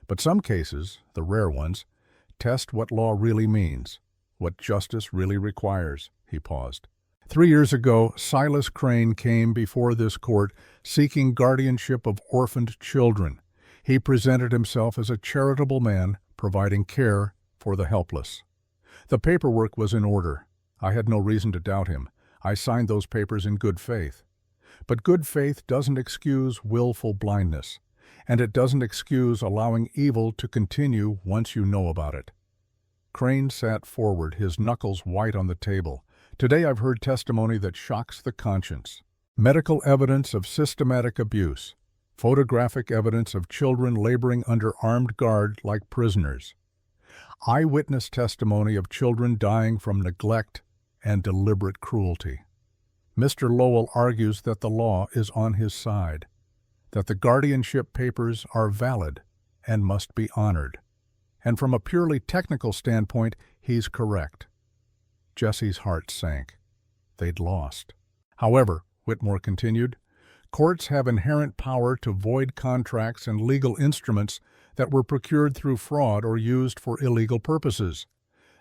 But some cases, the rare ones, test what law really means, what justice really requires. He paused. 3 years ago, Silas Crane came before this court seeking guardianship of orphaned children. He presented himself as a charitable man providing care for the helpless. The paperwork was in order. I had no reason to doubt him. I signed those papers in good faith. But good faith doesn't excuse willful blindness, and it doesn't excuse allowing evil to continue once you know about it. Crane sat forward, his knuckles white on the table. Today I've heard testimony that shocks the conscience. Medical evidence of systematic abuse. Photographic evidence of children laboring under armed guard like prisoners. Eyewitness testimony of children dying from neglect and deliberate cruelty. Mr. Lowell argues that the law is on his side, that the guardianship papers are valid and must be honored. And from a purely technical standpoint, he's correct. Jesse's heart sank. They'd lost. However, Whitmore continued, courts have inherent power to void contracts and legal instruments that were procured through fraud or used for illegal purposes.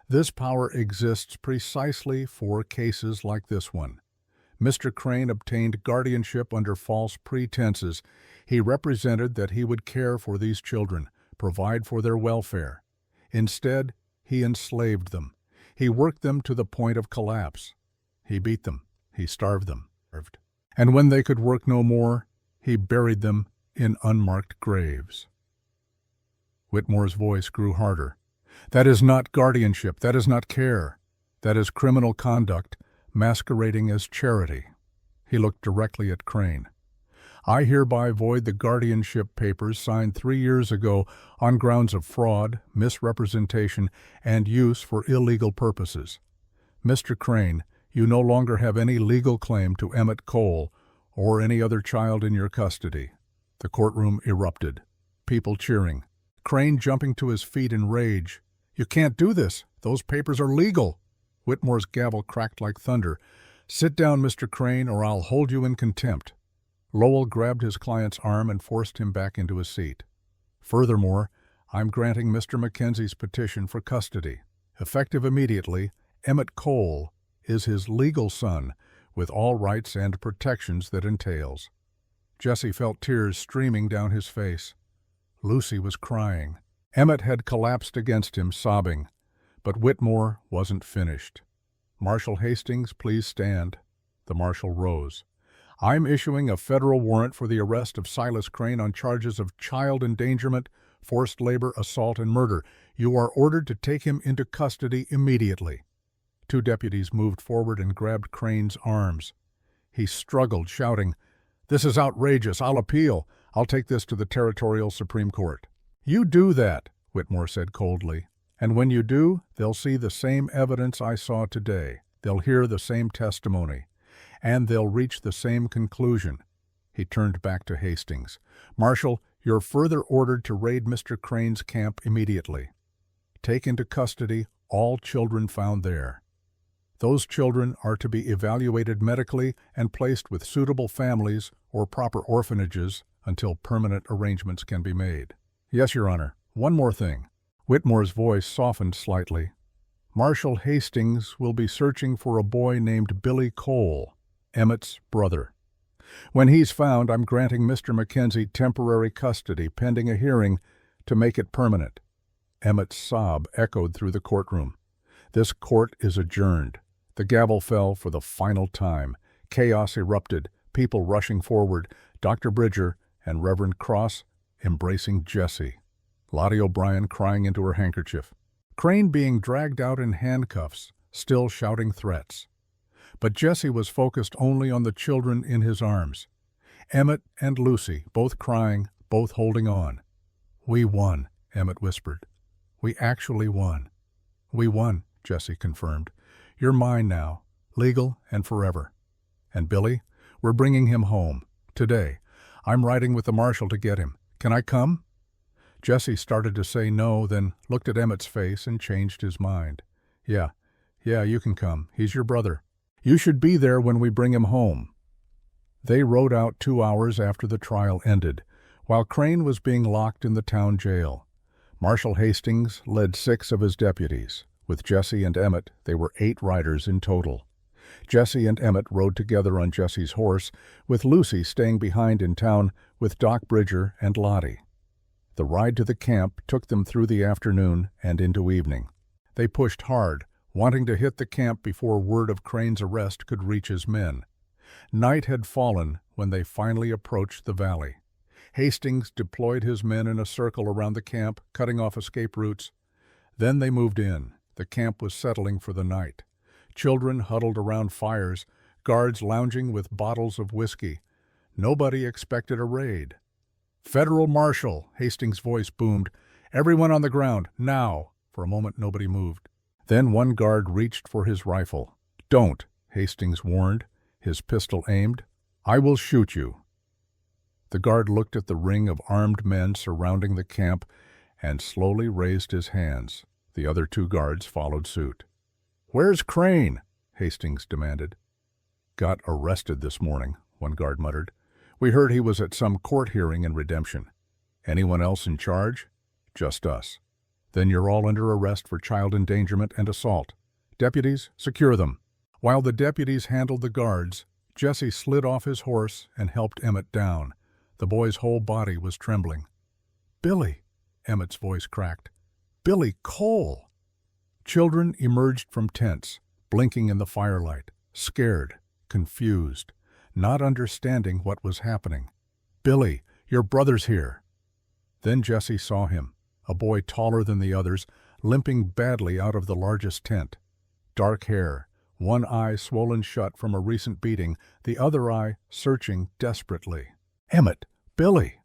This power exists precisely for cases like this one. Mr. Crane obtained guardianship under false pretenses. He represented that he would care for these children, provide for their welfare. Instead, he enslaved them. He worked them to the point of collapse. He beat them. He starved them. And when they could work no more, he buried them in unmarked graves. Whitmore's voice grew harder. That is not guardianship. That is not care. That is criminal conduct masquerading as charity. He looked directly at Crane. I hereby void the guardianship papers signed 3 years ago on grounds of fraud, misrepresentation, and use for illegal purposes. Mr. Crane, you no longer have any legal claim to Emmett Cole or any other child in your custody. The courtroom erupted. People cheering. Crane jumping to his feet in rage. You can't do this. Those papers are legal. Whitmore's gavel cracked like thunder. Sit down, Mr. Crane, or I'll hold you in contempt. Lowell grabbed his client's arm and forced him back into his seat. Furthermore, I'm granting Mr. Mackenzie's petition for custody. Effective immediately, Emmett Cole is his legal son, with all rights and protections that entails. Jesse felt tears streaming down his face. Lucy was crying. Emmett had collapsed against him, sobbing. But Whitmore wasn't finished. Marshal Hastings, please stand. The marshal rose. I'm issuing a federal warrant for the arrest of Silas Crane on charges of child endangerment, forced labor, assault, and murder. You are ordered to take him into custody immediately. 2 deputies moved forward and grabbed Crane's arms. He struggled, shouting, This is outrageous. I'll appeal. I'll take this to the Territorial Supreme Court. You do that, Whitmore said coldly. And when you do, they'll see the same evidence I saw today. They'll hear the same testimony. And they'll reach the same conclusion. He turned back to Hastings. Marshal, You're further ordered to raid Mr. Crane's camp immediately. Take into custody all children found there. Those children are to be evaluated medically and placed with suitable families or proper orphanages until permanent arrangements can be made. Yes, Your Honor. One more thing. Whitmore's voice softened slightly. Marshal Hastings will be searching for a boy named Billy Cole, Emmett's brother. When he's found, I'm granting Mr. Mackenzie temporary custody pending a hearing to make it permanent. Emmett's sob echoed through the courtroom. This court is adjourned. The gavel fell for the final time. Chaos erupted, people rushing forward, Dr. Bridger and Reverend Cross embracing Jessie. Lottie O'Brien crying into her handkerchief. Crane being dragged out in handcuffs, still shouting threats. But Jessie was focused only on the children in his arms. Emmett and Lucy, both crying, both holding on. We won, Emmett whispered. We actually won. We won, Jessie confirmed. You're mine now, legal and forever. And Billy, we're bringing him home. Today. I'm riding with the marshal to get him. Can I come? Jessie started to say no, then looked at Emmett's face and changed his mind. Yeah, you can come. He's your brother. You should be there when we bring him home. They rode out 2 hours after the trial ended, while Crane was being locked in the town jail. Marshal Hastings led 6 of his deputies. With Jessie and Emmett, they were 8 riders in total. Jessie and Emmett rode together on Jessie's horse, with Lucy staying behind in town with Doc Bridger and Lottie. The ride to the camp took them through the afternoon and into evening. They pushed hard, wanting to hit the camp before word of Crane's arrest could reach his men. Night had fallen when they finally approached the valley. Hastings deployed his men in a circle around the camp, cutting off escape routes. Then they moved in. The camp was settling for the night. Children huddled around fires, guards lounging with bottles of whiskey. Nobody expected a raid. Federal Marshal, Hastings' voice boomed. Everyone on the ground, now. For a moment nobody moved. Then one guard reached for his rifle. Don't, Hastings warned, his pistol aimed. I will shoot you. The guard looked at the ring of armed men surrounding the camp and slowly raised his hands. The other 2 guards followed suit. Where's Crane? Hastings demanded. Got arrested this morning, one guard muttered. We heard he was at some court hearing in Redemption. Anyone else in charge? Just us. Then you're all under arrest for child endangerment and assault. Deputies, secure them. While the deputies handled the guards, Jessie slid off his horse and helped Emmett down. The boy's whole body was trembling. Billy, Emmett's voice cracked. Billy Cole! Children emerged from tents, blinking in the firelight, scared, confused, not understanding what was happening. Billy, your brother's here. Then Jessie saw him, a boy taller than the others, limping badly out of the largest tent. Dark hair, one eye swollen shut from a recent beating, the other eye searching desperately. Emmett! Billy!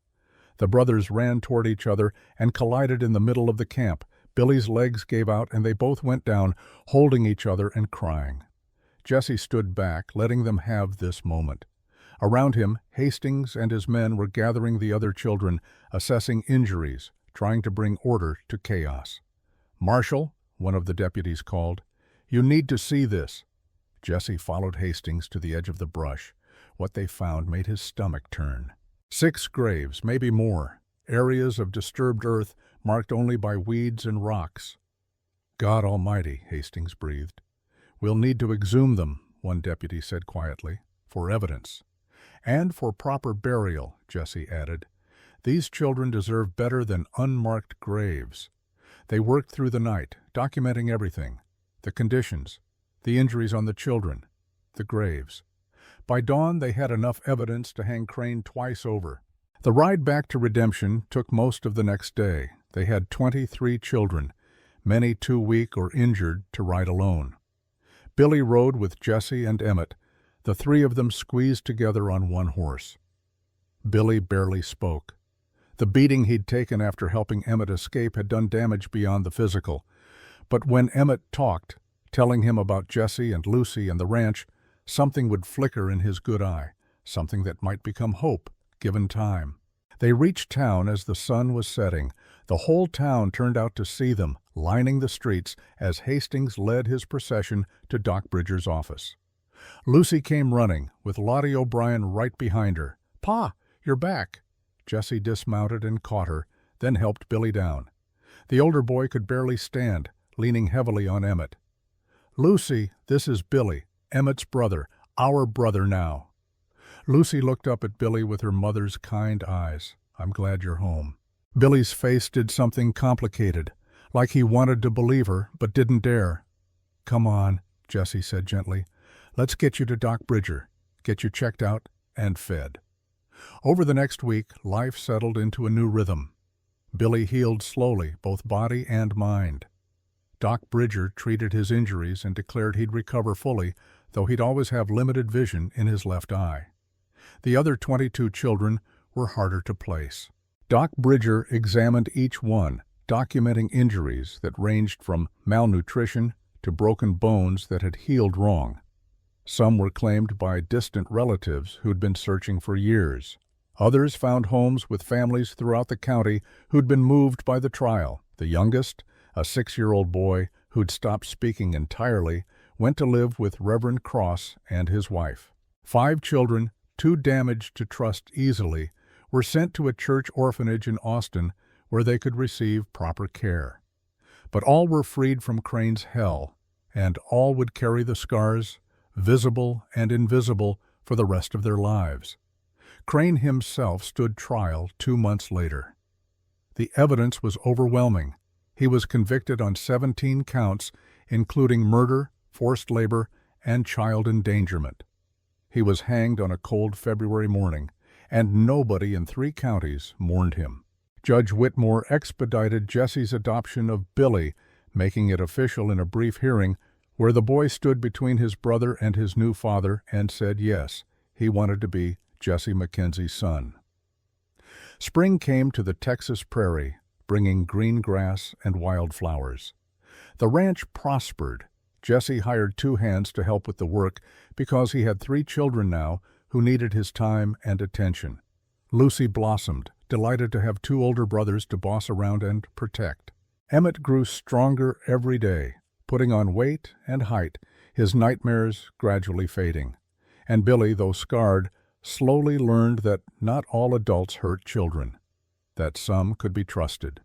The brothers ran toward each other and collided in the middle of the camp. Billy's legs gave out and they both went down, holding each other and crying. Jessie stood back, letting them have this moment. Around him, Hastings and his men were gathering the other children, assessing injuries, trying to bring order to chaos. Marshal, one of the deputies called, you need to see this. Jessie followed Hastings to the edge of the brush. What they found made his stomach turn. 6 graves, maybe more, areas of disturbed earth marked only by weeds and rocks. God Almighty, Hastings breathed. We'll need to exhume them, one deputy said quietly, for evidence. And for proper burial, Jessie added. These children deserve better than unmarked graves. They worked through the night, documenting everything. The conditions, the injuries on the children, the graves. By dawn, they had enough evidence to hang Crane twice over. The ride back to Redemption took most of the next day. They had 23 children, many too weak or injured to ride alone. Billy rode with Jessie and Emmett, the 3 of them squeezed together on one horse. Billy barely spoke. The beating he'd taken after helping Emmett escape had done damage beyond the physical. But when Emmett talked, telling him about Jessie and Lucy and the ranch, something would flicker in his good eye, something that might become hope, given time. They reached town as the sun was setting. The whole town turned out to see them, lining the streets as Hastings led his procession to Doc Bridger's office. Lucy came running, with Lottie O'Brien right behind her. "Pa, you're back!" Jessie dismounted and caught her, then helped Billy down. The older boy could barely stand, leaning heavily on Emmett. "Lucy, this is Billy, Emmett's brother, our brother now." Lucy looked up at Billy with her mother's kind eyes. "I'm glad you're home." Billy's face did something complicated, like he wanted to believe her but didn't dare. "Come on," Jessie said gently. "Let's get you to Doc Bridger, get you checked out and fed." Over the next week, life settled into a new rhythm. Billy healed slowly, both body and mind. Doc Bridger treated his injuries and declared he'd recover fully, though he'd always have limited vision in his left eye. The other 22 children were harder to place. Doc Bridger examined each one, documenting injuries that ranged from malnutrition to broken bones that had healed wrong. Some were claimed by distant relatives who'd been searching for years. Others found homes with families throughout the county who'd been moved by the trial. The youngest, a 6-year-old boy who'd stopped speaking entirely, went to live with Reverend Cross and his wife. 5 children, too damaged to trust easily, were sent to a church orphanage in Austin where they could receive proper care. But all were freed from Crane's hell, and all would carry the scars, visible and invisible, for the rest of their lives. Crane himself stood trial 2 months later. The evidence was overwhelming. He was convicted on 17 counts, including murder, forced labor, and child endangerment. He was hanged on a cold February morning, and nobody in 3 counties mourned him. Judge Whitmore expedited Jessie's adoption of Billy, making it official in a brief hearing where the boy stood between his brother and his new father and said yes, he wanted to be Jessie Mackenzie's son. Spring came to the Texas prairie, bringing green grass and wildflowers. The ranch prospered. Jessie hired 2 hands to help with the work because he had 3 children now who needed his time and attention. Lucy blossomed, delighted to have 2 older brothers to boss around and protect. Emmett grew stronger every day, putting on weight and height, his nightmares gradually fading. And Billy, though scarred, slowly learned that not all adults hurt children, that some could be trusted.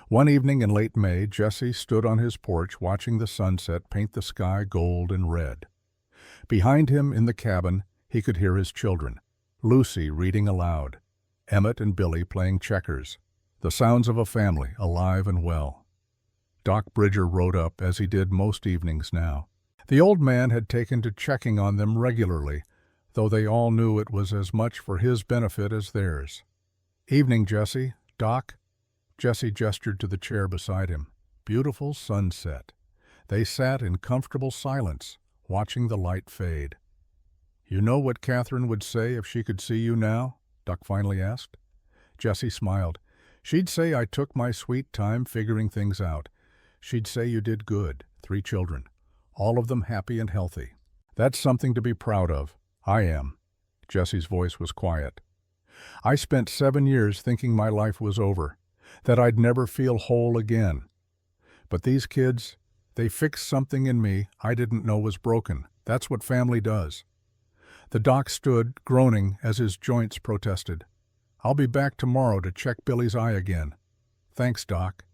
One evening in late May, Jessie stood on his porch watching the sunset paint the sky gold and red. Behind him in the cabin, he could hear his children, Lucy reading aloud, Emmett and Billy playing checkers, the sounds of a family alive and well. Doc Bridger rode up, as he did most evenings now. The old man had taken to checking on them regularly, though they all knew it was as much for his benefit as theirs. "Evening, Jessie. Doc." Jessie gestured to the chair beside him. Beautiful sunset. They sat in comfortable silence, watching the light fade. "You know what Catherine would say if she could see you now?" Doc finally asked. Jessie smiled. "She'd say I took my sweet time figuring things out. She'd say you did good. 3 children. All of them happy and healthy. That's something to be proud of. I am." Jessie's voice was quiet. "I spent 7 years thinking my life was over, that I'd never feel whole again. But these kids, they fixed something in me I didn't know was broken. That's what family does." The doc stood, groaning, as his joints protested. "I'll be back tomorrow to check Billy's eye again." "Thanks, Doc."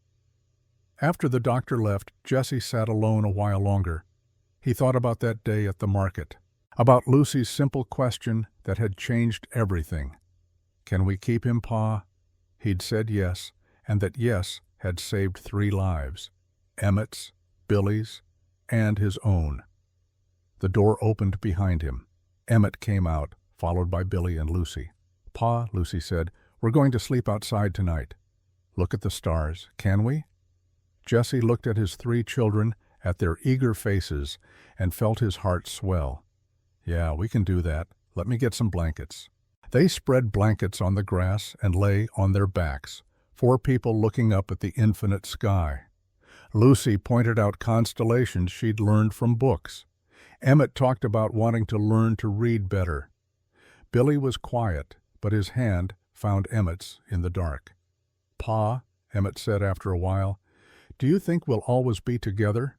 After the doctor left, Jessie sat alone a while longer. He thought about that day at the market, about Lucy's simple question that had changed everything. "Can we keep him, Pa?" He'd said yes, and that yes had saved 3 lives, Emmett's, Billy's, and his own. The door opened behind him. Emmett came out, followed by Billy and Lucy. "Pa," Lucy said, "we're going to sleep outside tonight. Look at the stars, can we?" Jessie looked at his 3 children, at their eager faces, and felt his heart swell. "Yeah, we can do that. Let me get some blankets." They spread blankets on the grass and lay on their backs, 4 people looking up at the infinite sky. Lucy pointed out constellations she'd learned from books. Emmett talked about wanting to learn to read better. Billy was quiet, but his hand found Emmett's in the dark. "Pa," Emmett said after a while, "do you think we'll always be together?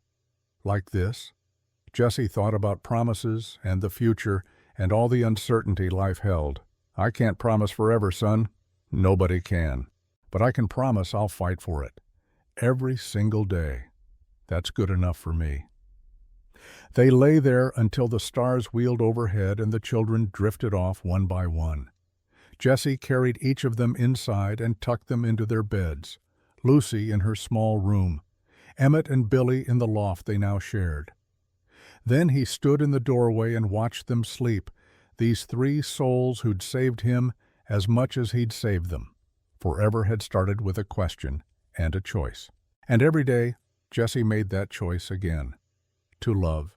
Like this?" Jesse thought about promises and the future and all the uncertainty life held. "I can't promise forever, son." "Nobody can. But I can promise I'll fight for it. Every single day. That's good enough for me." They lay there until the stars wheeled overhead and the children drifted off one by one. Jesse carried each of them inside and tucked them into their beds, Lucy in her small room, Emmett and Billy in the loft they now shared. Then he stood in the doorway and watched them sleep, these three souls who'd saved him as much as he'd saved them. Forever had started with a question and a choice. And every day, Jesse made that choice again. To love,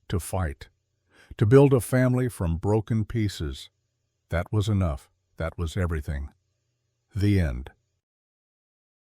to fight, to build a family from broken pieces. That was enough. That was everything. The end.